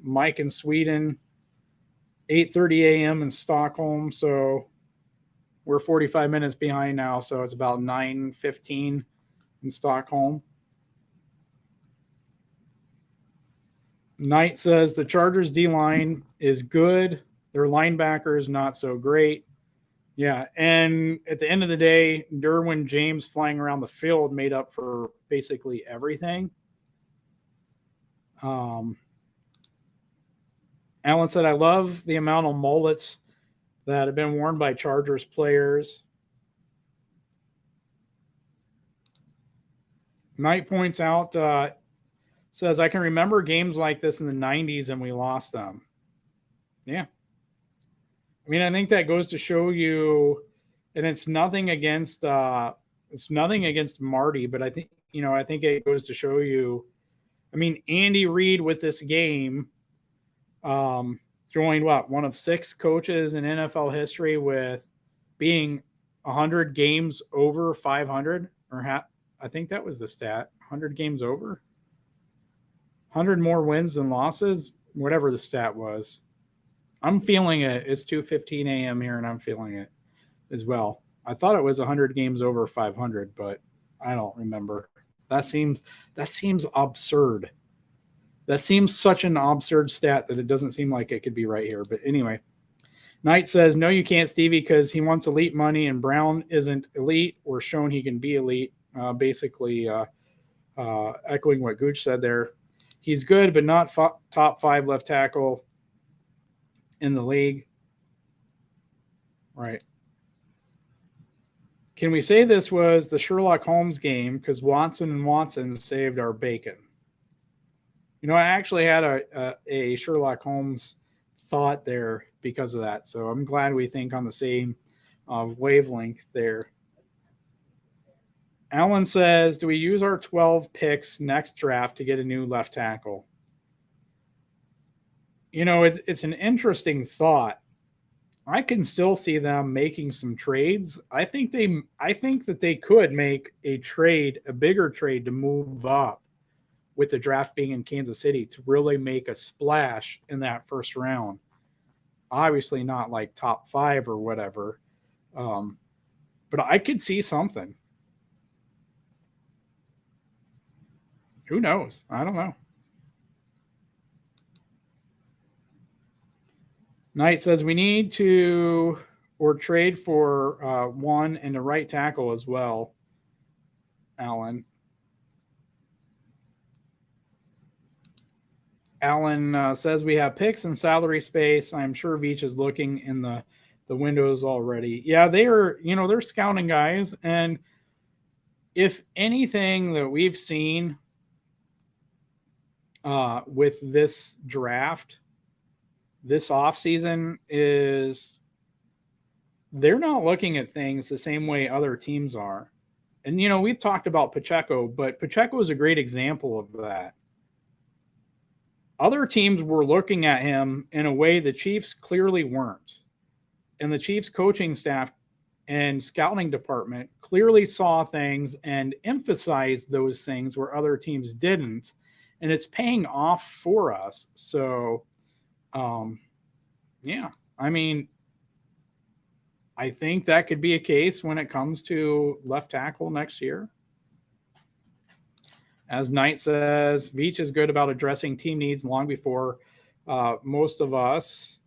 Mike in Sweden, 8:30 a.m. in Stockholm. So we're 45 minutes behind now. So it's about 9:15 in Stockholm. Knight says the Chargers D-line is good. Their linebackers not so great. Yeah, and at the end of the day, Derwin James flying around the field made up for basically everything. Alan said, I love the amount of mullets that have been worn by Chargers players. Knight points out, says, I can remember games like this in the 90s and we lost them. Yeah. I mean, I think that goes to show you, and it's nothing against Marty, but I think, you know, I think it goes to show you, I mean, Andy Reid with this game joined one of 6 coaches in NFL history with being 100 games over 500, or I think that was the stat, 100 games over, 100 more wins than losses, whatever the stat was. I'm feeling it. It's 2:15 a.m. here, and I'm feeling it as well. I thought it was 100 games over 500, but I don't remember. That seems absurd. That seems such an absurd stat that it doesn't seem like it could be right here. But anyway, Knight says, no, you can't, Stevie, because he wants elite money, and Brown isn't elite or shown he can be elite. Basically, echoing what Gooch said there. He's good, but not top 5 left tackle in the league. Right. Can we say this was the Sherlock Holmes game because Watson and Watson saved our bacon? You know, I actually had a Sherlock Holmes thought there because of that. So I'm glad we think on the same wavelength there. Alan says, do we use our 12 picks next draft to get a new left tackle? You know, it's an interesting thought. I can still see them making some trades. I think that they could make a trade, a bigger trade to move up with the draft being in Kansas City to really make a splash in that first round. Obviously not like top 5 or whatever. But I could see something. Who knows? I don't know. Knight says we need to trade for one and a right tackle as well, Alan. Alan says we have picks and salary space. I'm sure Veach is looking in the windows already. Yeah, they're scouting guys. And if anything that we've seen with this draft, this offseason is they're not looking at things the same way other teams are. And, you know, we've talked about Pacheco, but Pacheco is a great example of that. Other teams were looking at him in a way the Chiefs clearly weren't. And the Chiefs coaching staff and scouting department clearly saw things and emphasized those things where other teams didn't. And it's paying off for us. So, yeah, I mean, I think that could be a case when it comes to left tackle next year. As Knight says, Veach is good about addressing team needs long before most of us.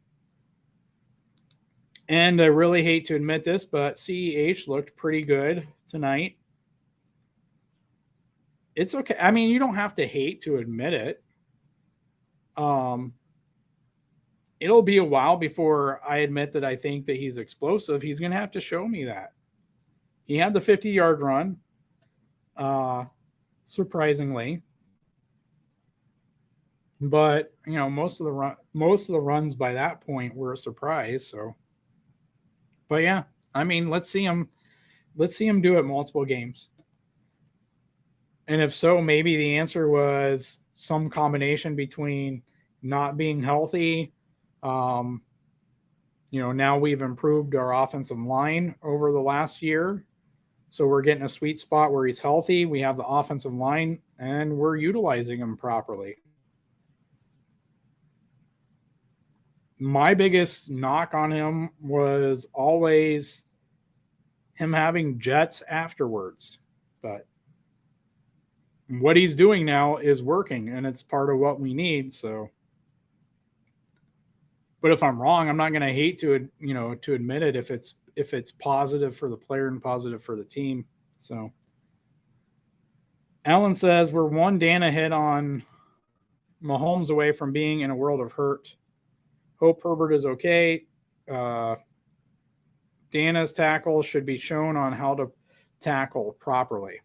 And I really hate to admit this, but CEH looked pretty good tonight. it's okay. I mean, you don't have to hate to admit it. It'll be a while before I admit that I think that he's explosive. He's going to have to show me that. He had the 50-yard run, surprisingly, but most of the runs by that point were a surprise. So, but yeah, I mean, let's see him do it multiple games. And if so, maybe the answer was some combination between not being healthy. Now we've improved our offensive line over the last year. So we're getting a sweet spot where he's healthy. We have the offensive line and we're utilizing him properly. My biggest knock on him was always him having jets afterwards. But what he's doing now is working, and it's part of what we need. So, but if I'm wrong, I'm not going to hate to admit it if it's positive for the player and positive for the team. So, Alan says we're one Dana hit on Mahomes away from being in a world of hurt. Hope Herbert is okay. Dana's tackle should be shown on how to tackle properly.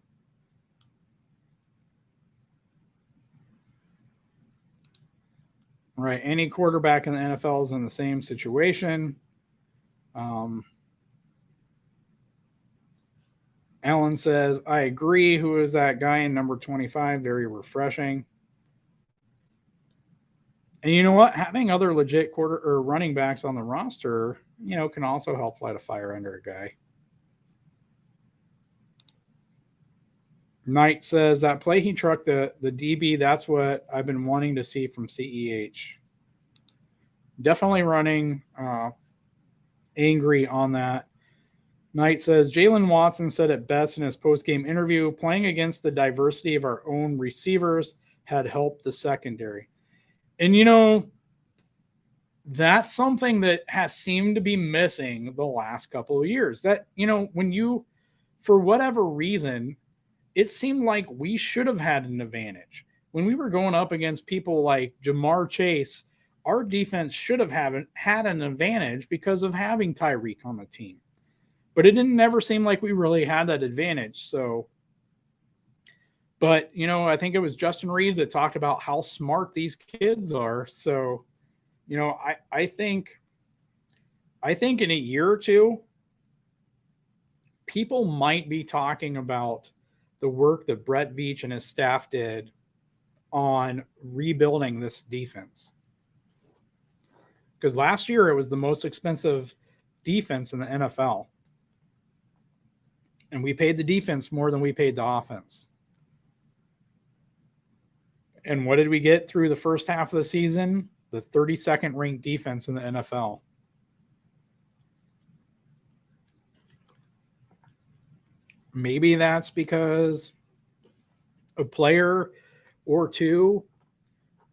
Right. Any quarterback in the NFL is in the same situation. Alan says, I agree. Who is that guy in number 25? Very refreshing. And you know what? Having other legit quarter or running backs on the roster, can also help light a fire under a guy. Knight says that play he trucked the DB, that's what I've been wanting to see from CEH. Definitely running angry on that. Knight says Jalen Watson said it best in his post-game interview, playing against the diversity of our own receivers had helped the secondary. And, that's something that has seemed to be missing the last couple of years. That, when you, for whatever reason, it seemed like we should have had an advantage. When we were going up against people like Jamar Chase, our defense should have had an advantage because of having Tyreek on the team. But it didn't never seem like we really had that advantage. So, but, I think it was Justin Reed that talked about how smart these kids are. So, I think in a year or two, people might be talking about the work that Brett Veach and his staff did on rebuilding this defense. Because last year it was the most expensive defense in the NFL. And we paid the defense more than we paid the offense. And what did we get through the first half of the season? The 32nd ranked defense in the NFL. Maybe that's because a player or two,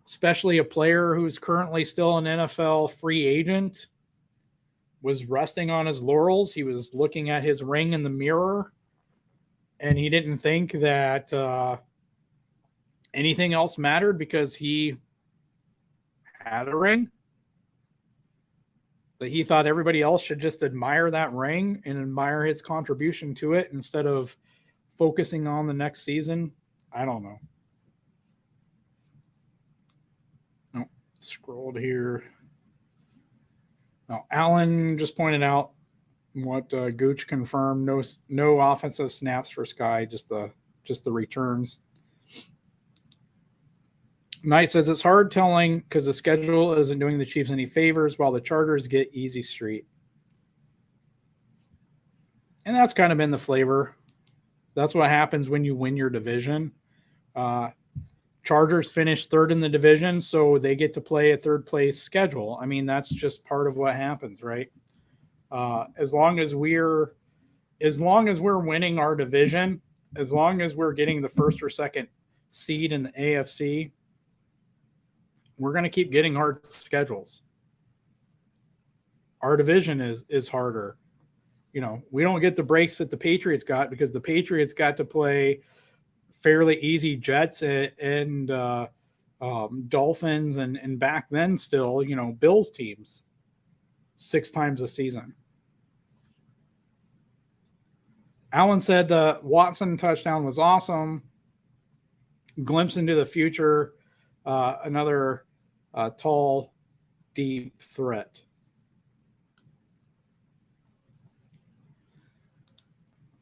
especially a player who's currently still an NFL free agent, was resting on his laurels. He was looking at his ring in the mirror, and he didn't think that anything else mattered because he had a ring. That he thought everybody else should just admire that ring and admire his contribution to it instead of focusing on the next season. I don't know. Oh, scrolled here. Now, Alan just pointed out what Gooch confirmed. No offensive snaps for Sky, just the returns. Knight says it's hard telling because the schedule isn't doing the Chiefs any favors while the Chargers get easy street. And that's kind of been the flavor. That's what happens when you win your division. Chargers finished third in the division, so they get to play a third place schedule. I mean, that's just part of what happens, right? As long as we're winning our division, as long as we're getting the first or second seed in the AFC, we're going to keep getting hard schedules. Our division is harder. We don't get the breaks that the Patriots got because the Patriots got to play fairly easy Jets and Dolphins and back then still, Bills teams 6 times a season. Allen said the Watson touchdown was awesome. Glimpse into the future. Another tall, deep threat.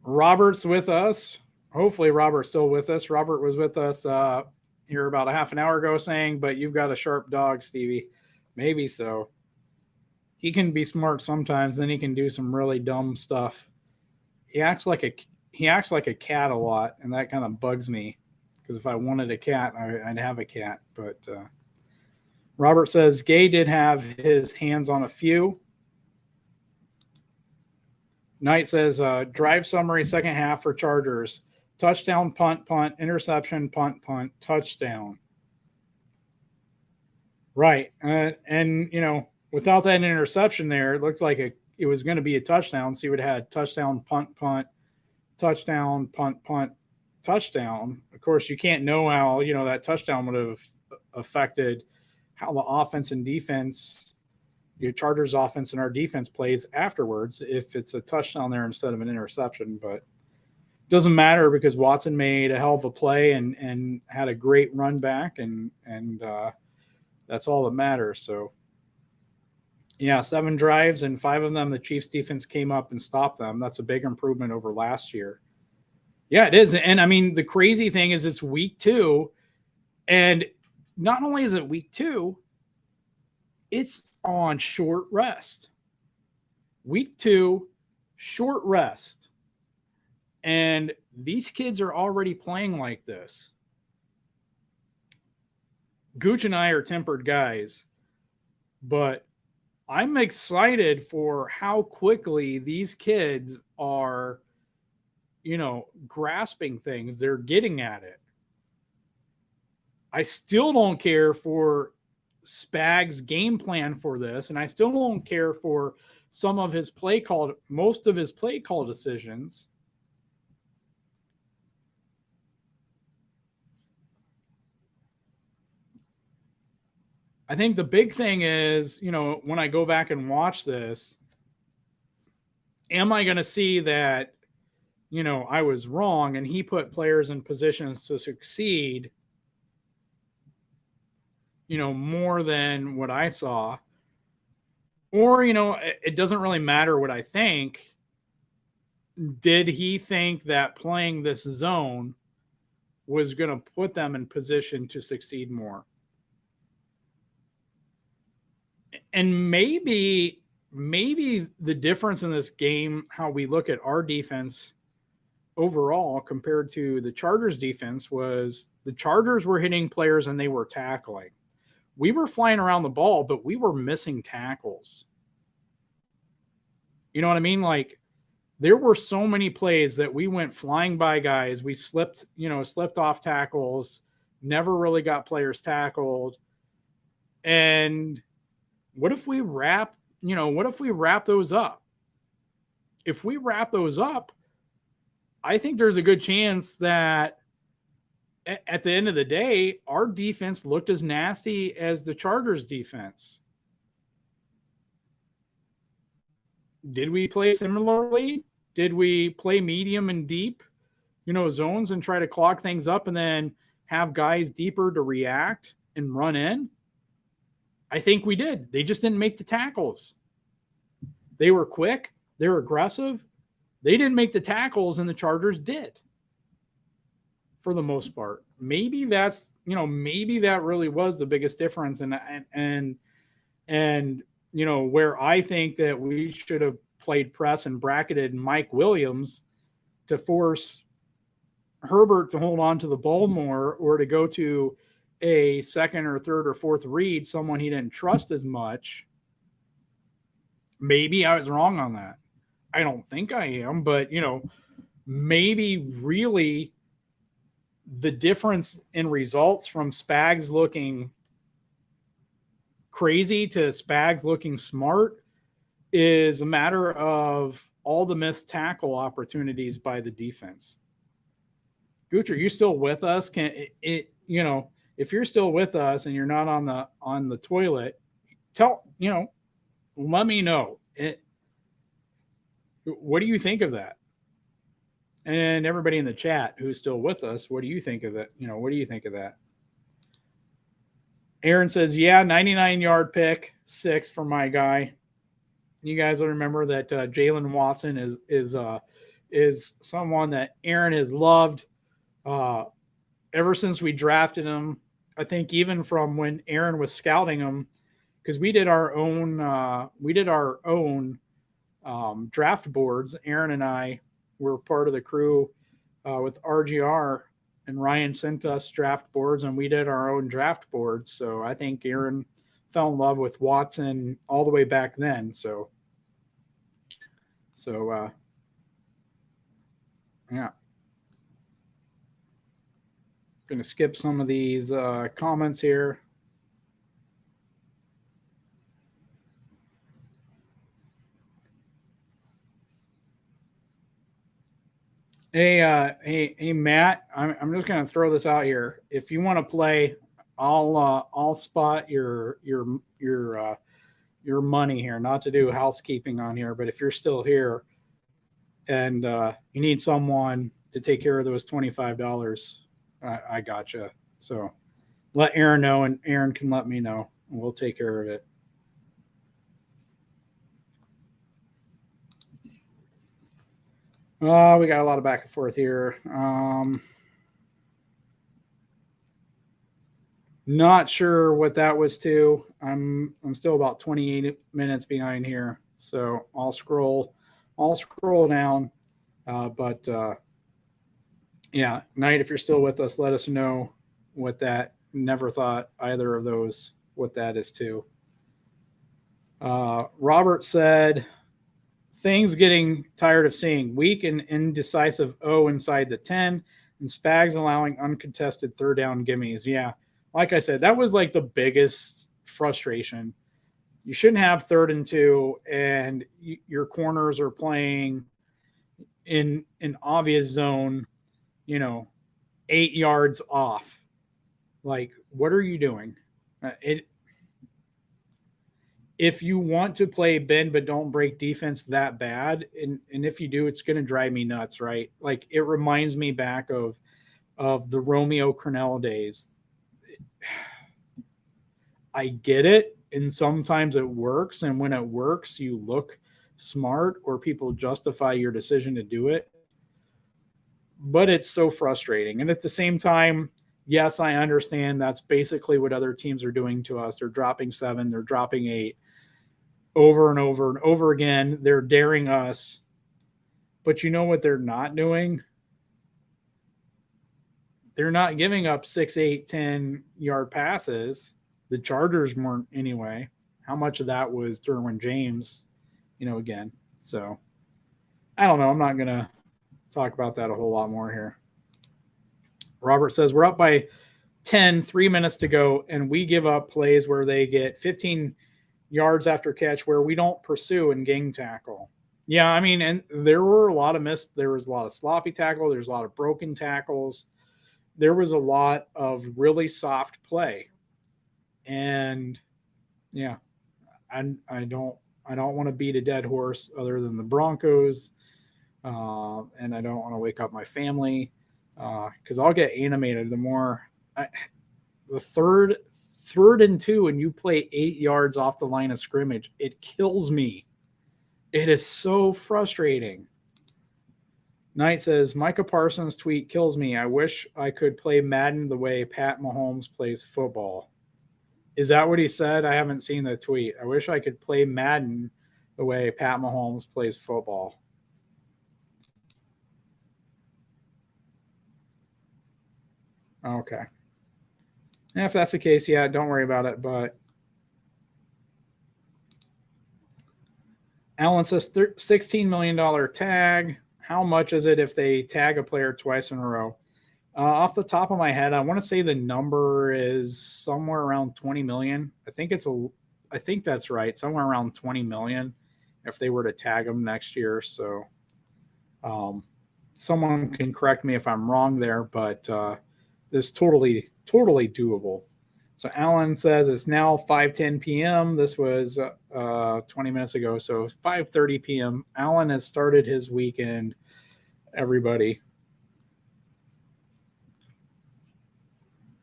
Robert's with us. Hopefully Robert's still with us. Robert was with us here about a half an hour ago saying, but you've got a sharp dog, Stevie. Maybe so. He can be smart sometimes, then he can do some really dumb stuff. He acts like a cat a lot, and that kind of bugs me. Because if I wanted a cat, I'd have a cat. But Robert says Gay did have his hands on a few. Knight says drive summary second half for Chargers. Touchdown, punt, punt, interception, punt, punt, touchdown. Right. And without that interception there, it looked like it was going to be a touchdown. So you would have had touchdown, punt, punt, touchdown, punt, punt, touchdown. Of course, you can't know how, that touchdown would have affected how the offense and defense, your Chargers offense and our defense plays afterwards if it's a touchdown there instead of an interception. But it doesn't matter because Watson made a hell of a play and had a great run back, and that's all that matters. So, yeah, 7 drives and 5 of them the Chiefs defense came up and stopped them. That's a big improvement over last year. Yeah, it is. And I mean, the crazy thing is it's week 2. And not only is it week 2, it's on short rest. Week 2, short rest. And these kids are already playing like this. Gooch and I are tempered guys, but I'm excited for how quickly these kids are, grasping things. They're getting at it. I still don't care for Spag's game plan for this, and I still don't care for most of his play call decisions. I think the big thing is, when I go back and watch this, am I going to see that, I was wrong and he put players in positions to succeed, more than what I saw? Or, it doesn't really matter what I think. Did he think that playing this zone was going to put them in position to succeed more? And maybe the difference in this game, how we look at our defense overall compared to the Chargers defense, was the Chargers were hitting players and they were tackling. We were flying around the ball, but we were missing tackles. You know what I mean? Like, there were so many plays that we went flying by guys. We slipped off tackles, never really got players tackled. And what if we wrap those up? If we wrap those up, I think there's a good chance that at the end of the day, our defense looked as nasty as the Chargers defense. Did we play similarly? Did we play medium and deep, zones and try to clog things up and then have guys deeper to react and run in? I think we did. They just didn't make the tackles. They were quick. They were aggressive. They didn't make the tackles, and the Chargers did, for the most part. Maybe that really was the biggest difference. And where I think that we should have played press and bracketed Mike Williams to force Herbert to hold on to the ball more, or to go to a second or third or fourth read, someone he didn't trust as much. Maybe I was wrong on that. I don't think I am, but maybe really the difference in results from Spags looking crazy to Spags looking smart is a matter of all the missed tackle opportunities by the defense. Gooch, are you still with us? Can it you know, if you're still with us and you're not on the toilet, let me know. What do you think of that? And everybody in the chat who's still with us, what do you think of that? What do you think of that? Aaron says, yeah, 99-yard pick, 6 for my guy. You guys will remember that Jalen Watson is someone that Aaron has loved ever since we drafted him. I think even from when Aaron was scouting him, because we did our own draft boards. Aaron and I were part of the crew with RGR, and Ryan sent us draft boards, and we did our own draft boards. So I think Aaron fell in love with Watson all the way back then. So yeah. Going to skip some of these comments here. Hey, Matt. I'm just going to throw this out here. If you want to play, I'll spot your money here. Not to do housekeeping on here, but if you're still here and you need someone to take care of those $25, I gotcha. So let Aaron know, and Aaron can let me know, and we'll take care of it. We got a lot of back and forth here. Not sure what that was to. I'm still about 28 minutes behind here, so I'll scroll down. Yeah, Knight, if you're still with us, let us know what that. Never thought either of those what that is to. Robert said, things getting tired of seeing weak and indecisive O inside the 10 and Spags allowing uncontested third down gimmies. Yeah, like I said, that was like the biggest frustration. You shouldn't have 3rd and 2 and your corners are playing in an obvious zone, 8 yards off. Like, what are you doing? If you want to play bend but don't break defense that bad, and if you do, it's going to drive me nuts, right? Like, it reminds me back of the Romeo Crennel days. I get it, and sometimes it works, and when it works, you look smart or people justify your decision to do it. But it's so frustrating. And at the same time, yes, I understand that's basically what other teams are doing to us. They're dropping 7, they're dropping 8 over and over and over again. They're daring us. But you know what they're not doing? They're not giving up 6, 8, 10-yard passes. The Chargers weren't anyway. How much of that was Derwin James, again? So I don't know. I'm not going to talk about that a whole lot more here. Robert says, we're up by 10, 3 minutes to go, and we give up plays where they get 15 yards after catch where we don't pursue and gang tackle. Yeah, I mean, and there were a lot of there was a lot of sloppy tackle. There's a lot of broken tackles. There was a lot of really soft play. And yeah, I don't want to beat a dead horse other than the Broncos. And I don't want to wake up my family because I'll get animated the more. The third and 2 and you play 8 yards off the line of scrimmage, it kills me. It is so frustrating. Knight says, Micah Parsons' tweet kills me. I wish I could play Madden the way Pat Mahomes plays football. Is that what he said? I haven't seen the tweet. I wish I could play Madden the way Pat Mahomes plays football. Okay. And if that's the case, yeah, don't worry about it. But Alan says $16 million tag. How much is it if they tag a player twice in a row? Off the top of my head, I want to say the number is somewhere around 20 million. I think that's right. Somewhere around 20 million if they were to tag them next year. So, someone can correct me if I'm wrong there, but this totally doable. So Alan says it's now 5:10 p.m. This was 20 minutes ago, so 5:30 p.m. Alan has started his weekend. Everybody.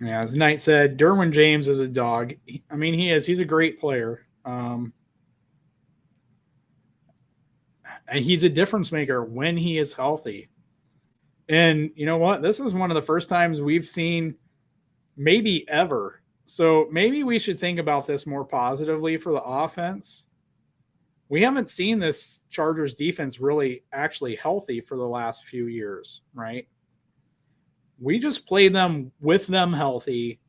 Yeah, as Knight said, Derwin James is a dog. I mean, he is. He's a great player. And he's a difference maker when he is healthy. And you know what? This is one of the first times we've seen, maybe ever. So maybe we should think about this more positively for the offense. We haven't seen this Chargers defense really actually healthy for the last few years, right? We just played them with them healthy.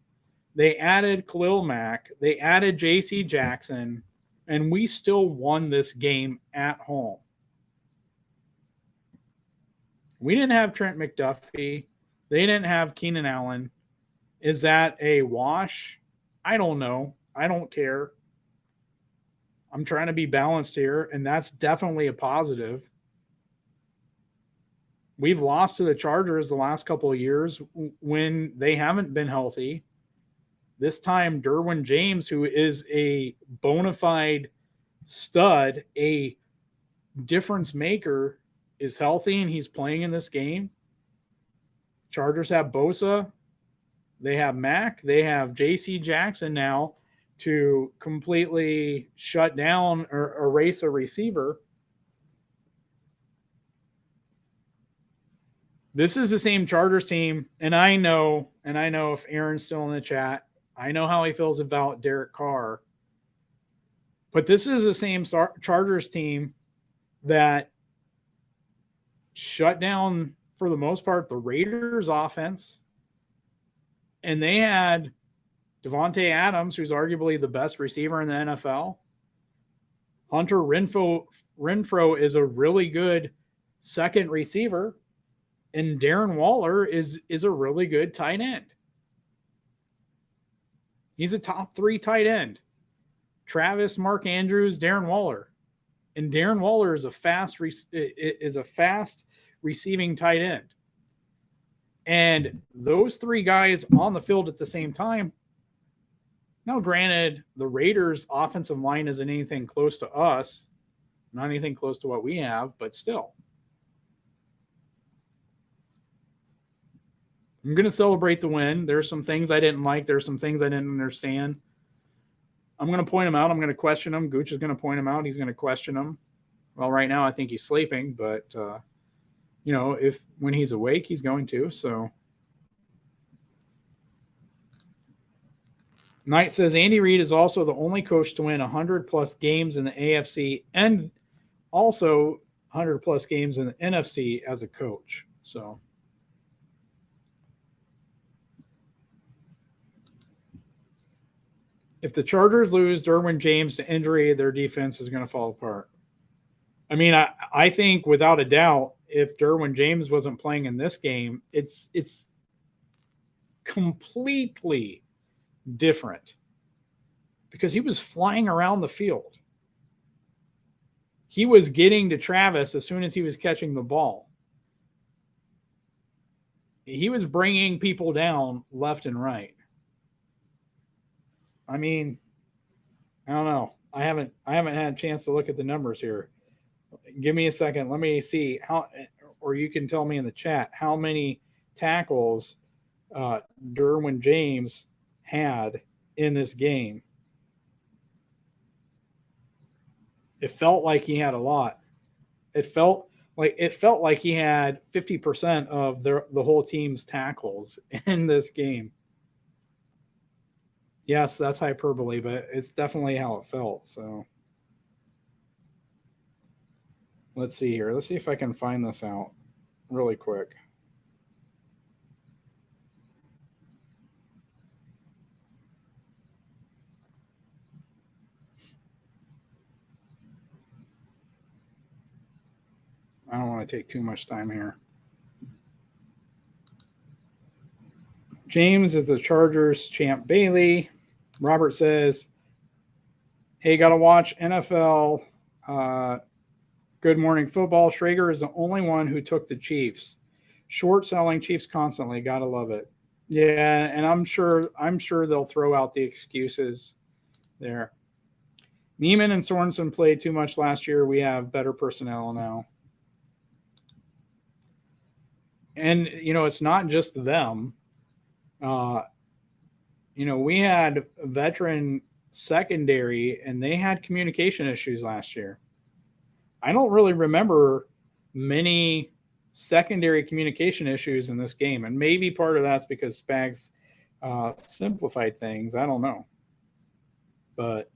They added Khalil Mack. They added J.C. Jackson. And we still won this game at home. We didn't have Trent McDuffie. They didn't have Keenan Allen. Is that a wash? I don't know. I don't care. I'm trying to be balanced here, and that's definitely a positive. We've lost to the Chargers the last couple of years when they haven't been healthy. This time, Derwin James, who is a bona fide stud, a difference maker, is healthy and he's playing in this game. Chargers have Bosa. They have Mack. They have J.C. Jackson now to completely shut down or erase a receiver. This is the same Chargers team, and I know if Aaron's still in the chat, I know how he feels about Derek Carr. But this is the same Chargers team that shut down, for the most part, the Raiders' offense. And they had Devontae Adams, who's arguably the best receiver in the NFL. Hunter Renfrow is a really good second receiver. And Darren Waller is a really good tight end. He's a top 3 tight end. Travis, Mark Andrews, Darren Waller. And Darren Waller is a fast receiving tight end. And those 3 guys on the field at the same time. Now, granted, the Raiders' offensive line isn't anything close to us, not anything close to what we have, but still. I'm going to celebrate the win. There's some things I didn't like. There's some things I didn't understand. I'm going to point them out. I'm going to question them. Gooch is going to point them out. He's going to question them. Well, right now I think he's sleeping, but if when he's awake, he's going to. So Knight says Andy Reid is also the only coach to win 100-plus games in the AFC and also 100-plus games in the NFC as a coach. So if the Chargers lose Derwin James to injury, their defense is going to fall apart. I mean, I think without a doubt, if Derwin James wasn't playing in this game, it's completely different because he was flying around the field. He was getting to Travis as soon as he was catching the ball. He was bringing people down left and right. I mean, I don't know. I haven't had a chance to look at the numbers here. Give me a second. Let me see how, or you can tell me in the chat how many tackles Derwin James had in this game. It felt like he had a lot. It felt like he had 50% of the whole team's tackles in this game. Yes, that's hyperbole, but it's definitely how it felt. So let's see here. Let's see if I can find this out really quick. I don't want to take too much time here. James is the Chargers champ Bailey. Robert says, hey, got to watch NFL Good morning, football. Schrager is the only one who took the Chiefs. Short selling Chiefs constantly. Gotta love it. Yeah, and I'm sure they'll throw out the excuses there. Neiman and Sorensen played too much last year. We have better personnel now. And, it's not just them. We had a veteran secondary, and they had communication issues last year. I don't really remember many secondary communication issues in this game. And maybe part of that's because Spags simplified things. I don't know. But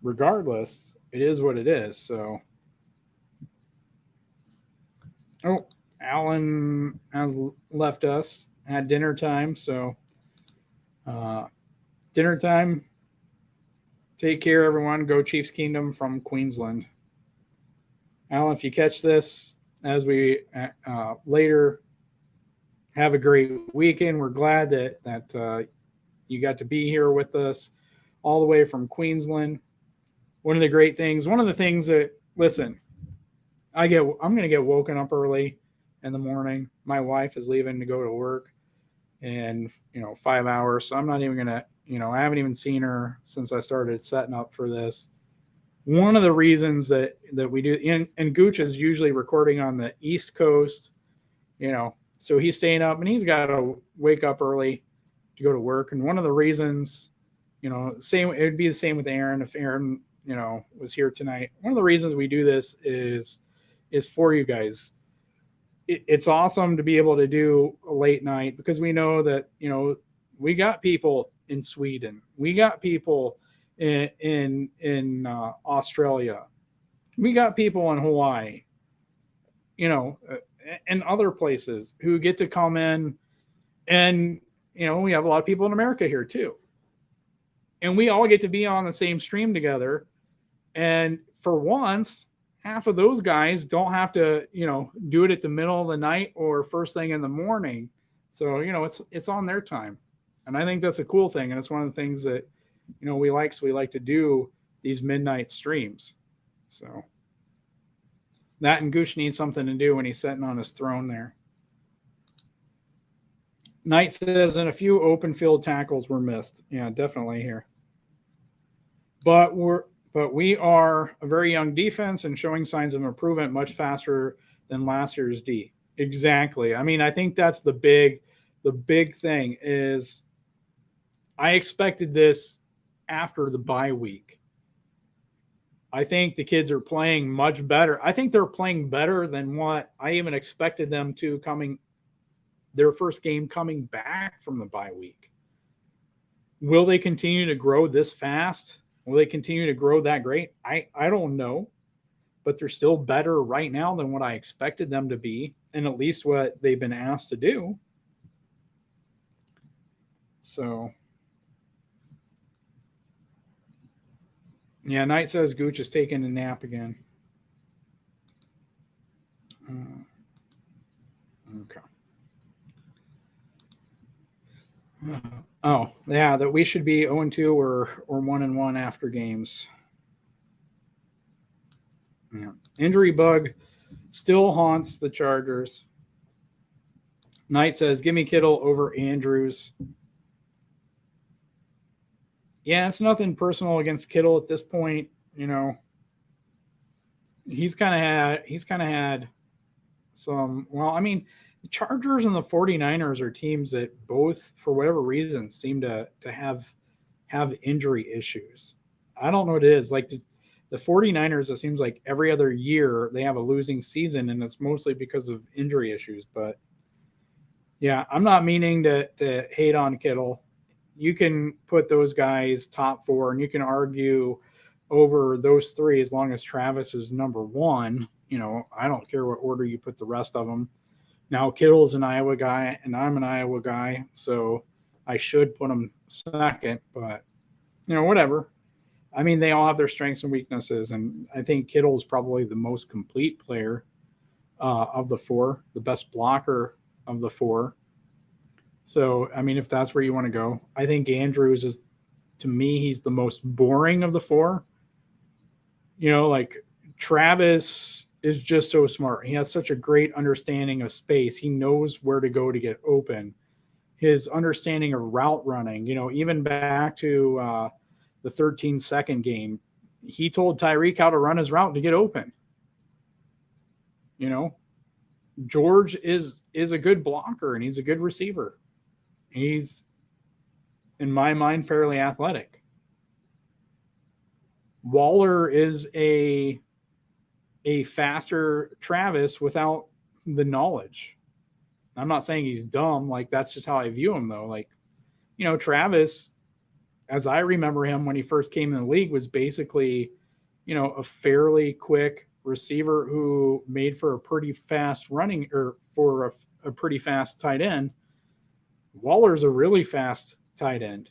regardless, it is what it is. So, Alan has left us at dinner time. So, dinner time. Take care, everyone. Go Chiefs Kingdom from Queensland. Alan, if you catch this as we later, have a great weekend. We're glad that you got to be here with us all the way from Queensland. One of the things that, listen, I'm going to get woken up early in the morning. My wife is leaving to go to work in, 5 hours. So I'm not even going to, I haven't even seen her since I started setting up for this. One of the reasons that we do, and Gooch is usually recording on the East Coast, so he's staying up and he's got to wake up early to go to work. And one of the reasons, it would be the same with Aaron. If Aaron, was here tonight, one of the reasons we do this is for you guys. It's awesome to be able to do a late night because we know that, we got people in Sweden. We got people in Australia. We got people in Hawaii, and other places who get to come in. And, we have a lot of people in America here too. And we all get to be on the same stream together. And for once, half of those guys don't have to, do it at the middle of the night or first thing in the morning. So, it's on their time. And I think that's a cool thing. And it's one of the things that, we like. So we like to do these midnight streams. So that and Gooch needs something to do when he's sitting on his throne there. Knight says, and a few open field tackles were missed. Yeah, definitely here. But we are a very young defense and showing signs of improvement much faster than last year's D. Exactly. I mean, I think that's the big thing is I expected this after the bye week. I think the kids are playing much better. I think they're playing better than what I even expected them to their first game coming back from the bye week. Will they continue to grow this fast? Will they continue to grow that great? I don't know, but they're still better right now than what I expected them to be, and at least what they've been asked to do. So, yeah, Knight says Gooch is taking a nap again. Okay. Oh, yeah, that we should be 0-2 or 1-1 after games. Yeah. Injury bug still haunts the Chargers. Knight says, give me Kittle over Andrews. Yeah, it's nothing personal against Kittle at this point. He's kind of had some, the Chargers and the 49ers are teams that both, for whatever reason, seem to have injury issues. I don't know what it is. Like the 49ers, it seems like every other year they have a losing season, and it's mostly because of injury issues. But, yeah, I'm not meaning to hate on Kittle. You can put those guys top 4, and you can argue over those 3 as long as Travis is number 1. I don't care what order you put the rest of them. Now, Kittle's an Iowa guy, and I'm an Iowa guy, so I should put him second. But, whatever. I mean, they all have their strengths and weaknesses, and I think Kittle is probably the most complete player of the 4, the best blocker of the 4. So, I mean, if that's where you want to go, I think Andrews is, to me, he's the most boring of the 4. like Travis is just so smart. He has such a great understanding of space. He knows where to go to get open. His understanding of route running, even back to the 13-second game, he told Tyreek how to run his route to get open. George is a good blocker and he's a good receiver. He's, in my mind, fairly athletic. Waller is a faster Travis without the knowledge. I'm not saying he's dumb. Like, that's just how I view him, though. Like, Travis, as I remember him when he first came in the league, was basically, a fairly quick receiver who made for a pretty fast running, or for a pretty fast tight end. Waller's a really fast tight end.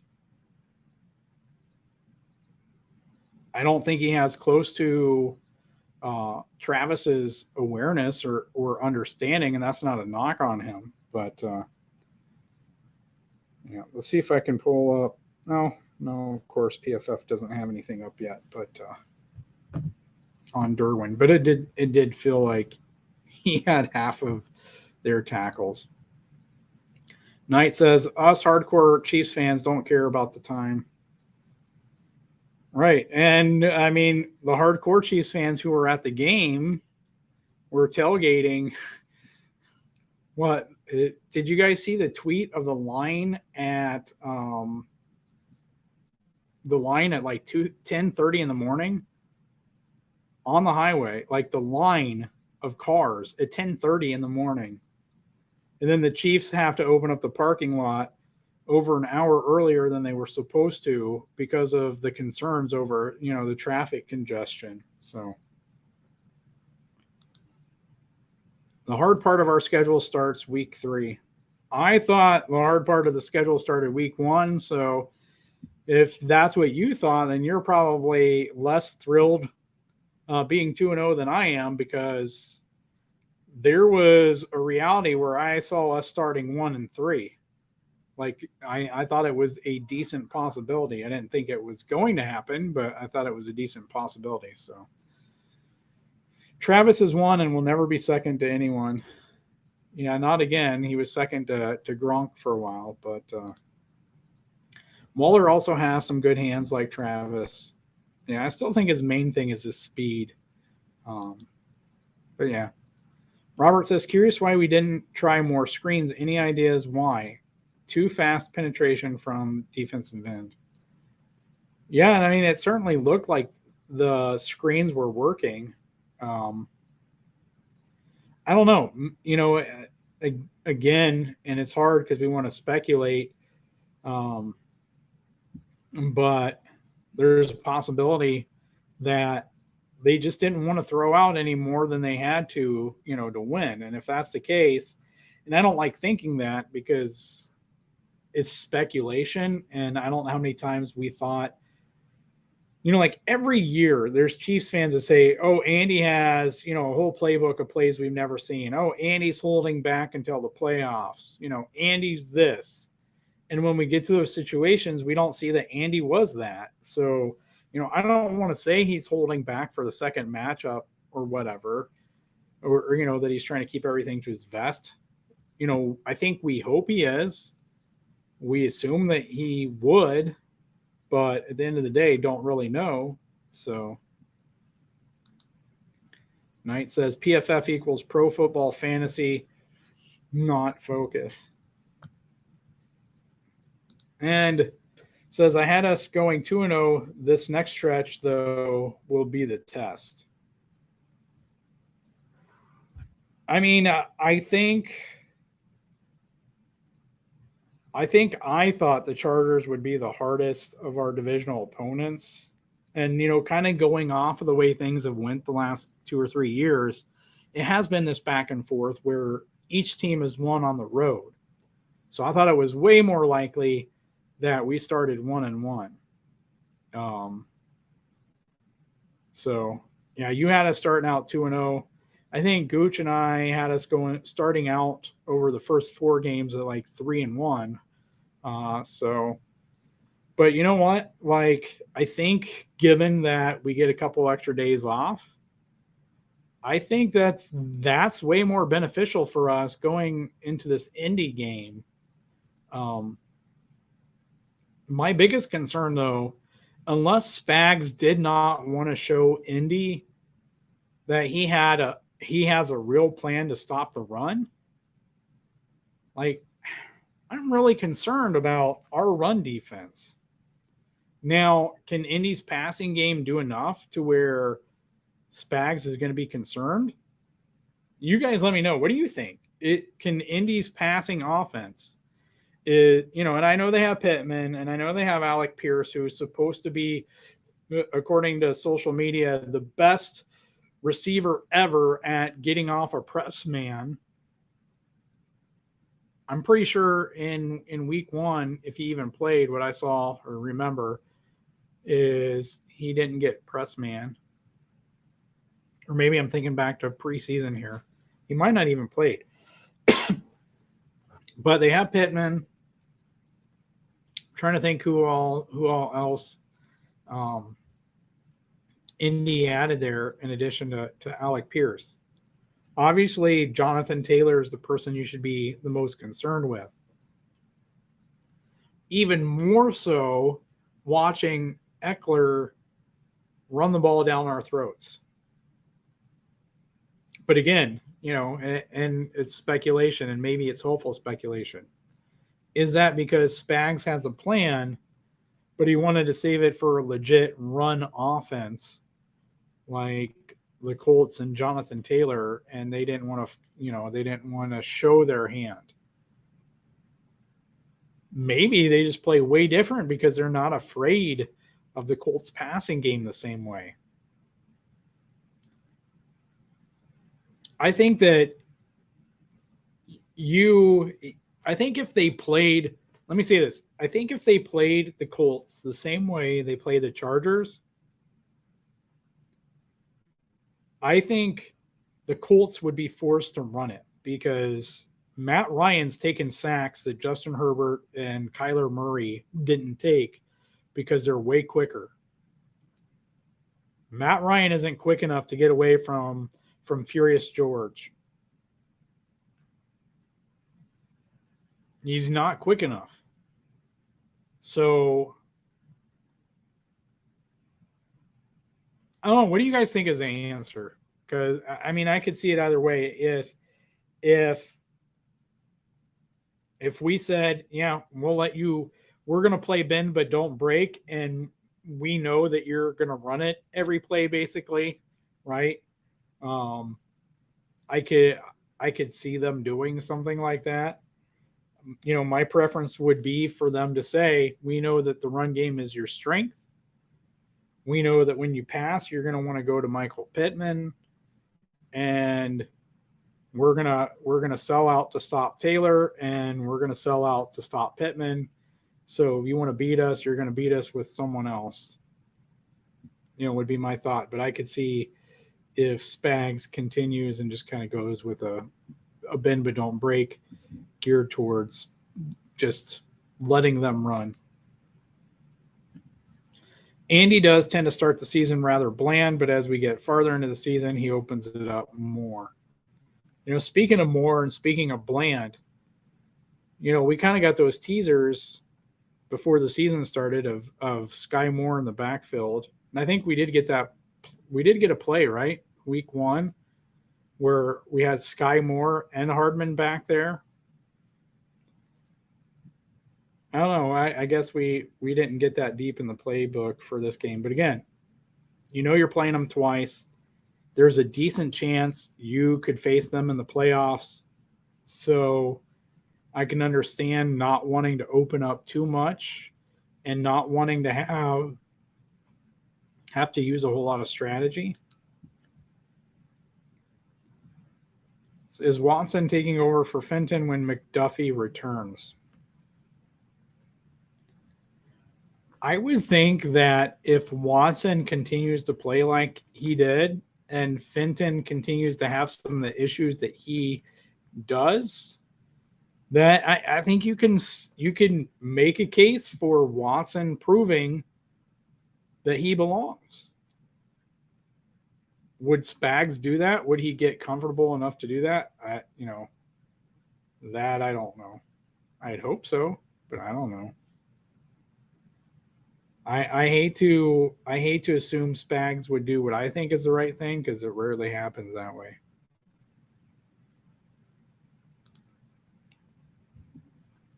I don't think he has close to Travis's awareness or understanding, and that's not a knock on him. But let's see if I can pull up. No, of course PFF doesn't have anything up yet, but on Derwin. But it did feel like he had half of their tackles. Knight says, us hardcore Chiefs fans don't care about the time. Right. And I mean, the hardcore Chiefs fans who were at the game were tailgating. What did you guys see the tweet of the line at like 10:30 in the morning on the highway? Like the line of cars at 10:30 in the morning. And then the Chiefs have to open up the parking lot over an hour earlier than they were supposed to because of the concerns over, the traffic congestion. So the hard part of our schedule starts week 3. I thought the hard part of the schedule started week 1. So if that's what you thought, then you're probably less thrilled being 2-0 than I am, because there was a reality where I saw us starting 1-3. Like, I thought it was a decent possibility. I didn't think it was going to happen, but I thought it was a decent possibility. So Travis is 1 and will never be second to anyone. Yeah, not again. He was second to Gronk for a while, but Waller also has some good hands like Travis. Yeah, I still think his main thing is his speed. But yeah. Robert says, curious why we didn't try more screens. Any ideas why? Too fast penetration from defensive end. Yeah, and I mean, it certainly looked like the screens were working. I don't know. Again, and it's hard because we want to speculate, but there's a possibility that they just didn't want to throw out any more than they had to, to win. And if that's the case, and I don't like thinking that because it's speculation, and I don't know how many times we thought, like every year there's Chiefs fans that say, oh, Andy has, a whole playbook of plays we've never seen. Oh, Andy's holding back until the playoffs. Andy's this. And when we get to those situations, we don't see that Andy was that. So, I don't want to say he's holding back for the second matchup or whatever, or that he's trying to keep everything to his vest. I think we hope he is. We assume that he would, but at the end of the day, don't really know. So Knight says PFF equals pro football fantasy, not focus. And says, I had us going 2-0. This next stretch, though, will be the test. I mean, I think I thought the Chargers would be the hardest of our divisional opponents. And, kind of going off of the way things have went the last 2 or 3 years, it has been this back and forth where each team has won on the road. So I thought it was way more likely that we started 1-1. So, yeah, you had us starting out 2-0. I think Gooch and I had us starting out over the first 4 games at like 3-1. So But you know what? Like, I think given that we get a couple extra days off, I think that's way more beneficial for us going into this Indy game. My biggest concern, though, unless Spags did not want to show Indy that he has a real plan to stop the run, like, I'm really concerned about our run defense. Now, can Indy's passing game do enough to where Spags is going to be concerned? You guys let me know. What do you think? Can Indy's passing offense, and I know they have Pittman, and I know they have Alec Pierce, who's supposed to be, according to social media, the best receiver ever at getting off a press man. I'm pretty sure in week 1, if he even played, what I saw or remember is he didn't get press man. Or maybe I'm thinking back to preseason here. He might not even played. But they have Pittman. I'm trying to think who all else Indy added there in addition to Alec Pierce. Obviously, Jonathan Taylor is the person you should be the most concerned with. Even more so watching Eckler run the ball down our throats. But again, and it's speculation, and maybe it's hopeful speculation. Is that because Spags has a plan, but he wanted to save it for a legit run offense like the Colts and Jonathan Taylor, and they didn't want to show their hand? Maybe they just play way different because they're not afraid of the Colts passing game the same way. I think that if they played, let me say this. I think if they played the Colts the same way they play the Chargers, I think the Colts would be forced to run it because Matt Ryan's taken sacks that Justin Herbert and Kyler Murray didn't take because they're way quicker. Matt Ryan isn't quick enough to get away from Furious George. He's not quick enough. So, I don't know. What do you guys think is the answer? Because, I could see it either way. If we said, yeah, we'll let you, we're going to play bend but don't break, and we know that you're going to run it every play basically, right? I could see them doing something like that. My preference would be for them to say, we know that the run game is your strength. We know that when you pass, you're going to want to go to Michael Pittman, and we're going to sell out to stop Taylor, and we're going to sell out to stop Pittman. So if you want to beat us, you're going to beat us with someone else. Would be my thought. But I could see if Spags continues and just kind of goes with a bend but don't break, geared towards just letting them run. Andy does tend to start the season rather bland, but as we get farther into the season, he opens it up more. Speaking of more and speaking of bland, we kind of got those teasers before the season started of Sky Moore in the backfield. And I think we did get that. We did get a play, right? Week 1, where we had Sky Moore and Hardman back there. I don't know. I guess we didn't get that deep in the playbook for this game. But again, you're playing them twice. There's a decent chance you could face them in the playoffs. So I can understand not wanting to open up too much and not wanting to have to use a whole lot of strategy. Is Watson taking over for Fenton when McDuffie returns? I would think that if Watson continues to play like he did and Fenton continues to have some of the issues that he does, that I think you can make a case for Watson proving that he belongs. Would Spags do that? Would he get comfortable enough to do that? That I don't know. I'd hope so, but I don't know. I hate to assume Spags would do what I think is the right thing, because it rarely happens that way.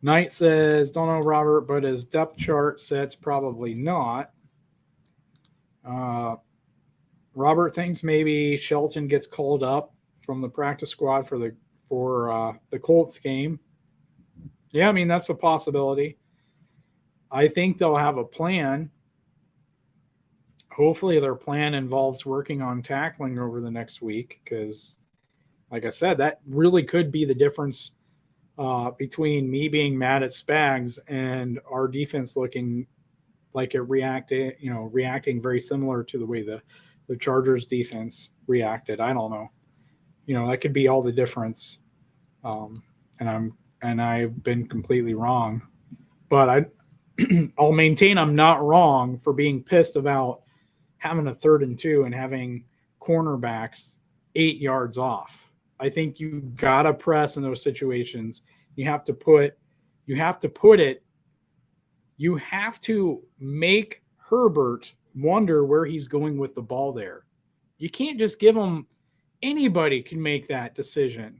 Knight says, don't know, Robert, but his depth chart sets probably not. Robert thinks maybe Shelton gets called up from the practice squad for the Colts game. Yeah, I mean, that's a possibility. I think they'll have a plan. Hopefully their plan involves working on tackling over the next week, because, like I said, that really could be the difference between me being mad at Spags and our defense looking like it reacting very similar to the way the Chargers defense reacted. I don't know. That could be all the difference. And I've been completely wrong, but I'll maintain I'm not wrong for being pissed about having a 3rd and 2 and having cornerbacks 8 yards off. I think you gotta press in those situations. You have to make Herbert wonder where he's going with the ball there. You can't just give him, anybody can make that decision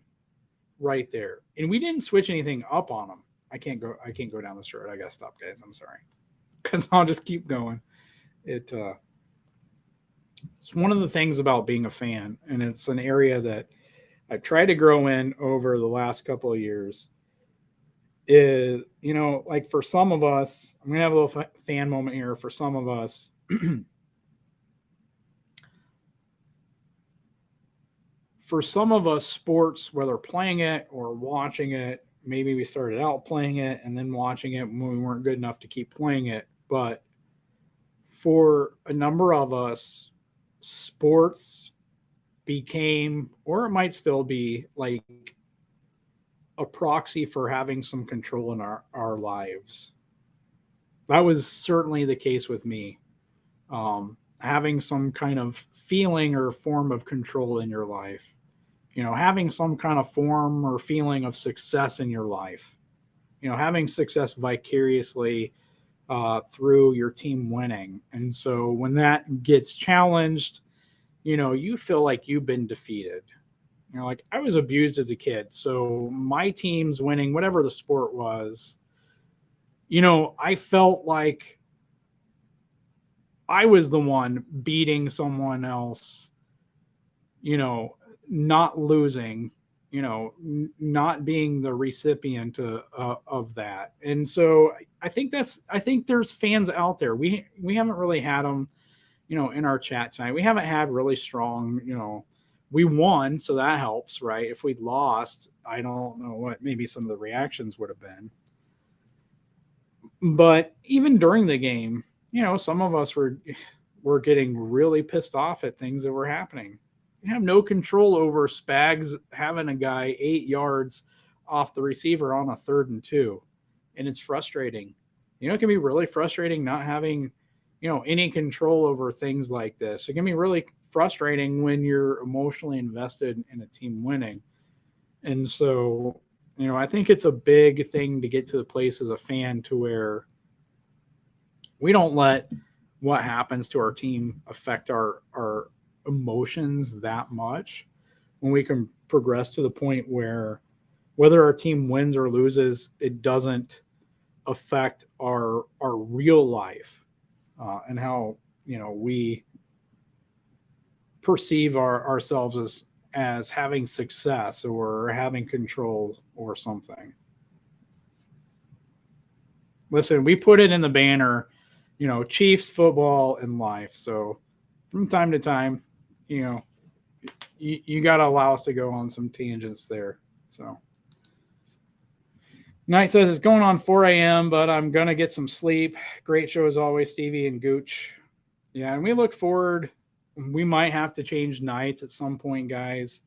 right there. And we didn't switch anything up on him. I can't go down this road. I gotta stop, guys. I'm sorry. Because I'll just keep going. It's one of the things about being a fan, and it's an area that I've tried to grow in over the last couple of years, is, like for some of us, I'm going to have a little fan moment here. For some of us, sports, whether playing it or watching it, maybe we started out playing it and then watching it when we weren't good enough to keep playing it. But for a number of us, sports became, or it might still be, like a proxy for having some control in our lives. That was certainly the case with me. Having some kind of feeling or form of control in your life. Having some kind of form or feeling of success in your life. Having success vicariously through your team winning. And so when that gets challenged, you feel like you've been defeated. Like I was abused as a kid. So my team's winning, whatever the sport was, I felt like I was the one beating someone else, not losing, not being the recipient of that. And so I think there's fans out there. We haven't really had them, in our chat tonight. We haven't had really strong, we won, so that helps, right? If we'd lost, I don't know what maybe some of the reactions would have been. But even during the game, some of us were getting really pissed off at things that were happening. You have no control over Spags having a guy 8 yards off the receiver on a 3rd and 2. And it's frustrating. It can be really frustrating not having, any control over things like this. It can be really frustrating when you're emotionally invested in a team winning. And so, I think it's a big thing to get to the place as a fan to where we don't let what happens to our team affect our emotions that much. When we can progress to the point where whether our team wins or loses, it doesn't affect our real life and how, we perceive ourselves as having success or having control or something. Listen, we put it in the banner, Chiefs, football, and life. So from time to time, you got to allow us to go on some tangents there. So Knight says it's going on 4 a.m., but I'm going to get some sleep. Great show as always, Stevie and Gooch. Yeah, and we look forward. We might have to change nights at some point, guys.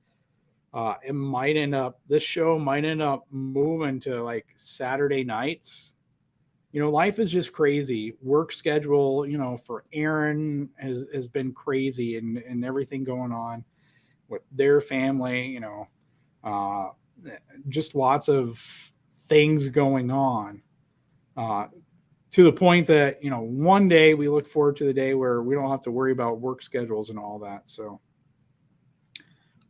this show might end up moving to like Saturday nights. Life is just crazy. Work schedule, for Aaron has been crazy, and everything going on with their family, uh, just lots of things going on, to the point that, one day we look forward to the day where we don't have to worry about work schedules and all that. So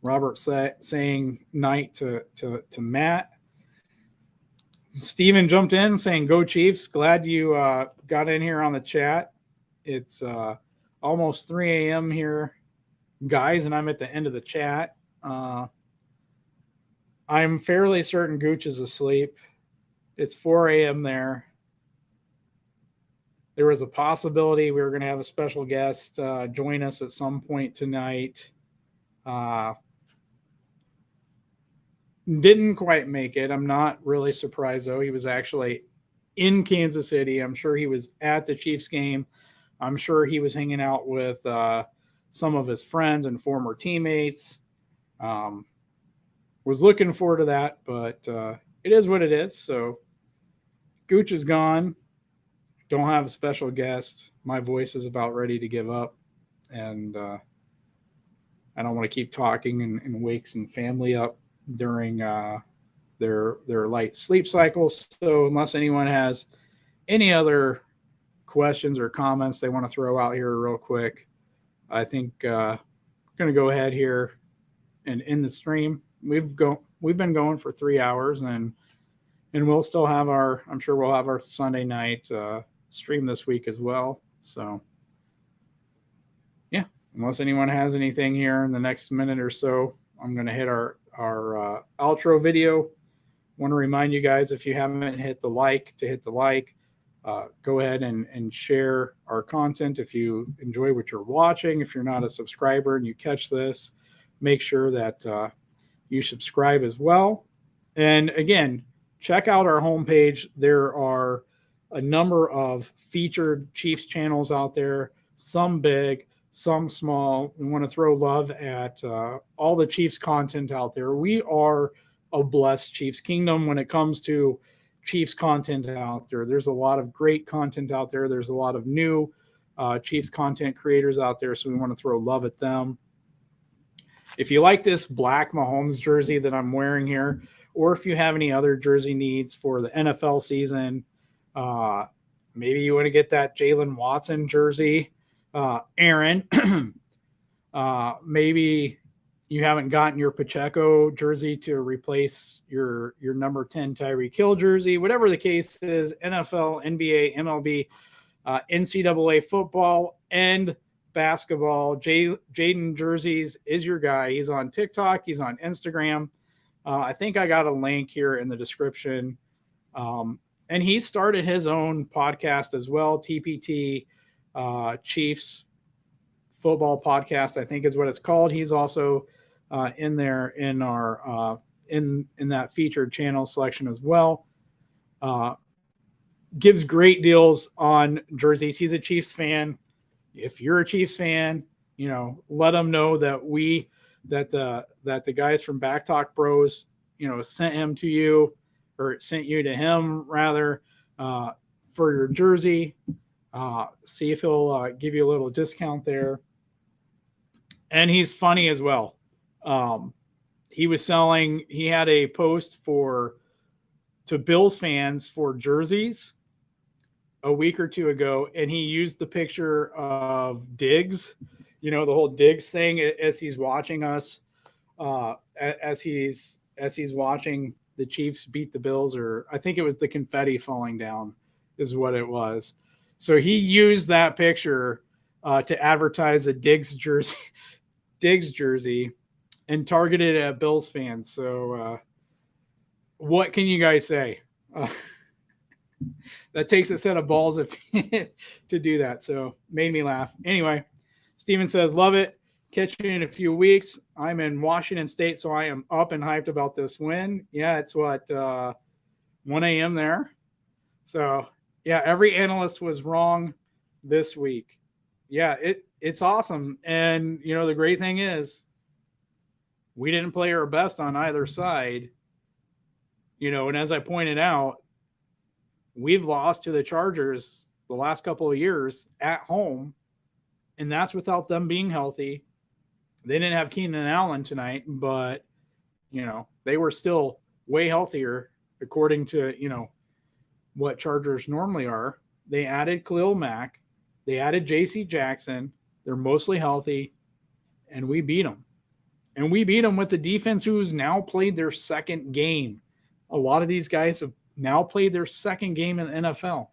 Robert saying night to Matt. Steven jumped in saying, "Go Chiefs." Glad you got in here on the chat. It's almost 3 a.m. here, guys, and I'm at the end of the chat. I'm fairly certain Gooch is asleep. It's 4 a.m. there. There was a possibility we were going to have a special guest join us at some point tonight. Didn't quite make it. I'm not really surprised, though. He was actually in Kansas City. I'm sure he was at the Chiefs game. I'm sure he was hanging out with some of his friends and former teammates. Was looking forward to that, but it is what it is. So Gooch is gone. Don't have a special guest. My voice is about ready to give up, and I don't want to keep talking and wake some family up during their light sleep cycles. So unless anyone has any other questions or comments they want to throw out here real quick, I think I'm going to go ahead here and end the stream. We've been going for 3 hours, and we'll still have I'm sure we'll have our Sunday night stream this week as well. So yeah, unless anyone has anything here in the next minute or so, I'm going to hit our outro video. Want to remind you guys, if you haven't hit the like, go ahead and share our content. If you enjoy what you're watching, if you're not a subscriber and you catch this, make sure that you subscribe as well. And again, check out our homepage. There are a number of featured Chiefs channels out there, some big, some small. We want to throw love at all the Chiefs content out there. We are a blessed Chiefs kingdom when it comes to Chiefs content out there. There's a lot of great content out there. There's a lot of new Chiefs content creators out there, so we want to throw love at them. If you like this black Mahomes jersey that I'm wearing here, or if you have any other jersey needs for the NFL season, maybe you want to get that Jalen Watson jersey, Aaron. Maybe you haven't gotten your Pacheco jersey to replace your number 10 Tyreek Hill jersey. Whatever the case is, NFL, NBA, MLB, NCAA football, and basketball, Jaden Jerseys is your guy. He's on TikTok. He's on Instagram. I think I got a link here in the description. And he started his own podcast as well, TPT Chiefs Football Podcast, I think is what it's called. He's also in there in our in that featured channel selection as well. Gives great deals on jerseys. He's a Chiefs fan. If you're a Chiefs fan, let them know that the guys from Back Talk Bros, sent him to you, or sent you to him rather, for your jersey. See if he'll give you a little discount there. And he's funny as well. He had a post to Bills fans for jerseys a week or two ago, and he used the picture of Diggs, the whole Diggs thing, as he's watching us, as he's watching the Chiefs beat the Bills, or I think it was the confetti falling down is what it was. So he used that picture to advertise a Diggs jersey and targeted at Bills fans. So what can you guys say? That takes a set of balls to do that. So made me laugh. Anyway, Steven says, love it. Catch you in a few weeks. I'm in Washington State, so I am up and hyped about this win. Yeah, it's 1 a.m. there. So, yeah, every analyst was wrong this week. Yeah, it's awesome. And, the great thing is we didn't play our best on either side. And as I pointed out, we've lost to the Chargers the last couple of years at home, and that's without them being healthy. They didn't have Keenan Allen tonight, but, they were still way healthier according to, what Chargers normally are. They added Khalil Mack. They added J.C. Jackson. They're mostly healthy, and we beat them. And we beat them with the defense who's now played their second game. A lot of these guys have now played their second game in the NFL.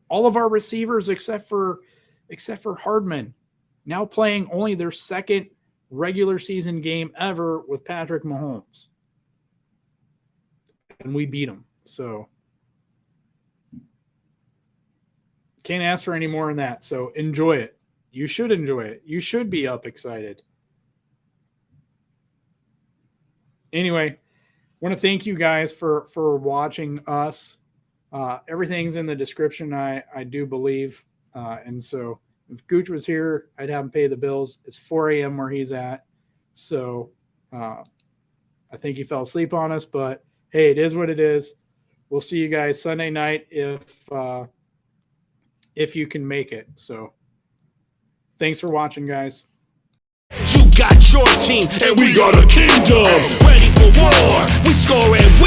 All of our receivers, except for Hardman, now playing only their second regular season game ever with Patrick Mahomes. And we beat them. So can't ask for any more than that. So enjoy it. You should enjoy it. You should be up excited. Anyway, want to thank you guys for watching us. Everything's in the description, I do believe. And so if Gooch was here, I'd have him pay the bills. It's 4 a.m. where he's at. So I think he fell asleep on us, but hey, it is what it is. We'll see you guys Sunday night if you can make it. So thanks for watching, guys. You got your team, and we got a kingdom. Ready for war, we score and win.